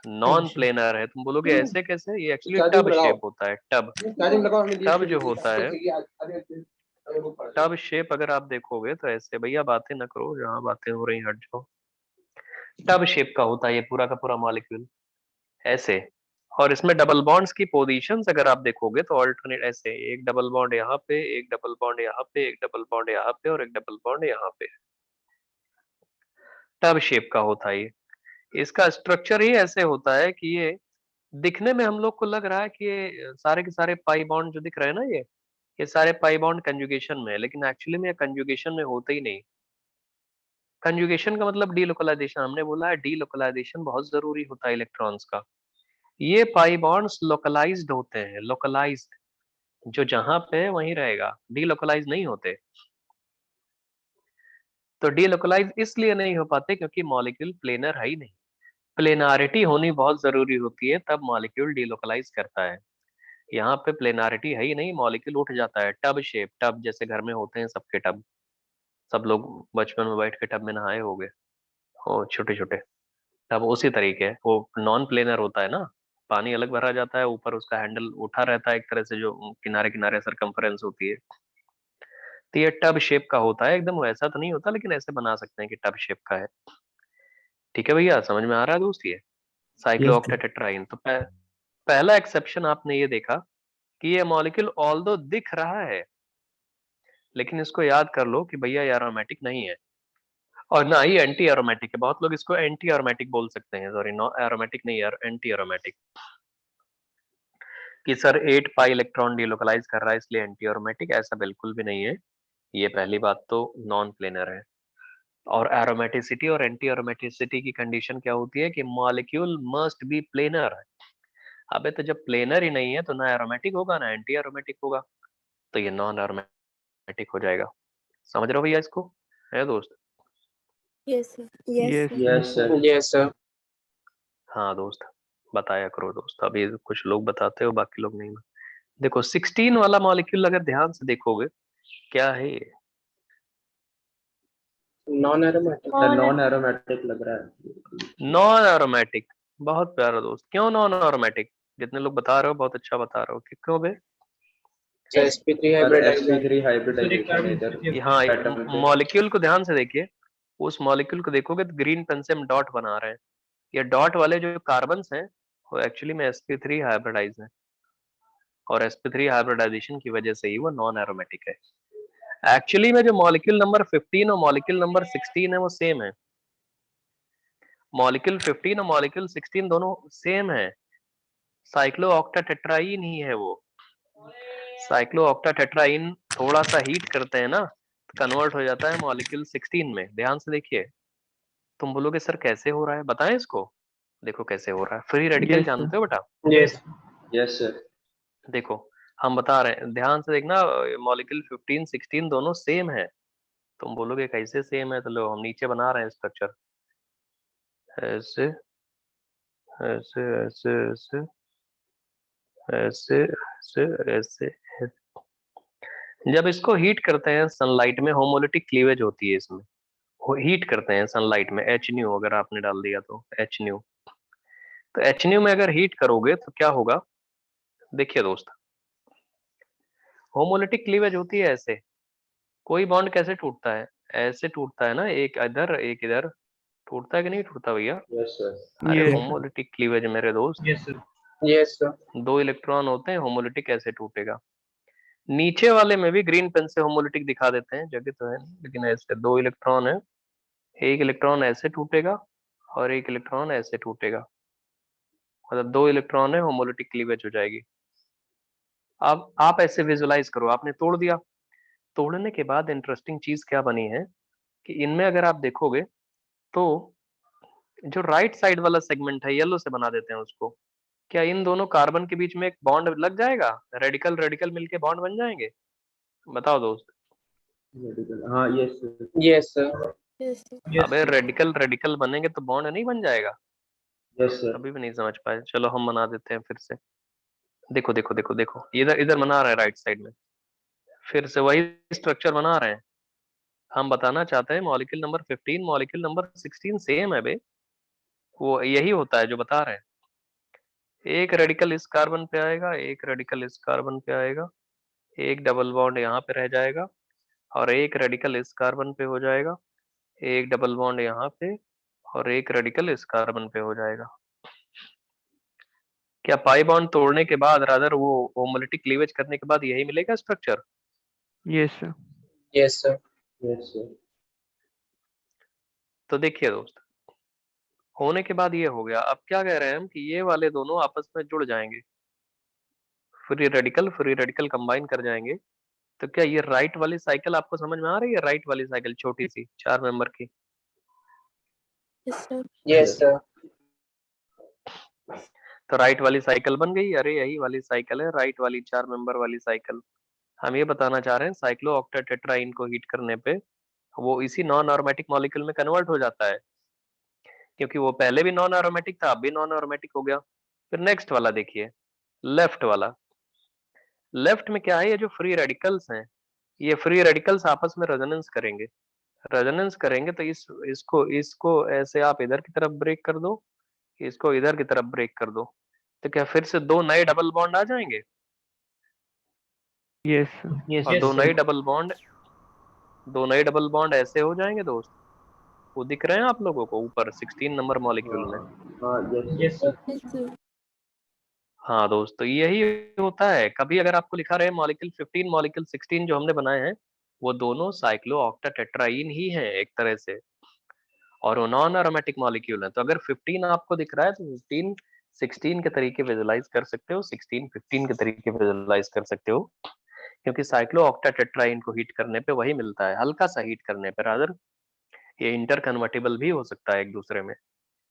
Speaker 1: नॉन प्लेनर है। तुम बोलोगे ऐसे कैसे? ये एक्चुअली टब शेप होता है, टब। टब जो होता है, टब शेप अगर आप देखोगे तो ऐसे, भैया बातें न करो, जहाँ बातें हो रही हट जाओ। टब शेप का होता है ये पूरा का पूरा मॉलिक्यूल, ऐसे। और इसमें डबल बॉन्ड्स की पोजीशंस अगर आप देखोगे तो ऑल्टरनेट ऐसे, एक डबल बॉन्ड यहाँ पे, एक डबल बॉन्ड यहाँ पे, एक डबल बॉन्ड यहाँ पे, और एक डबल बॉन्ड यहाँ पे। टब शेप का होता है ये। इसका स्ट्रक्चर ही ऐसे होता है कि ये दिखने में हम लोग को लग रहा है कि ये सारे के सारे पाई बॉन्ड जो दिख रहे हैं ना, ये सारे पाई बॉन्ड कंजुगेशन में है, लेकिन एक्चुअली में कंजुगेशन में होते ही नहीं। कंजुगेशन का मतलब डीलोकलाइजेशन, हमने बोला है डीलोकलाइजेशन बहुत जरूरी होता है इलेक्ट्रॉन्स का। ये पाई बॉन्ड्स लोकलाइज्ड होते हैं, लोकलाइज्ड, जो जहां पे है वहीं रहेगा, डीलोकलाइज नहीं होते। तो डीलोकलाइज इसलिए नहीं हो पाते क्योंकि मॉलिक्यूल प्लेनर है ही नहीं। प्लेनारिटी होनी बहुत जरूरी होती है, तब मॉलिक्यूल डीलोकलाइज करता है। यहाँ पे प्लेनारिटी है ही नहीं, मॉलिक्यूल उठ जाता है। टब शेप, टब जैसे घर में होते हैं सबके टब, सब लोग बचपन में बैठ के टब में नहाए होंगे, वो छोटे छोटे टब, उसी तरीके है। वो नॉन प्लेनर होता है ना, पानी अलग भरा जाता है, ऊपर उसका हैंडल उठा रहता है एक तरह से, जो किनारे किनारे सरकमफ्रेंस होती है। तो ये टब शेप का होता है, एकदम वैसा तो नहीं होता, लेकिन ऐसे बना सकते हैं कि टब शेप का है। ठीक है भैया, समझ में आ रहा है दोस्त? ये साइक्लो ऑक्टेटेट्राइन। तो पहला एक्सेप्शन आपने ये देखा कि ये मॉलिक्यूल ऑल्दो दिख रहा है, लेकिन इसको याद कर लो कि भैया ये एरोमेटिक नहीं है, और ना ही एंटी एरोमेटिक है। बहुत लोग इसको एंटी एरोमेटिक बोल सकते हैं, सॉरी, नो एरोमेटिक नहीं यार, एंटी एरोमेटिक। कि सर 8 पाई इलेक्ट्रॉन डीलोकलाइज कर रहा है इसलिए एंटी एरोमेटिक, ऐसा बिल्कुल भी नहीं है। ये पहली बात तो नॉन प्लेनर है। और एरोमेटिसिटी और एंटी एरोमेटिसिटी की कंडीशन क्या होती है कि मॉलिक्यूल मस्ट बी प्लेनर। अबे तो जब प्लेनर ही नहीं है तो ना एरोमेटिक होगा ना एंटी एरोमेटिक होगा, तो ये नॉन एरोमेटिक हो जाएगा। समझ रहे हो भैया इसको? है दोस्त?
Speaker 6: Yes, sir. Yes,
Speaker 5: yes
Speaker 6: sir.
Speaker 3: Yes, sir.
Speaker 4: Yes, sir.
Speaker 1: हाँ दोस्त, बताया करो दोस्त, अभी कुछ लोग बताते हो बाकी लोग नहीं। देखो 16 वाला मॉलिक्यूल अगर ध्यान से देखोगे, क्या है ये?
Speaker 4: Non aromatic.
Speaker 3: The non-aromatic लग रहा है.
Speaker 1: Non aromatic. बहुत प्यारा दोस्त, क्यों नॉन एरोमेटिक? जितने लोग बता रहे हो बहुत अच्छा बता रहे हो, कि क्यों बे?
Speaker 4: sp3
Speaker 3: और
Speaker 4: hybridization.
Speaker 3: sp3 hybridization है इधर.
Speaker 1: हाँ,
Speaker 3: Atom पे.
Speaker 1: मॉलिक्यूल को ध्यान से देखिए, उस मॉलिक्यूल को देखोगे तो ग्रीन पेन से हम डॉट बना रहे हैं। ये डॉट वाले जो कार्बन्स हैं वो एक्चुअली में sp3 हाइब्रिडाइज है, और sp3 हाइब्रिडाइजेशन की वजह से ही वो नॉन एरोमेटिक है। एक्चुअली में जो मॉलिक्यूल नंबर 15 और मॉलिक्यूल नंबर 16 है वो सेम है। मॉलिक्यूल 15 और मॉलिक्यूल 16 दोनों सेम है, साइक्लो ऑक्टाटेट्राइन ही है वो। साइक्लो ऑक्टाटेट्राइन थोड़ा सा हीट करते हैं ना, तो कन्वर्ट हो जाता है मॉलिक्यूल 16 में। ध्यान से देखिए। तुम बोलोगे सर कैसे हो रहा है, बताएं इसको। देखो कैसे हो रहा है। फ्री रेडिकल
Speaker 5: यस सर
Speaker 1: जानते हो बेटा?
Speaker 4: Yes.
Speaker 3: Yes, sir.
Speaker 1: देखो हम बता रहे हैं, ध्यान से देखना। मॉलिक्यूल 15 16 दोनों सेम है। तुम बोलोगे कैसे सेम है, तो लो हम नीचे बना रहे हैं स्ट्रक्चर, ऐसे ऐसे ऐसे ऐसे ऐसे ऐसे ऐसे ऐसे। जब इसको हीट करते हैं सनलाइट में, होमोलिटिक क्लीवेज होती है इसमें, हीट करते हैं सनलाइट में, एच न्यू अगर आपने डाल दिया तो एच न्यू, तो एच न्यू में अगर हीट करोगे तो क्या होगा, देखिए दोस्त, होमोलिटिक क्लीवेज होती है ऐसे, कोई बॉन्ड कैसे टूटता है, ऐसे टूटता है ना, एक इधर एक इधर, टूटता है कि नहीं टूटता भैया?
Speaker 3: Yes, sir.
Speaker 1: अरे
Speaker 5: Yes.
Speaker 1: होमोलिटिक क्लीवेज मेरे दोस्त,
Speaker 2: Yes, sir.
Speaker 4: Yes, sir.
Speaker 1: 2 electron होते हैं, होमोलिटिक ऐसे टूटेगा। नीचे वाले में भी ग्रीन पेन से होमोलिटिक दिखा देते हैं, जगह तो है नहीं, लेकिन ऐसे 2 इलेक्ट्रॉन है, एक इलेक्ट्रॉन ऐसे टूटेगा और एक इलेक्ट्रॉन ऐसे टूटेगा, मतलब 2 इलेक्ट्रॉन है, होमोलिटिक क्लीवेज हो जाएगी। अब आप ऐसे विजुलाइज करो, आपने तोड़ दिया, तोड़ने के बाद इंटरेस्टिंग चीज क्या बनी है कि इनमें अगर आप देखोगे तो जो राइट साइड वाला सेगमेंट है, येलो से बना देते हैं उसको, क्या इन दोनों कार्बन के बीच में एक बॉन्ड लग जाएगा, रेडिकल रेडिकल मिलके बॉन्ड बन जाएंगे? बताओ दोस्त।
Speaker 3: Medical. हाँ, yes, sir.
Speaker 4: Yes, sir.
Speaker 6: Yes, sir.
Speaker 2: Yes,
Speaker 1: अबे
Speaker 2: sir.
Speaker 1: रेडिकल रेडिकल बनेंगे तो बॉन्ड नहीं बन जाएगा?
Speaker 3: Yes, sir.
Speaker 1: अभी भी नहीं समझ पाए, चलो हम बना देते हैं फिर से। देखो देखो देखो देखो, इधर इधर बना रहे हैं राइट साइड में, फिर से वही स्ट्रक्चर बना रहे हैं। हम बताना चाहते हैं molecule number 15 molecule number 16 same है बे, वो यही होता है जो बता रहे हैं। एक रेडिकल इस कार्बन पे आएगा, एक रेडिकल इस कार्बन पे आएगा, एक डबल बॉन्ड यहाँ पे रह जाएगा, और एक रेडिकल इस कार्बन पे हो जाएगा, एक डबल बॉन्ड यहाँ पे, और एक रेडिकल इस कार्बन पे हो जाएगा। क्या पाई बॉन्ड तोड़ने के बाद, रादर वो होमोलिटिक क्लीवेज करने के बाद यही मिलेगा structure?
Speaker 5: Yes, sir.
Speaker 4: Yes, sir.
Speaker 3: Yes, sir.
Speaker 1: तो देखिए दोस्त, होने के बाद ये हो गया। अब क्या कह रहे हैं हम कि ये वाले दोनों आपस में जुड़ जाएंगे, फ्री रेडिकल कंबाइन कर जाएंगे। तो क्या ये राइट वाली साइकिल आपको समझ में आ रही है, राइट वाली साइकिल छोटी सी 4 मेंबर की?
Speaker 6: Yes, sir.
Speaker 4: Yes, sir.
Speaker 1: तो राइट वाली साइकिल बन गई, अरे यही वाली साइकिल है राइट वाली 4 मेंबर वाली साइकिल। हम ये बताना चाह रहे हैं साइक्लो ऑक्टेट्राइन को हीट करने पे वो इसी नॉन एरोमेटिक मॉलिक्यूल में कन्वर्ट हो जाता है, क्योंकि वो पहले भी नॉन एरोमेटिक था, अब भी नॉन एरोमेटिक हो गया। फिर नेक्स्ट वाला देखिए, लेफ्ट वाला, लेफ्ट में क्या है, ये जो फ्री रेडिकल्स हैं, ये फ्री रेडिकल्स आपस में रेजोनेंस करेंगे, रेजोनेंस करेंगे तो इसको इसको ऐसे आप इधर की तरफ ब्रेक कर दो, इसको इधर की तरफ ब्रेक कर दो, तो क्या फिर से 2 नए डबल बॉन्ड आ जाएंगे?
Speaker 5: Yes, sir.
Speaker 2: Yes,
Speaker 1: और
Speaker 2: yes,
Speaker 1: 2
Speaker 2: sir.
Speaker 1: नए डबल बॉन्ड, 2 नए डबल बॉन्ड ऐसे हो जाएंगे दोस्त, वो दिख रहे हैं आप लोगों को ऊपर 16 नंबर मॉलिक्यूल में?
Speaker 3: हाँ, yes, sir.
Speaker 2: Yes, sir.
Speaker 6: Yes, sir.
Speaker 1: हाँ दोस्त, तो यही होता है। कभी अगर आपको लिखा रहे मॉलिक्यूल 15 मॉलिक्यूल 16 जो हमने बनाए हैं, वो दोनों साइक्लो ऑक्टाटेट्राइन ही हैं एक तरह से, और वो नॉन एरोमेटिक मॉलिक्यूल है। तो अगर 15 आपको दिख रहा है तो 15 16 के तरीके विजुलाइज कर सकते हो, 16 15 के तरीके विजुलाइज कर सकते हो, क्योंकि साइक्लो ऑक्टाटेट्राइन को हीट करने पे वही मिलता है, हल्का सा हीट करने पे। रादर ये इंटर कन्वर्टिबल भी हो सकता है एक दूसरे में,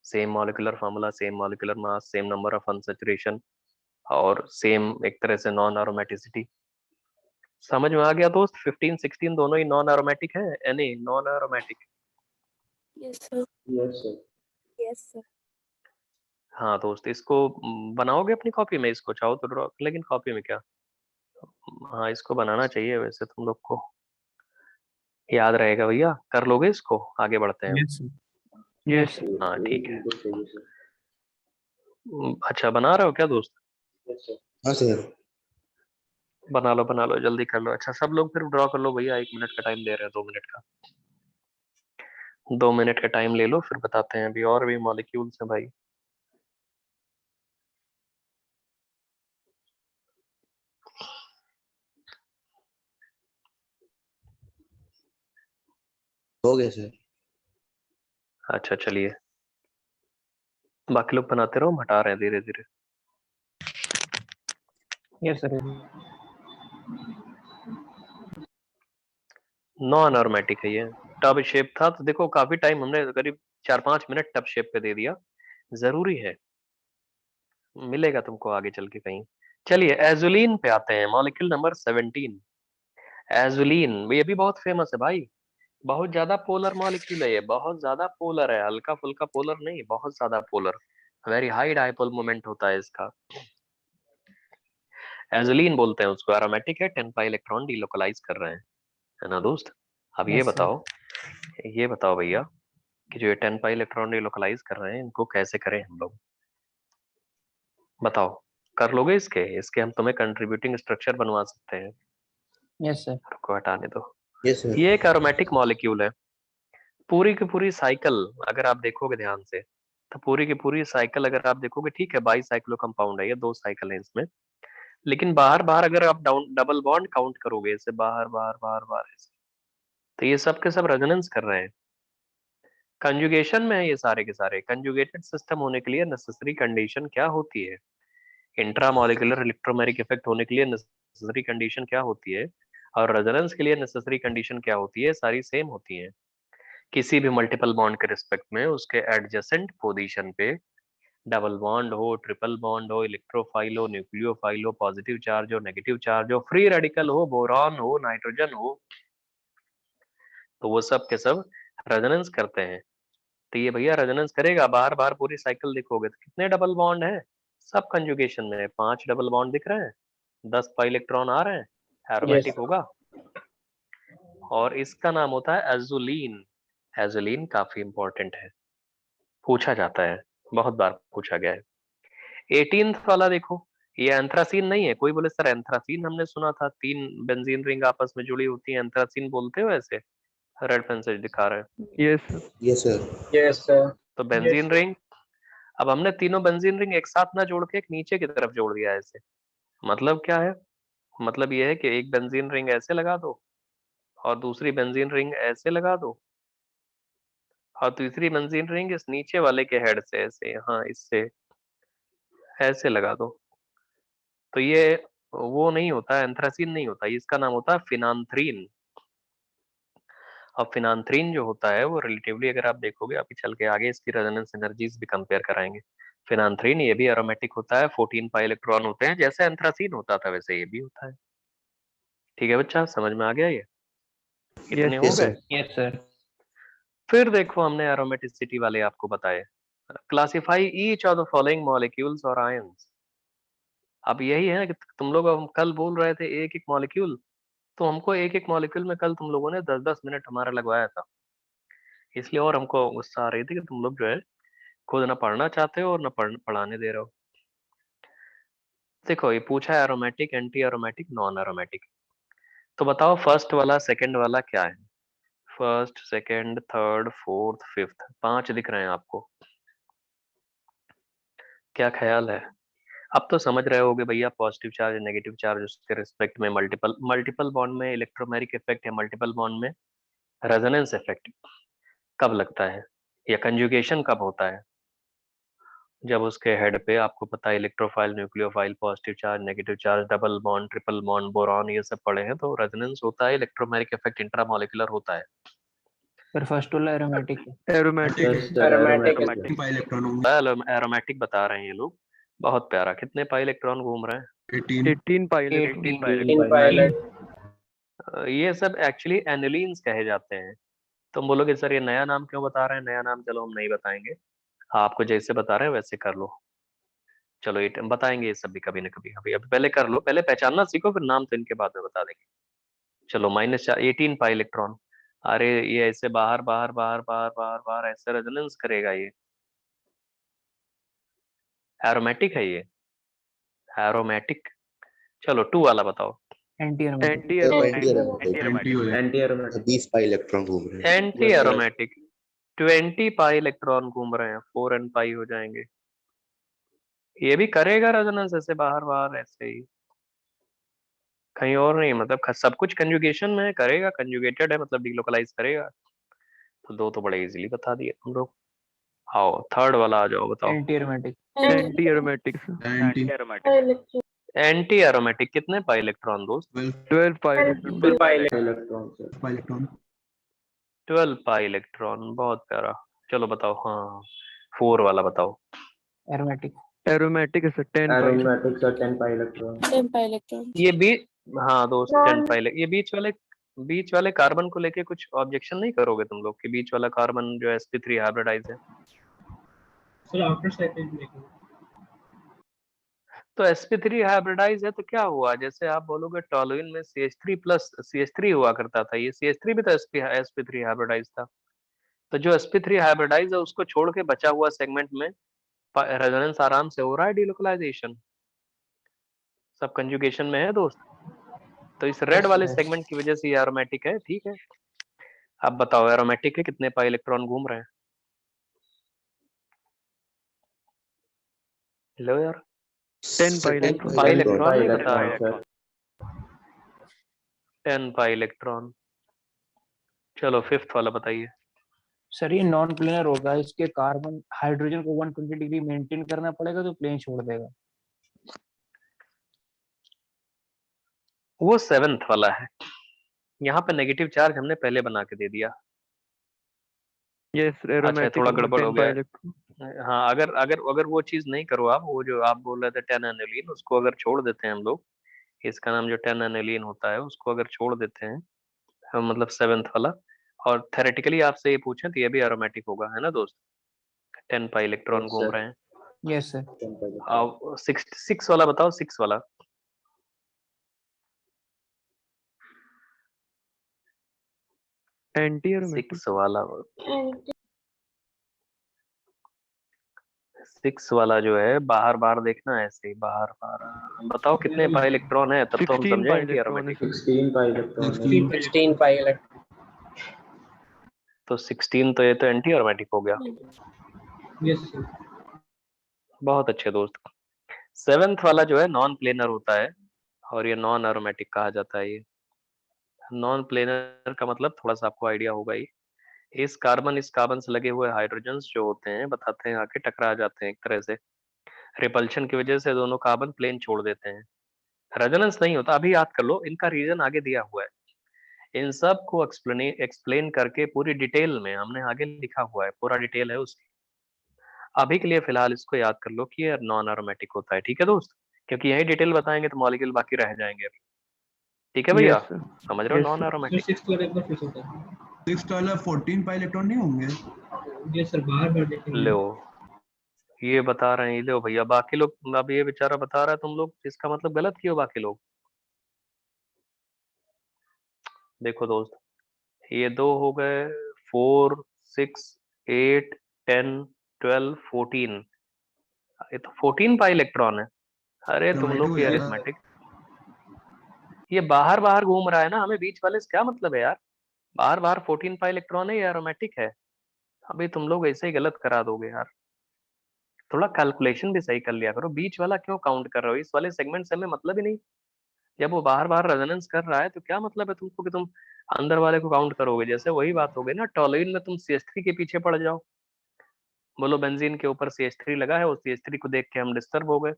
Speaker 1: same molecular formula, same molecular mass, same number of unsaturation, और सेम एक तरह से नॉन एरोमेटिसिटी। समझ में आ गया दोस्त? 15 16 दोनों ही नॉन एरोमेटिक है, यानी non aromatic.
Speaker 6: Yes, sir.
Speaker 3: Yes, sir.
Speaker 6: Yes, sir.
Speaker 1: हाँ दोस्त, इसको बनाओगे अपनी कॉपी में, इसको चाहो तो ड्रॉ, लेकिन कॉपी में क्या, हाँ इसको बनाना चाहिए वैसे, तुम लोग को याद रहेगा भैया, कर लोगे इसको, आगे बढ़ते हैं।
Speaker 2: Yes, sir.
Speaker 5: Yes, sir.
Speaker 1: हाँ ठीक है।
Speaker 3: बिल्कुल सही है, sir.
Speaker 1: अच्छा बना रहे हो क्या दोस्त?
Speaker 3: Yes, sir.
Speaker 4: हाँ सर।
Speaker 1: बना लो जल्दी कर लो। अच्छा सब लोग फिर ड्रॉ कर लो भैया, 1 मिनट का टाइम दे रहे हैं, 2 मिनट का, 2 मिनट का टाइम ले लो, फिर बताते हैं। अभी और भी मॉलिक्यूल्स हैं भाई।
Speaker 4: हो गया सर।
Speaker 1: अच्छा चलिए, बाकी लोग बनाते रहो, हम हटा रहे हैं धीरे धीरे।
Speaker 2: Yes, sir.
Speaker 1: नॉन एरोमेटिक है ये, टब शेप था, तो देखो काफी टाइम हमने करीब 4-5 मिनट टब शेप पे दे दिया, जरूरी है, मिलेगा तुमको आगे चल के कहीं। चलिए एजुलीन पे आते हैं, मॉलिक्यूल नंबर 17। एजुलीन ये भी बहुत फेमस है भाई, बहुत ज्यादा पोलर मॉलिक्यूल है ये, बहुत ज्यादा पोलर है, हल्का फुल्का पोलर नहीं, बहुत ज्यादा polar, very high dipole moment होता है इसका। एजुलीन बोलते हैं उसको, एरोमेटिक है, 10 पाई इलेक्ट्रॉन डीलोकलाइज कर रहे हैं, है ना दोस्त। अब
Speaker 2: Yes, sir.
Speaker 1: ये बताओ भैया कि जो ये 10 पाई इलेक्ट्रॉन डीलोकलाइज कर रहे हैं इनको कैसे करें हम लोग, बताओ। कर लोगे इसके हम तुम्हें कंट्रीब्यूटिंग स्ट्रक्चर बनवा सकते हैं।
Speaker 2: Yes, sir.
Speaker 1: को हटाने दो।
Speaker 4: Yes, sir.
Speaker 1: ये एक एरोमेटिक मॉलिक्यूल है, पूरी की पूरी साइकिल अगर आप देखोगे ध्यान से तो पूरी की पूरी साइकिल अगर आप देखोगे, ठीक है बाई साइक्लो कंपाउंड है ये, 2 साइकिल है इसमें, लेकिन बाहर बाहर अगर आप डाउन डबल बॉन्ड काउंट करोगे ऐसे बाहर बाहर बाहर बाहर ऐसे, तो ये सब के सब रेजोनेंस कर रहे हैं, कंजुगेशन में है ये सारे के सारे। कंजुगेटेड सिस्टम होने के लिए नेसेसरी कंडीशन क्या होती है, इंट्रामोलिकुलर इलेक्ट्रोमेरिक इफेक्ट होने के लिए नेसेसरी कंडीशन क्या होती है, और रेजोनेंस के लिए नेसेसरी कंडीशन क्या होती है, सारी सेम होती है। किसी भी मल्टीपल बॉन्ड के रिस्पेक्ट में उसके एडजेसेंट पोजीशन पे डबल बॉन्ड हो, ट्रिपल बॉन्ड हो, इलेक्ट्रोफाइल हो, न्यूक्लियोफाइल हो, पॉजिटिव चार्ज हो, नेगेटिव चार्ज हो, फ्री रेडिकल हो, बोरॉन हो, नाइट्रोजन हो, तो वो सब के सब रेजोनेंस करते हैं। तो ये भैया रेजोनेंस करेगा, बार बार पूरी साइकिल देखोगे तो कितने डबल बॉन्ड है, सब कंजुगेशन में 5 डबल बॉन्ड दिख रहे हैं, 10 पाई इलेक्ट्रॉन आ रहे हैं, एरोमेटिक होगा। और इसका नाम होता है एजुलीन। एजुलीन काफी इंपॉर्टेंट है, पूछा जाता है, बहुत बार पूछा गया है। 18th वाला देखो, ये एंथ्रासीन नहीं है। कोई बोले सर एंथ्रासीन हमने सुना था 3 बेंजीन रिंग आपस में जुड़ी होती है, एंथ्रासीन बोलते हो ऐसे, रेड पेन से दिखा रहे हैं।
Speaker 5: Yes, sir.
Speaker 4: Yes, sir. Yes, sir.
Speaker 1: तो बेंजीन रिंग, अब हमने तीनों बेंजीन रिंग एक साथ ना जोड़ के एक नीचे की तरफ जोड़ दिया ऐसे, मतलब क्या है, मतलब ये है कि एक बेंजीन रिंग ऐसे लगा दो और दूसरी बेंजीन रिंग ऐसे लगा दो और तीसरी बेंजीन रिंग इस नीचे वाले के हेड से ऐसे, हाँ इससे ऐसे लगा दो। तो ये वो नहीं होता, एंथ्रासीन नहीं होता, इसका नाम होता है फिनांथ्रीन। और फिनांथ्रीन जो होता है वो रिलेटिवली अगर आप देखोगे, अभी चल के आगे इसकी रेजोनेंस एनर्जीज भी कंपेयर कराएंगे। फिनांथ्रीन ये भी एरोमेटिक होता है, 14 पाई इलेक्ट्रॉन होते हैं, जैसे एंथ्रासीन होता था वैसे ये भी होता है। ठीक है बच्चा, समझ में आ गया ये, कितने हो
Speaker 4: Yes,
Speaker 1: गए।
Speaker 4: sir.
Speaker 2: Yes, sir.
Speaker 1: फिर देखो हमने एरोमेटिसिटी वाले आपको बताए, classify each of the following molecules और आयंस। अब यही है कि तुम लोग हम कल बोल रहे थे एक एक मॉलिक्यूल, तो हमको एक एक मॉलिक्यूल में कल तुम लोगों ने 10-10 मिनट हमारा लगवाया था, इसलिए और हमको गुस्सा आ रही थी कि तुम लोग जो है खुद ना पढ़ना चाहते हो और ना पढ़ाने दे रहे हो। देखो ये पूछा है aromatic, anti aromatic, non aromatic, तो बताओ फर्स्ट वाला सेकंड वाला क्या है। First, second, third, fourth, fifth, 5 दिख रहे हैं आपको, क्या ख्याल है। अब तो समझ रहे होगे भैया, पॉजिटिव चार्ज नेगेटिव चार्ज उसके रिस्पेक्ट में मल्टीपल मल्टीपल बॉन्ड में इलेक्ट्रोमेरिक इफेक्ट या मल्टीपल बॉन्ड में रेजोनेंस इफेक्ट कब लगता है, या कंजुगेशन कब होता है, जब उसके हेड पे आपको पता है electrophile, nucleophile, positive charge, negative charge, double bond, triple bond, boron, ये सब पड़े हैं, तो रेजोनेंस होता है, इलेक्ट्रोमेरिक इफेक्ट इंट्रामोलिकुलर होता है।
Speaker 2: पर फर्स्ट वाला एरोमेटिक है।
Speaker 5: Aromatic.
Speaker 3: Yes, sir.
Speaker 4: Aromatic.
Speaker 3: Aromatic.
Speaker 7: Pi electron
Speaker 1: aromatic बता रहे हैं ये लोग, बहुत प्यारा, कितने पाई इलेक्ट्रॉन घूम रहे हैं,
Speaker 7: 18
Speaker 5: 18 pi electron.
Speaker 2: 18
Speaker 1: पाई
Speaker 4: 18 pilot.
Speaker 1: ये सब एक्चुअली एनिलीन्स कहे जाते हैं। तुम बोलोगे सर ये नया नाम क्यों बता रहे हैं, नया नाम चलो हम नहीं बताएंगे, आपको जैसे बता रहे हैं वैसे कर लो, चलो ये बताएंगे ये सब भी कभी ना कभी, अभी पहले कर लो, पहले पहचानना सीखो, फिर नाम तो इनके बाद में बता देंगे। चलो -18 पाई इलेक्ट्रॉन, अरे ये ऐसे बाहर बाहर बाहर बाहर बाहर बाहर ऐसे रेजोनेंस करेगा, ये एरोमेटिक है ये, एरोमेटिक। चलो 2 वाला बताओ,
Speaker 2: anti aromatic.
Speaker 5: Anti
Speaker 4: Sir,
Speaker 5: aromatic.
Speaker 7: Anti हो जाए
Speaker 3: Anti-aromatic.
Speaker 4: 20 पाई इलेक्ट्रॉन घूम रहे हैं।
Speaker 1: Anti
Speaker 3: Yes, sir.
Speaker 1: Aromatic, 20 pi electron घूम रहे हैं, 4 n पाई हो जाएंगे, ये भी करेगा रेजोनेंस ऐसे बाहर बाहर ऐसे ही, कहीं और नहीं, मतलब सब कुछ कंजुगेशन में है, करेगा, कंजुगेटेड है मतलब डिलोकलाइज करेगा। तो 2 तो बड़े इजीली बता दिए तुम लोग। आओ थर्ड वाला आ जाओ, बताओ।
Speaker 2: Anti aromatic.
Speaker 5: Anti aromatic.
Speaker 7: Anti
Speaker 1: anti aromatic, कितने पाई इलेक्ट्रॉन दोस्त,
Speaker 5: 12 pi electron.
Speaker 4: 12 pilot.
Speaker 3: Electron, sir.
Speaker 7: Pi electron
Speaker 1: 12 pi electron, बहुत प्यारा। चलो बताओ, हाँ 4 वाला बताओ।
Speaker 2: Aromatic.
Speaker 5: Aromatic is a 10 pi.
Speaker 3: Aromatic, sir. 10 pi electron.
Speaker 6: 10 pi electrons.
Speaker 1: ये भी, हाँ दोस्त 10 पाई, ये बीच वाले कार्बन को लेके कुछ ऑब्जेक्शन नहीं करोगे तुम लोग कि बीच वाला कार्बन जो sp3 हाइब्रिडाइज है।
Speaker 8: सर आफ्टर साइक्लिंग देखेंगे।
Speaker 1: तो sp3 हाइब्रिडाइज है तो क्या हुआ, जैसे आप बोलोगे टॉलुइन में CH3 प्लस CH3 हुआ करता था, ये CH3 भी तो sp3 हाइब्रिडाइज था। तो जो sp3 हाइब्रिडाइज है उसको छोड़ के बचा हुआ सेगमेंट में रेजोनेंस आराम से हो रहा है, डिलोकलाइजेशन सब कंजुगेशन में है दोस्त। तो इस रेड वाले सेगमेंट की वजह से ये एरोमेटिक है, ठीक है। अब बताओ एरोमेटिक के कितने पाई इलेक्ट्रॉन घूम रहे हैं? लो यार
Speaker 5: 10 पाई
Speaker 4: 10
Speaker 5: इलेक्ट्रॉन।
Speaker 1: पाई इलेक्ट्रॉन नहीं
Speaker 3: इलेक्ट्रॉन
Speaker 1: बताया,
Speaker 3: सर।
Speaker 1: 10 pi electron. चलो फिफ्थ वाला बताइए।
Speaker 2: सर ये नॉन प्लेनर होगा, इसके कार्बन हाइड्रोजन को 120 डिग्री मेंटेन करना पड़ेगा तो प्लेन छोड़ देगा।
Speaker 1: वो सेवेंथ वाला है, यहाँ पे नेगेटिव चार्ज हमने पहले बना के दे दिया।
Speaker 5: यस
Speaker 1: अच्छा
Speaker 5: एरोमेटिक
Speaker 1: थोड़ा
Speaker 5: होगा
Speaker 1: गड़बड़ हो
Speaker 5: 10
Speaker 1: गया
Speaker 5: पाई
Speaker 1: है।
Speaker 5: इलेक्ट्रॉन।
Speaker 1: हाँ अगर अगर अगर वो चीज नहीं करो आप, वो जो आप बोल रहे थे 10 एनिलीन, उसको अगर छोड़ देते हैं हम लोग, इसका नाम जो 10 एनिलीन होता है उसको अगर छोड़ देते हैं हम, मतलब सेवेंथ वाला, और थेरेटिकली आपसे ये पूछें तो ये भी एरोमेटिक होगा, है ना दोस्त? 10 पाई इलेक्ट्रॉन
Speaker 3: Yes,
Speaker 1: घूम
Speaker 3: sir.
Speaker 1: रहे हैं।
Speaker 2: Yes sir.
Speaker 3: 10 pi electron.
Speaker 1: अब सिक्स वाला बताओ, सिक्स वाला।
Speaker 5: Anti aromatic.
Speaker 1: सिक्स वाला, सिक्स वाला जो है बाहर बाहर देखना है, ऐसे ही बाहर बाहर बताओ कितने पाई इलेक्ट्रॉन है, तब तो हम
Speaker 5: 16
Speaker 1: समझे
Speaker 5: पाई
Speaker 1: एंटी
Speaker 5: इलेक्ट्रॉन है
Speaker 1: एरोमेटिक।
Speaker 5: सर।
Speaker 3: 16 pi electron है।
Speaker 4: 16 pi electron.
Speaker 1: तो 16 तो ये तो एंटी एरोमेटिक हो गया।
Speaker 4: Yes, sir.
Speaker 1: बहुत अच्छे दोस्त। सेवेंथ वाला जो है नॉन प्लेनर होता है और ये नॉन एरोमेटिक कहा जाता है। ये नॉन प्लेनर का मतलब थोड़ा सा आपको आइडिया होगा ही, इस कार्बन से लगे हुए हाइड्रोजन्स जो होते हैं बताते हैं आके टकरा जाते हैं एक तरह से, रिपल्शन की वजह से दोनों कार्बन प्लेन छोड़ देते हैं, रेजोनेंस नहीं होता। अभी याद कर लो, इनका रीजन आगे दिया हुआ है, इन सब को एक्सप्लेन करके पूरी डिटेल में हमने आगे लिखा हुआ है, पूरा डिटेल है उसकी। अभी के लिए फिलहाल इसको याद कर लो कि ये नॉन एरोमेटिक होता है, ठीक है दोस्त, क्योंकि यही डिटेल बताएंगे तो मॉलिक्यूल बाकी रह जाएंगे अभी। ठीक है भैया,
Speaker 5: यस सर।
Speaker 1: समझ रहे हो
Speaker 5: yes
Speaker 1: non
Speaker 5: sir.
Speaker 4: Sir
Speaker 1: aromatic?
Speaker 4: 6 वाला एक बार फिर से बताइए।
Speaker 7: 6 वाला 14 पाई इलेक्ट्रॉन नहीं होंगे?
Speaker 4: ये सर बार-बार देखेंगे।
Speaker 1: लो ये बता रहे हैं, लो भैया बाकी लोग, अब ये बेचारा बता रहा है तुम लोग इसका मतलब गलत किए हो बाकी लोग। देखो दोस्त, ये दो हो गए, 4 6 8 10 12 14, ये तो 14 पाई इलेक्ट्रॉन है। अरे तुम
Speaker 7: एरोमेटिक
Speaker 1: लोग
Speaker 7: हो
Speaker 1: की
Speaker 7: जाएगा।
Speaker 1: अरिथमेटिक, ये बाहर बाहर घूम रहा है ना, हमें बीच वाले से क्या मतलब है यार? बाहर बाहर 14 पाई इलेक्ट्रॉन है, ये एरोमेटिक है। अभी तुम लोग ऐसे ही गलत करा दोगे यार, थोड़ा कैलकुलेशन भी सही कर लिया करो। बीच वाला क्यों काउंट कर रहे हो? इस वाले सेगमेंट से हमें मतलब ही नहीं। जब वो बाहर बाहर रेजोनेंस कर रहा है तो क्या मतलब है तुमको कि तुम अंदर वाले को काउंट करोगे? जैसे वही बात हो गई ना, टॉलुइन में तुम CH3 के पीछे पड़ जाओ, बोलो बेंजीन के ऊपर CH3 लगा है, उस CH3 को देख के हम डिस्टर्ब हो गए।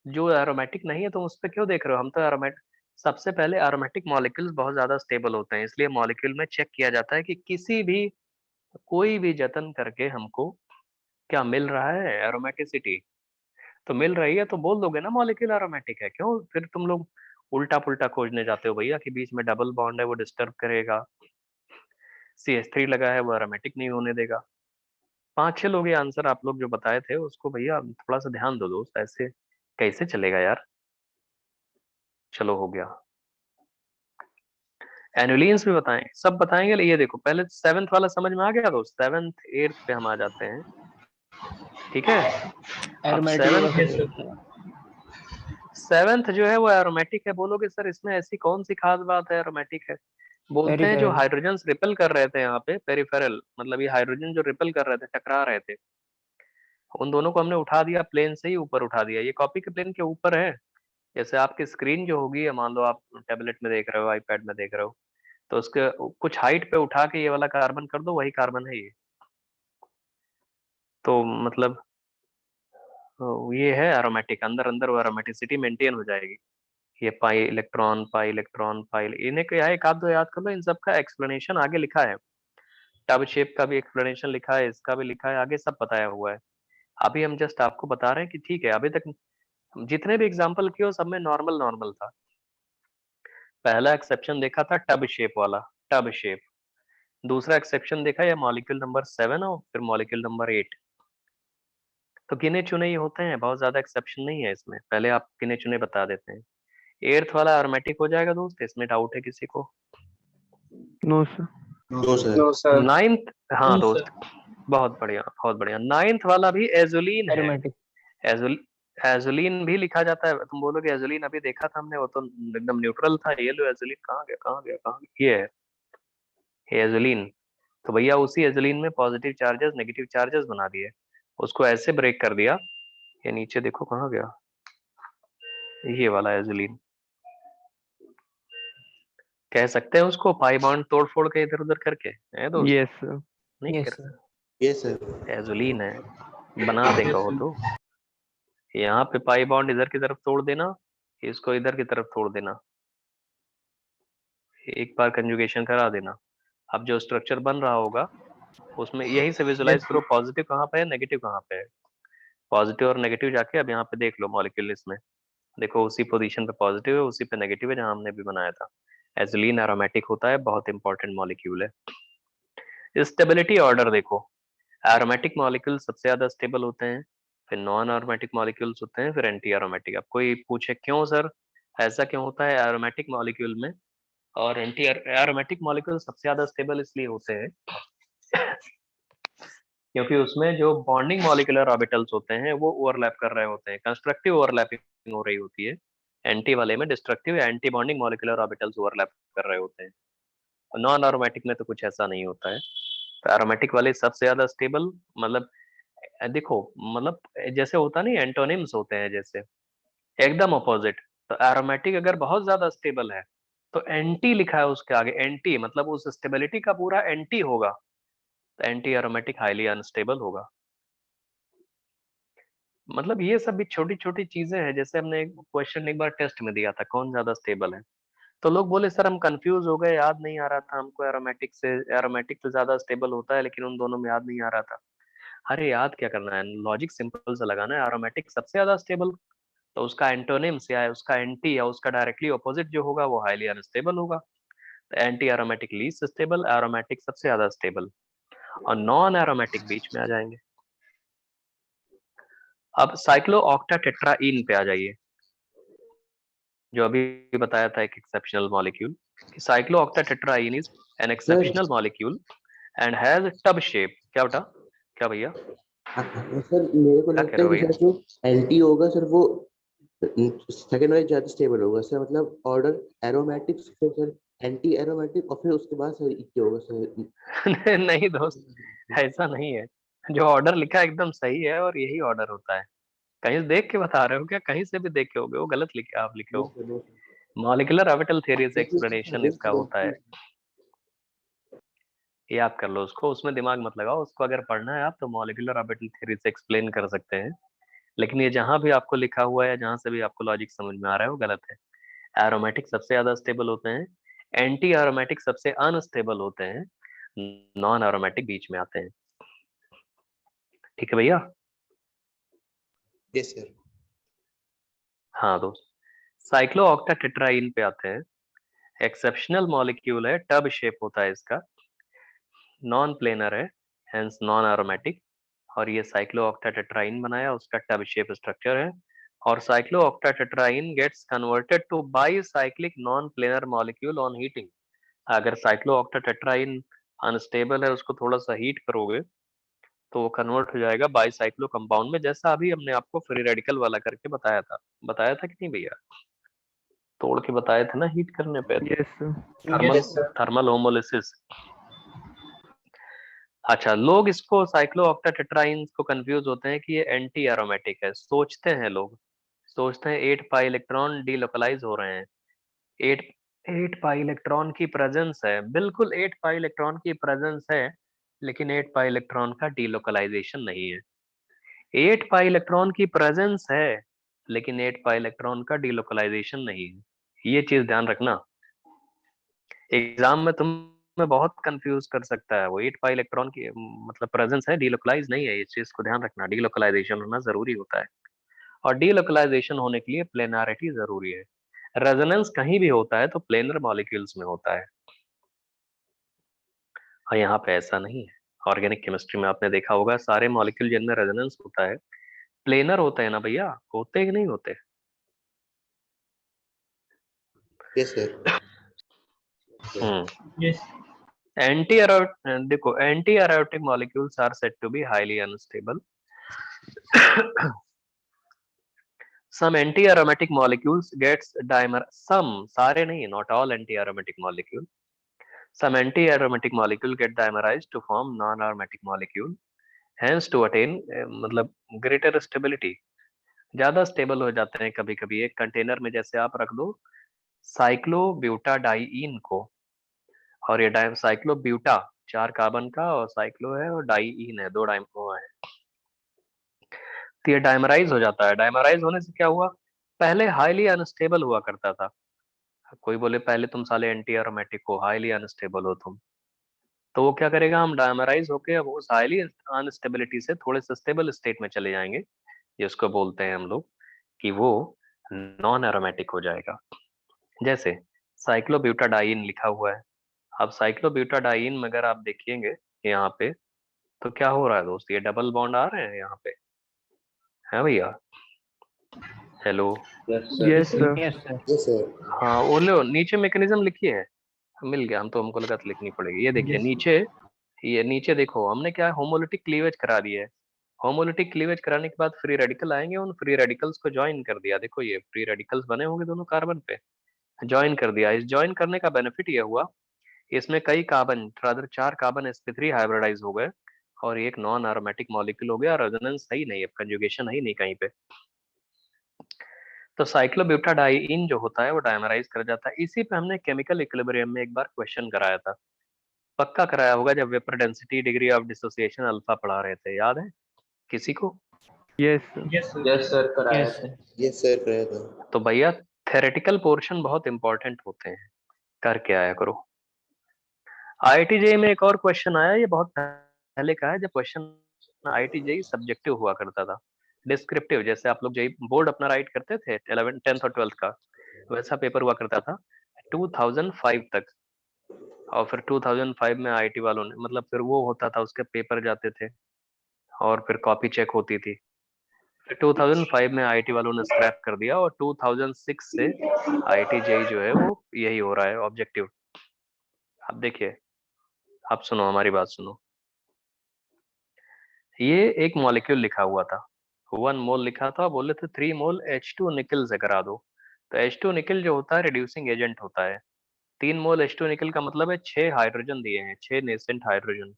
Speaker 1: जो एरोमेटिक नहीं है तुम उस पर क्यों देख रहे हो? हम तो एरोमेटिक, सबसे पहले एरोमेटिक मॉलिक्यूल्स बहुत ज्यादा स्टेबल होते हैं, इसलिए मॉलिक्यूल में चेक किया जाता है कि किसी भी कोई भी जतन करके हमको क्या मिल रहा है, एरोमेटिसिटी तो मिल रही है, तो बोल दोगे ना मॉलिक्यूल एरोमेटिक है। क्यों फिर तुम लोग उल्टा पुल्टा खोजने जाते हो भैया कि बीच में डबल बॉन्ड है वो डिस्टर्ब करेगा, CH3 लगा है वो एरोमेटिक नहीं होने देगा। 5-6 लोग ये आंसर आप लोग जो बताए थे उसको भैया थोड़ा सा ध्यान दो दोस्त, ऐसे कैसे चलेगा यार। चलो हो गया, एनुलियंस भी बताएं, सब बताएंगे। ये देखो पहले सेवेंथ वाला समझ में आ गया दोस्त, सेवेंथ एट्थ पे हम आ जाते हैं, ठीक है। अब
Speaker 2: एरोमेटिक होगा
Speaker 4: Yes,
Speaker 2: सर।
Speaker 4: sir.
Speaker 1: सेवेंथ जो है वो एरोमेटिक है, बोलोगे सर इसमें ऐसी कौन सी खास बात है एरोमेटिक है? बोलते हैं जो
Speaker 2: पेरिफेरल।
Speaker 1: हाइड्रोजन रिपेल कर रहे थे यहाँ पे, पेरिफेरल मतलब ये हाइड्रोजन जो रिपेल कर रहे थे, टकरा रहे थे, उन दोनों को हमने उठा दिया, प्लेन से ही ऊपर उठा दिया। ये कॉपी के प्लेन के ऊपर है, जैसे आपकी स्क्रीन जो होगी, या मान लो आप टैबलेट में देख रहे हो, आईपैड में देख रहे हो, तो उसके कुछ हाइट पे उठा के ये वाला कार्बन कर दो, वही कार्बन है ये। तो मतलब ये है एरोमेटिक, अंदर अंदर वो एरोमेटिसिटी मेंटेन हो जाएगी। ये पाई इलेक्ट्रॉन पाई इलेक्ट्रॉन पाई, इन्हें क्या एक आध दो याद कर लो, इन सब का एक्सप्लेनेशन आगे लिखा है, टब शेप का भी एक्सप्लेनेशन लिखा है, इसका भी लिखा है, आगे सब बताया हुआ है। अभी हम जस्ट आपको बता रहे हैं कि ठीक है, अभी तक जितने भी एग्जाम्पल किए सब में नॉर्मल नॉर्मल था। पहला एक्सेप्शन देखा था टब शेप वाला, टब शेप। दूसरा एक्सेप्शन देखा या मॉलिक्यूल नंबर 7 और फिर मॉलिक्यूल नंबर 8। तो गिने चुने ही होते हैं, बहुत ज्यादा एक्सेप्शन नहीं है इसमें, पहले आप गिने चुने बता देते हैं। एर्थ वाला एरोमेटिक हो जाएगा दोस्त, इसमें डाउट है किसी को?
Speaker 5: No sir.
Speaker 3: No sir.
Speaker 4: No sir.
Speaker 1: Ninth, हाँ
Speaker 4: No,
Speaker 1: दोस्त, बहुत बढ़िया बहुत बढ़िया। नाइन्थ वाला भी एजुलीन है।
Speaker 2: एरोमेटिक।
Speaker 1: एजुलीन भी लिखा जाता है। तुम बोलोगे एजुलीन अभी देखा था हमने, वो तो एकदम न्यूट्रल था, ये लो एजुलीन कहाँ गया कहाँ गया कहाँ गया, ये है एजुलीन। तो भैया उसी एजुलीन में पॉजिटिव चार्जेस नेगेटिव चार्जेस बना दिए, उसको ऐसे ब्रेक कर दिया। ये नीचे देखो कहाँ गया, ये वाला एजुलीन, कह सकते हैं उसको पाई बॉन्ड तोड़ फोड़ के इधर उधर करके, है दोस्त?
Speaker 5: Yes sir.
Speaker 1: नहीं
Speaker 2: यस
Speaker 1: कर
Speaker 2: सर।
Speaker 3: ये सर।
Speaker 1: एजुलीन है, बना दे कहो तो। यहाँ पे पाई बॉन्ड इधर की तरफ तोड़ देना, इसको इधर की तरफ तोड़ देना, एक बार कंजुगेशन करा देना। अब जो स्ट्रक्चर बन रहा होगा उसमें यही से विजुलाइज करो, पॉजिटिव कहाँ पे है नेगेटिव कहाँ पे है। पॉजिटिव और नेगेटिव जाके अब यहाँ पे देख लो मॉलिक्यूल इसमें, देखो उसी पोजीशन पे पॉजिटिव है, उसी पे नेगेटिव है जहाँ हमने भी बनाया था। एजुलीन एरोमेटिक होता है, बहुत इंपॉर्टेंट मॉलिक्यूल है। स्टेबिलिटी ऑर्डर देखो, एरोमेटिक मॉलिक्यूल सबसे ज्यादा स्टेबल होते हैं, फिर नॉन एरोमेटिक मॉलिक्यूल्स होते हैं, फिर एंटी एरोमेटिक। अब कोई पूछे क्यों सर ऐसा क्यों होता है एरोमेटिक मॉलिक्यूल में और एंटी एरोमेटिक मॉलिक्यूल सबसे ज्यादा स्टेबल इसलिए होते हैं क्योंकि उसमें जो बॉन्डिंग मॉलिक्यूलर ऑर्बिटल्स होते हैं वो ओवरलैप कर रहे होते हैं, कंस्ट्रक्टिव ओवरलैपिंग हो रही होती है। एंटी वाले में डिस्ट्रक्टिव या anti bonding molecular orbitals overlap कर रहे होते हैं, और नॉन एरोमेटिक में तो कुछ ऐसा नहीं होता है। तो एरोमेटिक वाले सबसे ज्यादा स्टेबल, मतलब देखो मतलब जैसे होता नहीं, एंटोनिम्स होते हैं जैसे, एकदम अपोजिट। तो एरोमेटिक अगर बहुत ज्यादा स्टेबल है तो एंटी लिखा है उसके आगे, एंटी मतलब उस स्टेबिलिटी का पूरा एंटी होगा, तो एंटी एरोमेटिक हाईली अनस्टेबल होगा। मतलब ये सब भी छोटी छोटी चीजें हैं, जैसे हमने एक क्वेश्चन एक बार टेस्ट में दिया था कौन ज्यादा स्टेबल है, तो लोग बोले सर हम कंफ्यूज हो गए, याद नहीं आ रहा था हमको एरोमेटिक से, एरोमेटिक तो ज्यादा स्टेबल होता है लेकिन उन दोनों में याद नहीं आ रहा था। अरे याद क्या करना है, लॉजिक सिंपल सा लगाना है, एरोमेटिक सबसे ज्यादा स्टेबल, तो उसका एंटोनिम्स या उसका एंटी या उसका डायरेक्टली ऑपोजिट जो होगा वो हाईली अनस्टेबल होगा। तो anti aromatic least stable, aromatic सबसे ज्यादा स्टेबल, और नॉन एरोमेटिक बीच में आ जाएंगे। अब साइक्लो ऑक्टाटेट्राईन पे आ जाइए, जो अभी बताया था एक exceptional molecule. Cyclooctatetraene is an exceptional molecule and has tub shape. क्या बेटा, क्या भैया,
Speaker 3: सर मेरे को
Speaker 1: क्या कह
Speaker 3: लगता
Speaker 1: रहे
Speaker 3: है
Speaker 1: हो
Speaker 3: कि
Speaker 1: भैया?
Speaker 3: सर जो एल्टी होगा सर वो सेकंड वाला ज्यादा स्टेबल होगा सर, मतलब ऑर्डर एरोमेटिक फिर सर एंटी एरोमेटिक और फिर उसके बाद सर क्या होगा सर?
Speaker 1: नहीं दोस्त, ऐसा नहीं है, जो ऑर्डर लिखा है एकदम सही है और यही ऑर्डर होता है। कहीं से देख के बता रहे हो क्या? कहीं से भी देख के होगे, वो गलत लिखे आप लिखे
Speaker 3: नो
Speaker 1: हो।
Speaker 3: Sir, no
Speaker 1: molecular orbital theory से
Speaker 3: सर,
Speaker 1: एक्सप्लेनेशन इसका होता है, याद कर लो उसको, उसमें दिमाग मत लगाओ उसको। अगर पढ़ना है आप तो मॉलिक्यूलर ऑर्बिटल थ्योरी से एक्सप्लेन कर सकते हैं, लेकिन ये जहां भी आपको लिखा हुआ है, जहां से भी आपको लॉजिक समझ में आ रहा है, वो गलत है। एरोमेटिक सबसे ज्यादा स्टेबल होते हैं, एंटी एरोमेटिक सबसे अनस्टेबल होते हैं, नॉन एरोमेटिक बीच में आते हैं। ठीक है भैया?
Speaker 3: Yes sir.
Speaker 1: हाँ दोस्त, साइक्लो ऑक्टाटेट्राईन पे आते हैं। एक्सेप्शनल मॉलिक्यूल है, टब शेप होता है इसका, नॉन प्लेनर है, हेंस नॉन एरोमेटिक। और ये साइक्लो ऑक्टाटेट्राईन बनाया, उसका टब शेप स्ट्रक्चर है। और cyclooctatetraene gets converted to bicyclic non planar molecule on heating. अगर साइक्लो ऑक्टाटेट्राईन अनस्टेबल है, उसको थोड़ा सा हीट करोगे तो वो कन्वर्ट हो जाएगा बाईसाइक्लो कंपाउंड में, जैसा अभी हमने आपको फ्री रेडिकल वाला करके बताया था कि नहीं भैया? तोड़ के बताए थे ना हीट करने पे,
Speaker 5: yes sir.
Speaker 1: Thermal
Speaker 4: Yes, sir.
Speaker 1: Thermal homolysis. अच्छा, लोग इसको साइक्लो ऑक्टाटेट्राइन को कंफ्यूज होते हैं कि ये एंटी एरोमेटिक है, सोचते हैं लोग, सोचते हैं 8 पाई इलेक्ट्रॉन डीलोकलाइज हो रहे हैं। 8 8 पाई इलेक्ट्रॉन की प्रेजेंस है, बिल्कुल 8 पाई इलेक्ट्रॉन की प्रेजेंस है, लेकिन 8 पाई इलेक्ट्रॉन का डीलोकलाइजेशन नहीं है। 8 पाई इलेक्ट्रॉन की प्रेजेंस है, लेकिन 8 पाई इलेक्ट्रॉन का डीलोकलाइजेशन नहीं है। ये चीज ध्यान रखना, एग्जाम में तुम्हें बहुत कंफ्यूज कर सकता है वो। 8 पाई इलेक्ट्रॉन की मतलब प्रेजेंस है, डीलोकलाइज नहीं है, इस चीज को ध्यान रखना, डीलोकलाइजेशन होना जरूरी होता है। और डीलोकलाइजेशन होने के लिए प्लेनारिटी जरूरी है। रेजोनेंस कहीं भी होता है तो प्लेनर मॉलिक्यूल्स में होता है, और यहाँ पे ऐसा नहीं है। ऑर्गेनिक केमिस्ट्री में आपने देखा होगा सारे मॉलिक्यूल जिनमें रेजोनेंस होता है प्लेनर होते हैं ना भैया, होते कि नहीं होते?
Speaker 3: Yes sir.
Speaker 4: Yes.
Speaker 1: देखो, anti aromatic molecules are said to be highly unstable. Some anti-aromatic molecules gets dimer. Some, सारे नहीं, not all anti-aromatic molecule. Some anti-aromatic molecule get dimerized to form non-aromatic molecule. Hence to attain मतलब greater stability. ज्यादा stable हो जाते हैं कभी कभी. एक कंटेनर में जैसे आप रख दो साइक्लोब्यूटाडाइइन को, और ये साइक्लोब्यूटा 4 कार्बन का और साइक्लो है और डाइइन है, 2 डाइमो है. तो ये डायमराइज हो जाता है. डायमराइज होने से क्या हुआ, पहले हाईली अनस्टेबल हुआ करता था. कोई बोले पहले तुम साले एंटी एरोमेटिक हो, हाईली अनस्टेबल हो तुम, तो वो क्या करेगा, हम डायमराइज होके अब उस हाईली अनस्टेबिलिटी से थोड़े से स्टेबल स्टेट में चले जाएंगे, जिसको बोलते हैं हम लोग कि वो नॉन एरोमेटिक हो जाएगा. जैसे साइक्लोब्यूटाडाइन लिखा हुआ है. अब साइक्लोब्यूटाडाइन में अगर आप देखिएंगे यहाँ पे, तो क्या हो रहा है दोस्त, ये डबल बॉन्ड आ रहे हैं यहाँ पे, है भैया? Hello.
Speaker 5: Yes sir.
Speaker 2: Yes sir.
Speaker 3: Yes sir.
Speaker 1: हाँ, वो लो नीचे मैकेनिज्म लिखी है. मिल गया, हमको लगा था लिखनी पड़ेगी. ये देखिए
Speaker 4: Yes.
Speaker 1: नीचे, ये नीचे देखो, हमने क्या होमोलिटिक क्लीवेज करा दिया है. होमोलिटिक क्लीवेज कराने के बाद फ्री रेडिकल आएंगे, उन फ्री रेडिकल्स को ज्वाइन कर दिया. देखो ये फ्री रेडिकल्स बने होंगे दोनों कार्बन पे, ज्वाइन कर दिया. इस ज्वाइन करने का बेनिफिट ये हुआ, इसमें कई carbon, rather 4 carbon sp3 hybridise हो गए और एक नॉन एरोमेटिक मॉलिक्यूल हो गया. रेजोनेंस है ही नहीं, कंजुगेशन है ही नहीं कहीं पे. तो साइक्लोब्यूटाडाइइन जो होता है वो डायमराइज कर जाता है. इसी पे हमने केमिकल इक्विलिब्रियम में एक बार क्वेश्चन कराया था, पक्का कराया होगा, जब vapour density degree of dissociation alpha पढ़ा रहे थे, याद है किसी को?
Speaker 5: Yes sir.
Speaker 4: Yes, sir.
Speaker 2: Yes sir कराया सर।
Speaker 3: यस सर कराया था।
Speaker 1: तो भैया थेरेटिकल पोर्शन बहुत इंपॉर्टेंट होते हैं, करके आया करो. आईआईटी जेई में एक और क्वेश्चन आया, ये बहुत पहले का है, जब क्वेश्चन आईआईटी जेई सब्जेक्टिव हुआ करता था, डिस्क्रिप्टिव. जैसे आप लोग जेई बोर्ड अपना राइट करते थे 11th 10th और 12th का, वैसा पेपर हुआ करता था 2005 तक. और फिर 2005 में आईआईटी वालों ने, मतलब फिर वो होता था, उसके पेपर जाते थे और फिर कॉपी चेक होती थी. फिर 2005 में आईआईटी वालों ने स्क्रैप कर दिया और 2006 से आईआईटी जेई जो है वो यही हो रहा है, ऑब्जेक्टिव. अब देखिए, अब सुनो हमारी बात सुनो. ये एक मॉलिक्यूल लिखा हुआ था, 1 मोल लिखा था, बोले थे 3 मोल H2 निकल से करा दो. तो H2 निकल जो होता है रिड्यूसिंग एजेंट होता है. 3 मोल H2 निकल का मतलब है 6 हाइड्रोजन दिए हैं, 6 नेसेंट हाइड्रोजन.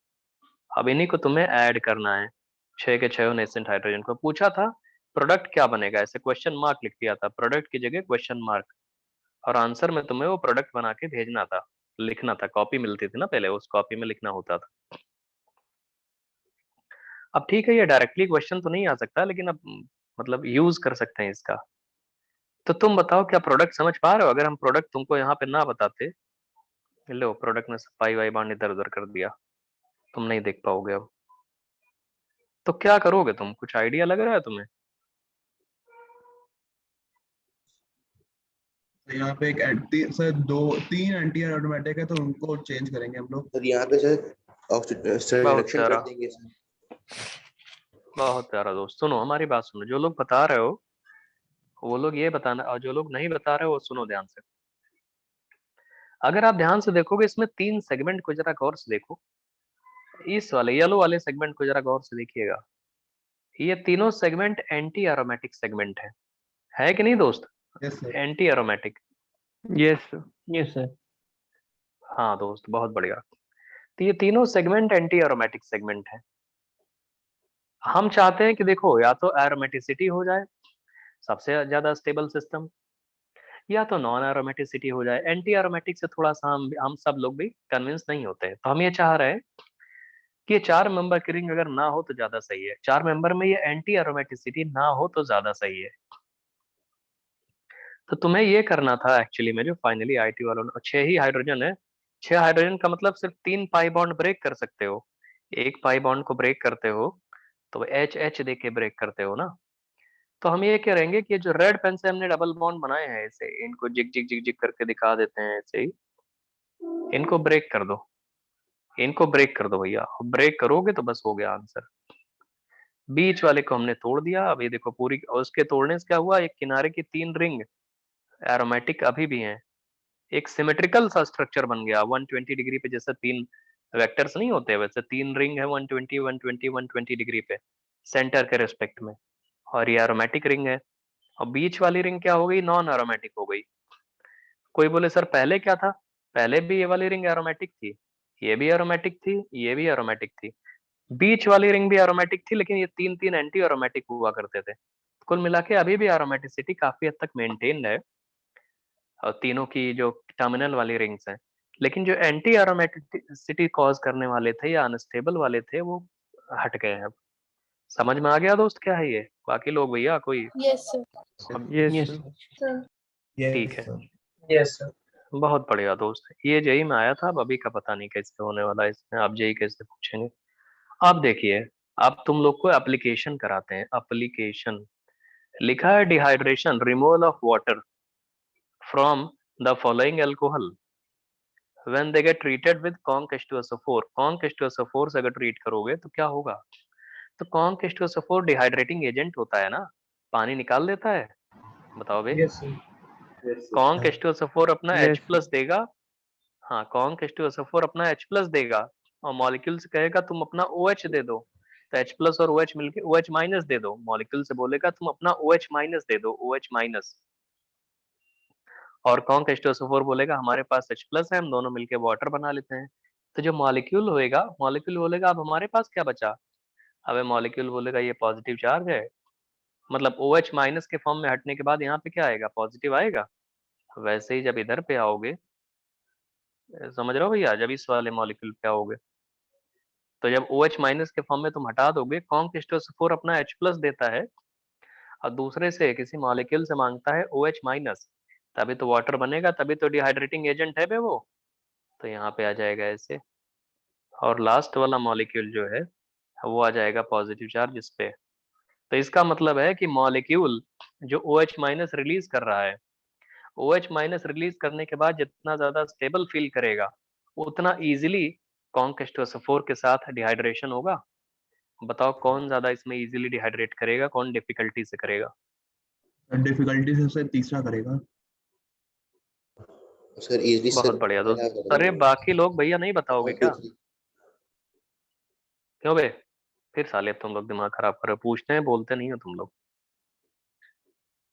Speaker 1: अब इन्हीं को तुम्हें ऐड करना है, 6 के 6 नेसेंट हाइड्रोजन को. पूछा था प्रोडक्ट क्या बनेगा, ऐसे क्वेश्चन मार्क लिख दिया था, प्रोडक्ट की जगह क्वेश्चन मार्क, और आंसर में तुम्हें वो प्रोडक्ट बना के भेजना था, लिखना था. कॉपी मिलती थी ना पहले, उस कॉपी में लिखना होता था. अब ठीक है, ये डायरेक्टली क्वेश्चन तो नहीं आ सकता, लेकिन अब मतलब यूज कर सकते हैं इसका. तो तुम बताओ क्या प्रोडक्ट समझ पा रहे हो? अगर हम प्रोडक्ट तुमको यहाँ पे ना बताते, लो प्रोडक्ट ने पाई वाई बांड इधर उधर कर दिया, तुम नहीं देख पाओगे अब, तो क्या करोगे तुम? कुछ आइडिया लग रहा है तुम्हें?
Speaker 7: तो यहाँ पे सर 3 एंटी एरोमेटिक है, तो उनको चेंज करेंगे हम लोग.
Speaker 3: सर यहाँ पे सर
Speaker 1: बहुत
Speaker 3: रिडक्शन
Speaker 1: प्यारा,
Speaker 3: कर देंगे सर.
Speaker 1: बहुत प्यारा दोस्त. सुनो हमारी बात सुनो, जो लोग बता रहे हो वो लोग ये बताना, और जो लोग नहीं बता रहे हो वो सुनो ध्यान से. अगर आप ध्यान से देखोगे इसमें 3 सेगमेंट को जरा गौर से देखो. इस वाले येलो वाले सेगमेंट को जरा गौर से देखिएगा. ये तीनों सेगमेंट एंटी एरोमेटिक सेगमेंट है कि नहीं दोस्त?
Speaker 7: Yes sir.
Speaker 1: Anti aromatic.
Speaker 5: Yes sir.
Speaker 2: Yes sir.
Speaker 1: हाँ दोस्त, बहुत बढ़िया. तो ये तीनों सेगमेंट एंटी एरोमेटिक सेगमेंट है. हम चाहते हैं कि देखो, या तो एरोमेटिसिटी हो जाए सबसे ज्यादा स्टेबल सिस्टम, या तो नॉन एरोमेटिसिटी हो जाए. एंटी एरोमेटिक से थोड़ा सा हम सब लोग भी कन्विंस नहीं होते हैं. तो हम ये चाह रहे हैं कि ये 4 मेंबर की रिंग अगर ना हो तो ज्यादा सही है, 4 मेंबर में ये एंटी एरोमेटिसिटी ना हो तो ज्यादा सही है. तो तुम्हें ये करना था एक्चुअली में, जो फाइनली आईटी वालों ने, 6 ही हाइड्रोजन है. 6 हाइड्रोजन का मतलब सिर्फ 3 पाई बॉन्ड ब्रेक कर सकते हो. एक पाई बॉन्ड को ब्रेक करते हो तो एच एच दे के ब्रेक करते हो ना. तो हम ये करेंगे कि जो रेड पेन से हमने डबल बॉन्ड बनाए हैं, ऐसे इनको जिग जिग जिग जिग करके दिखा देते हैं, ऐसे ही इनको ब्रेक कर दो. इनको ब्रेक कर दो भैया, ब्रेक करोगे तो बस हो गया आंसर. बीच वाले को हमने तोड़ दिया। अब ये देखो पूरी, और उसके तोड़ने से क्या हुआ, एक किनारे की 3 रिंग एरोमेटिक अभी भी हैं। एक सिमेट्रिकल सा स्ट्रक्चर बन गया 120 डिग्री पे, जैसे 3 वेक्टर्स नहीं होते वैसे 3 रिंग है 120 120 120 डिग्री पे सेंटर के रिस्पेक्ट में, और ये एरोमेटिक रिंग है। और बीच वाली रिंग क्या हो गई, नॉन एरोमेटिक हो गई। कोई बोले सर पहले क्या था, पहले भी ये वाली रिंग एरोमेटिक थी, ये भी एरोमेटिक थी, ये भी एरोमेटिक थी, बीच वाली रिंग भी एरोमेटिक थी, लेकिन ये 3 एंटी एरोमेटिक हुआ करते थे। कुल मिला के अभी भी एरोमेटिसिटी काफी हद तक मेंटेन्ड है, और तीनों की जो टर्मिनल वाली रिंग्स हैं, लेकिन जो एंटी एरोमेटिसिटी कॉज करने वाले थे या अनस्टेबल वाले थे वो हट गए हैं अब। समझ में आ गया दोस्त क्या है ये? बाकी लोग भैया कोई
Speaker 6: Yes, sir.
Speaker 5: Yes,
Speaker 2: yes
Speaker 5: sir.
Speaker 6: Sir.
Speaker 1: ठीक है,
Speaker 4: Yes, sir.
Speaker 1: बहुत बढ़िया दोस्त। ये जेई में आया था, अब अभी का पता नहीं कैसे होने वाला है इसमें, आप जेई कैसे पूछेंगे। आप देखिए, अब तुम लोग को एप्लीकेशन कराते हैं। एप्लीकेशन लिखा है dehydration, removal of water from the following alcohol when they get treated with conc H2SO4। Conc H2SO4 से अगर ट्रीट करोगे तो क्या होगा, तो कॉन्क H2SO4 डिहाइड्रेटिंग एजेंट होता है ना, पानी निकाल देता है। बताओ भाई,
Speaker 4: Yes, sir.
Speaker 1: कॉन्क H2SO4 अपना
Speaker 5: Yes,
Speaker 1: H प्लस देगा। हाँ, कॉन्क H2SO4 अपना H प्लस देगा, और मॉलिक्यूल से कहेगा तुम अपना OH दे दो, तो H प्लस और OH मिलके OH माइनस दे दो। मॉलिक्यूल से बोलेगा तुम अपना OH माइनस दे दो, OH माइनस। और कॉन्क H2SO4 बोलेगा हमारे पास H प्लस है, हम दोनों मिलके वाटर बना लेते हैं। तो जो मॉलिक्यूल होएगा, मॉलिक्यूल बोलेगा अब हमारे पास क्या बचा, अबे मॉलिक्यूल बोलेगा ये पॉजिटिव चार्ज है, मतलब OH माइनस के फॉर्म में हटने के बाद यहाँ पे क्या आएगा, पॉजिटिव आएगा। वैसे ही जब इधर पे आओगे, समझ रहे हो भैया, जब इस वाले मॉलिक्यूल पे आओगे, तो जब OH माइनस के फॉर्म में तुम हटा दोगे, कॉन्क H2SO4 अपना H प्लस देता है, और दूसरे से किसी मॉलिक्यूल से मांगता है OH माइनस, तभी तो वाटर बनेगा, तभी तो डिहाइड्रेटिंग एजेंट है बे वो। तो यहाँ पे आ जाएगा ऐसे, और लास्ट वाला मॉलिक्यूल जो है वो आ जाएगा पॉजिटिव चार्ज इस पे। तो इसका मतलब है कि मॉलिक्यूल जो OH माइनस रिलीज कर रहा है, OH माइनस रिलीज करने के बाद जितना ज्यादा स्टेबल फील करेगा, उतना इजीली कॉन्क H2SO4 के साथ डिहाइड्रेशन होगा। बताओ कौन ज्यादा इसमें इजीली डिहाइड्रेट करेगा, कौन डिफिकल्टी से करेगा?
Speaker 7: डिफिकल्टी से तीसरा करेगा।
Speaker 3: सर इजली
Speaker 1: बहुत बढ़िया दोस्त। अरे बाकी लोग भैया नहीं बताओगे क्या? क्यों बे, फिर साले तुम लोग दिमाग खराब कर रहे हो, पूछते हैं बोलते नहीं हो तुम लोग।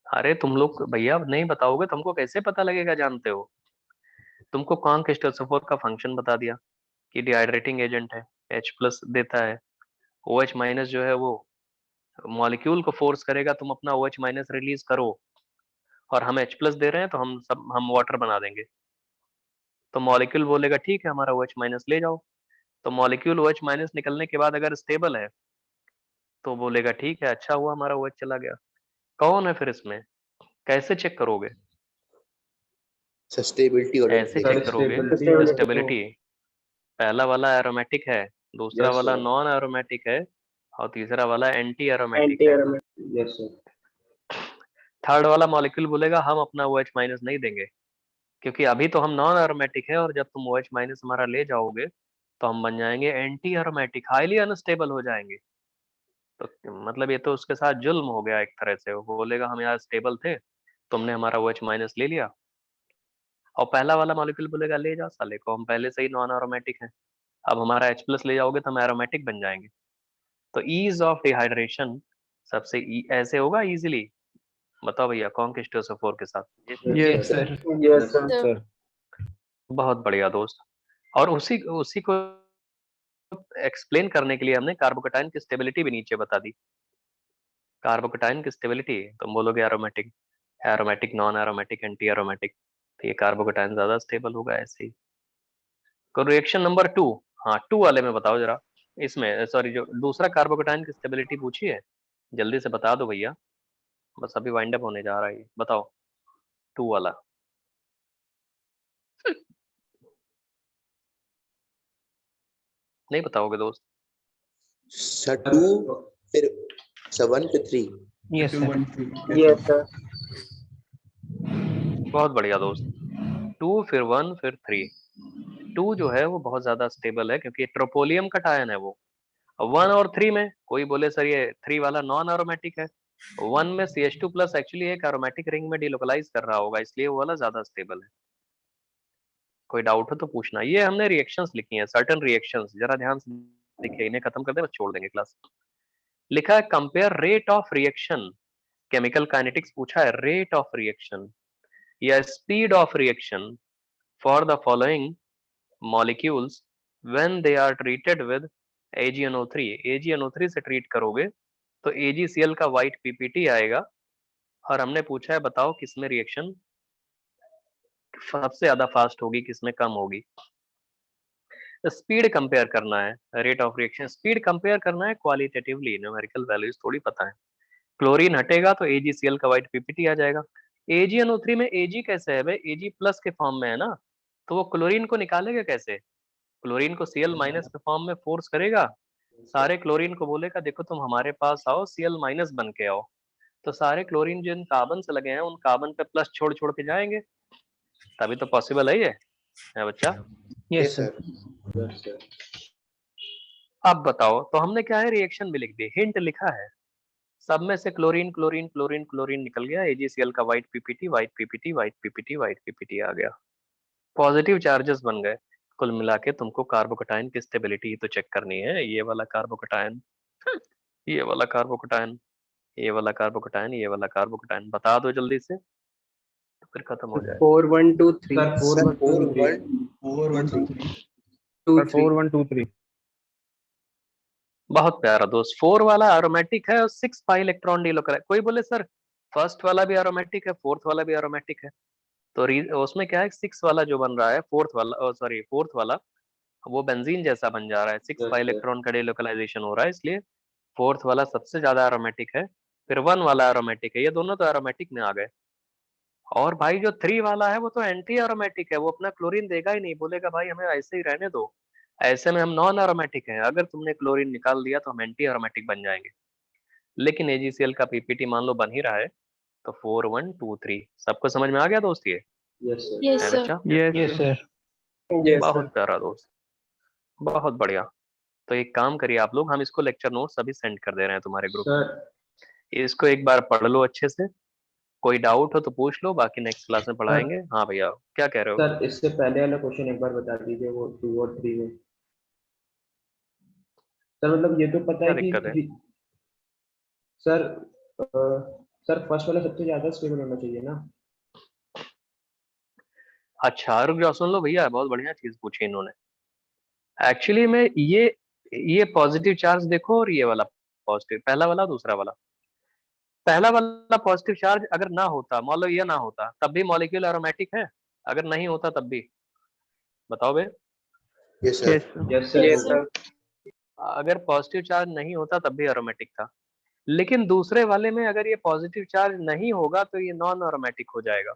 Speaker 1: अरे तुम लोग भैया नहीं बताओगे, तुमको कैसे पता लगेगा जानते हो? तुमको कॉन्क H2SO4 का फंक्शन बता दिया कि डिहाइड्रेटिंग एजेंट है, H प्लस देता है, OH माइनस जो है वो मॉलिक्यूल को फोर्स करेगा तुम अपना OH माइनस रिलीज करो, और हम H प्लस दे रहे हैं तो हम वाटर बना देंगे। तो मॉलिक्यूल बोलेगा ठीक है हमारा OH माइनस ले जाओ। तो मॉलिक्यूल OH माइनस निकलने के बाद अगर स्टेबल है तो बोलेगा ठीक है, अच्छा हुआ हमारा OH चला गया। कौन है फिर इसमें, कैसे चेक करोगे?
Speaker 3: सस्टेबिलिटी और
Speaker 1: ऐसे चेक करोगे स्टेबिलिटी, पहला वाला एरोमेटिक है, दूसरा वाला नॉन एरोमेटिक है, और तीसरा वाला एंटी एरोमेटिक है।
Speaker 4: Yes, sir.
Speaker 1: थर्ड वाला मॉलिक्यूल बोलेगा हम अपना OH माइनस नहीं देंगे, क्योंकि अभी तो हम नॉन एरोमेटिक है, और जब तुम OH माइनस हमारा ले जाओगे तो हम बन जाएंगे एंटी एरोमेटिक, हाईली अनस्टेबल हो जाएंगे। तो मतलब ये तो उसके साथ जुल्म हो गया एक तरह से। वो बोलेगा हम यार स्टेबल थे, तुमने हमारा OH माइनस ले लिया। और पहला वाला मॉलिक्यूल बोलेगा ले जाओ साले को, हम पहले से ही नॉन एरोमेटिक हैं, अब हमारा H प्लस ले जाओगे तो हम एरोमेटिक बन जाएंगे। तो ईज ऑफ डिहाइड्रेशन सबसे ऐसे होगा इजीली। बताओ भैया कॉन्क H2SO4 के साथ।
Speaker 5: Yes,
Speaker 2: sir
Speaker 4: Yes, sir.
Speaker 6: Sir.
Speaker 1: बहुत बढ़िया दोस्त। और उसी उसी को एक्सप्लेन करने के लिए हमने कार्बोकेटाइन की स्टेबिलिटी भी नीचे बता दी। कार्बोकेटाइन की स्टेबिलिटी तुम बोलोगे aromatic, aromatic, non aromatic, anti aromatic, तो ये कार्बोकेटाइन ज्यादा स्टेबल होगा ऐसे ही। रिएक्शन नंबर 2, हाँ 2 वाले में बताओ जरा, इसमें सॉरी जो दूसरा कार्बोकेटाइन की स्टेबिलिटी पूछी है, जल्दी से बता दो भैया, बस अभी वाइंड अप होने जा रहा है, बताओ 2 वाला। नहीं बताओगे दोस्त?
Speaker 3: सर 2 फिर 1 फिर 3।
Speaker 2: Yes sir
Speaker 4: Yes, sir.
Speaker 1: बहुत बढ़िया दोस्त। 2 फिर 1 फिर 3। 2 जो है वो बहुत ज्यादा स्टेबल है, क्योंकि ट्रोपोलियम का टायन है वो, 1 और 3 में कोई बोले सर ये 3 वाला नॉन एरोमेटिक है, 1 में CH2 प्लस एक्चुअली एक एरोमेटिक रिंग में डिलोकलाइज कर रहा होगा, इसलिए वो वाला ज्यादा स्टेबल है। कोई डाउट हो तो पूछना। ये हमने रिएक्शंस लिखी हैं, सर्टेन रिएक्शंस, जरा ध्यान से देखिए, इन्हें खत्म कर दे बस छोड़ देंगे क्लास। लिखा है compare rate of reaction, chemical kinetics पूछा है, रेट ऑफ रिएक्शन या speed of reaction for the following molecules when they are treated with AgNO3। AgNO3 से ट्रीट करोगे तो AgCl का व्हाइट PPT आएगा, और हमने पूछा है बताओ किसमें रिएक्शन सबसे ज्यादा फास्ट होगी, किसमें कम होगी। स्पीड कंपेयर करना है, rate of reaction speed compare करना है क्वालिटेटिवली, न्यूमेरिकल वैल्यूज थोड़ी पता है। क्लोरीन हटेगा तो AgCl का व्हाइट PPT आ जाएगा। AgNO3 में Ag कैसे है भाई, Ag प्लस के फॉर्म में है ना, तो वो क्लोरीन को निकालेगा कैसे, क्लोरीन को Cl माइनस के फॉर्म में फोर्स करेगा, सारे क्लोरीन को बोलेगा देखो तुम हमारे पास आओ, Cl माइनस बन के आओ, तो सारे क्लोरीन जिन कार्बन से लगे हैं उन कार्बन पे प्लस छोड़ छोड़ के जाएंगे, तभी तो पॉसिबल है ये, है बच्चा।
Speaker 2: Yes sir.
Speaker 4: Yes, sir.
Speaker 1: अब बताओ, तो हमने क्या है रिएक्शन भी लिख दी, हिंट लिखा है, सब में से क्लोरीन क्लोरीन क्लोरीन क्लोरीन निकल गया, AgCl का white PPT white PPT white PPT white PPT आ गया, पॉजिटिव चार्जेस बन गए। कुल मिला के तुमको कार्बोकटाइन की स्टेबिलिटी तो चेक करनी है, ये वाला कार्बोकटाइन, ये वाला कार्बोकटाइन, ये वाला कार्बोकटाइन, ये वाला कार्बोकटाइन, बता दो जल्दी से तो फिर खत्म हो जाए।
Speaker 5: 4 1 2 3
Speaker 4: Sir, 4 1 2 3.
Speaker 7: 4 1 2 3
Speaker 5: 2 4 1 2 3।
Speaker 1: बहुत प्यारा दोस्त, 4 वाला एरोमेटिक है और 6 पाई इलेक्ट्रॉन डीलोकलाइज। कोई बोले सर फर्स्ट वाला भी एरोमेटिक है, फोर्थ वाला भी एरोमेटिक है, तो उसमें क्या है 6 वाला जो बन रहा है, फोर्थ वाला सॉरी फोर्थ वाला वो बेंजीन जैसा बन जा रहा है, 6
Speaker 4: Yes,
Speaker 1: पाई
Speaker 4: sir.
Speaker 1: इलेक्ट्रॉन का डीलोकलाइजेशन हो रहा है, इसलिए फोर्थ वाला सबसे ज्यादा एरोमेटिक है, फिर 1 वाला एरोमेटिक है, ये दोनों तो एरोमेटिक में आ गए। और भाई जो 3 वाला है वो तो एंटी एरोमेटिक है, वो अपना क्लोरीन देगा ही नहीं, बोलेगा भाई हमें ऐसे ही रहने दो, ऐसे में हम नॉन एरोमेटिक हैं, अगर तुमने क्लोरीन निकाल दिया तो हम एंटी एरोमेटिक बन जाएंगे। लेकिन AgCl का PPT मान लो बन ही रहा है, तो 4 1 2 3 सबको समझ में आ गया दोस्त, ये
Speaker 4: Yes, sir.
Speaker 6: Yes,
Speaker 1: है
Speaker 6: sir.
Speaker 1: बच्चा,
Speaker 2: यस
Speaker 5: यस
Speaker 2: सर।
Speaker 4: Yes,
Speaker 1: बहुत
Speaker 4: sir.
Speaker 1: प्यारा दोस्त, बहुत बढ़िया। तो एक काम करिए आप लोग, हम इसको लेक्चर नोट्स अभी सेंड कर दे रहे हैं तुम्हारे ग्रुप में,
Speaker 4: Sir,
Speaker 1: इसको एक बार पढ़ लो अच्छे से, कोई डाउट हो तो पूछ लो, बाकी नेक्स्ट क्लास में पढ़ाएंगे। हाँ भैया क्या कह रहे हो।
Speaker 4: सर इससे पहले वाला क्वेश्चन एक बार बता दीजिए, वो 2 और 3 में। सर मतलब ये तो पता
Speaker 1: क्या
Speaker 4: है
Speaker 1: दिक्कत है।
Speaker 4: कि सर सर फर्स्ट वाला सबसे ज्यादा स्टेबल होना चाहिए ना।
Speaker 1: अच्छा रुक जाओ, सुन लो भैया, बहुत बढ़िया चीज पूछी इन्होंने। एक्चुअली में ये पॉजिटिव चार्ज देखो, और ये वाला पॉजिटिव, पहला वाला दूसरा वाला, पहला वाला पॉजिटिव चार्ज अगर ना होता, मान लो ये ना होता, तब भी मॉलिक्यूल एरोमेटिक है, अगर नहीं होता तब भी, बताओ बे।
Speaker 3: Yes sir.
Speaker 5: Yes sir.
Speaker 4: Yes sir.
Speaker 6: Yes, sir.
Speaker 1: अगर पॉजिटिव चार्ज नहीं होता तब भी एरोमेटिक था, लेकिन दूसरे वाले में अगर ये पॉजिटिव चार्ज नहीं होगा तो ये नॉन एरोमेटिक हो जाएगा,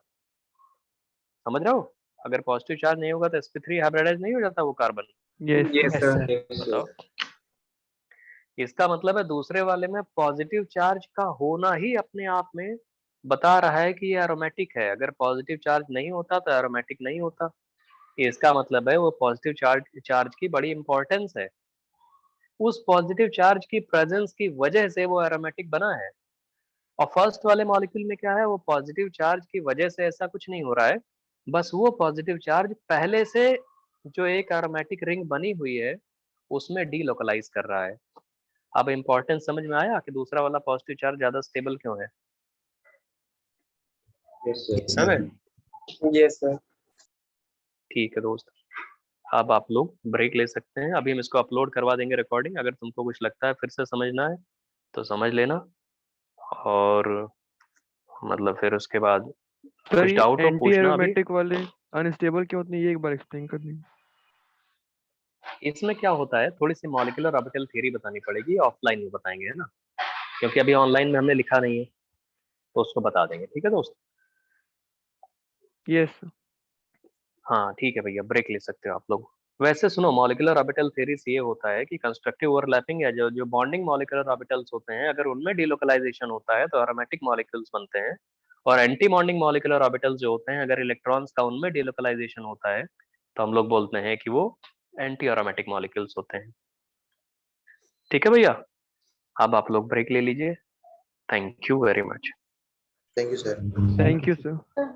Speaker 1: समझ रहे हो। अगर पॉजिटिव चार्ज नहीं होगा तो sp3 हाइब्रिडाइज नहीं हो जाता वो carbon,
Speaker 5: yes
Speaker 4: yes
Speaker 5: sir.
Speaker 4: Sir. Yes
Speaker 1: बताओ।
Speaker 4: सर।
Speaker 1: इसका मतलब है दूसरे वाले में पॉजिटिव चार्ज का होना ही अपने आप में बता रहा है कि ये एरोमेटिक है, अगर पॉजिटिव चार्ज नहीं होता तो एरोमेटिक नहीं होता, इसका मतलब है वो पॉजिटिव चार्ज की बड़ी इंपॉर्टेंस है, उस पॉजिटिव चार्ज की प्रेजेंस की वजह से वो एरोमेटिक बना है। और फर्स्ट वाले मॉलिक्यूल में क्या है, वो पॉजिटिव चार्ज की वजह से ऐसा कुछ नहीं हो रहा है, बस वो पॉजिटिव चार्ज पहले से जो एक एरोमेटिक रिंग बनी हुई है उसमें डीलोकलाइज कर रहा है। अब इम्पोर्टेंस समझ में आया कि दूसरा वाला पॉजिटिव चार्ज ज्यादा स्टेबल क्यों है,
Speaker 4: यस सर।
Speaker 1: समझे।
Speaker 4: Yes sir.
Speaker 1: ठीक है दोस्त, अब आप लोग ब्रेक ले सकते हैं, अभी हम इसको अपलोड करवा देंगे रिकॉर्डिंग, अगर तुमको कुछ लगता है फिर से समझना है तो समझ लेना, और मतलब फिर उसके बाद
Speaker 5: सर
Speaker 1: कुछ
Speaker 5: ये
Speaker 1: डाउट हो
Speaker 5: एंटी
Speaker 1: पूछना अभी।
Speaker 5: एरोमेटिक वाले अनस्टेबल क्यों होते हैं, ये एक बार एक्सप्लेन कर दीजिए।
Speaker 1: इसमें क्या होता है, थोड़ी सी मॉलिक्यूलर ऑर्बिटल थ्योरी बतानी पड़ेगी, ऑफलाइन में बताएंगे, है ना, क्योंकि अभी ऑनलाइन में हमने लिखा नहीं है, तो उसको बता देंगे, ठीक है दोस्त।
Speaker 5: Yes sir.
Speaker 1: हाँ ठीक है भैया, ब्रेक ले सकते हो आप लोग। वैसे सुनो, मॉलिक्यूलर ऑर्बिटल थ्योरी से ये होता है कि कंस्ट्रक्टिव ओवरलैपिंग है, जो जो बॉन्डिंग मॉलिक्यूलर ऑर्बिटल्स होते हैं, अगर उनमें डिलोकलाइजेशन होता है तो एरोमेटिक मॉलिक्यूल्स बनते हैं, और एंटी बॉन्डिंग मॉलिक्यूलर ऑर्बिटल्स जो होते हैं, अगर इलेक्ट्रॉन्स का उनमें डिलोकलाइजेशन होता है तो हम लोग बोलते हैं कि वो एंटी एरोमेटिक मॉलिक्यूल्स होते हैं। ठीक है भैया, अब आप लोग ब्रेक ले लीजिए। Thank you very much.
Speaker 3: Thank you sir.
Speaker 5: Thank you sir.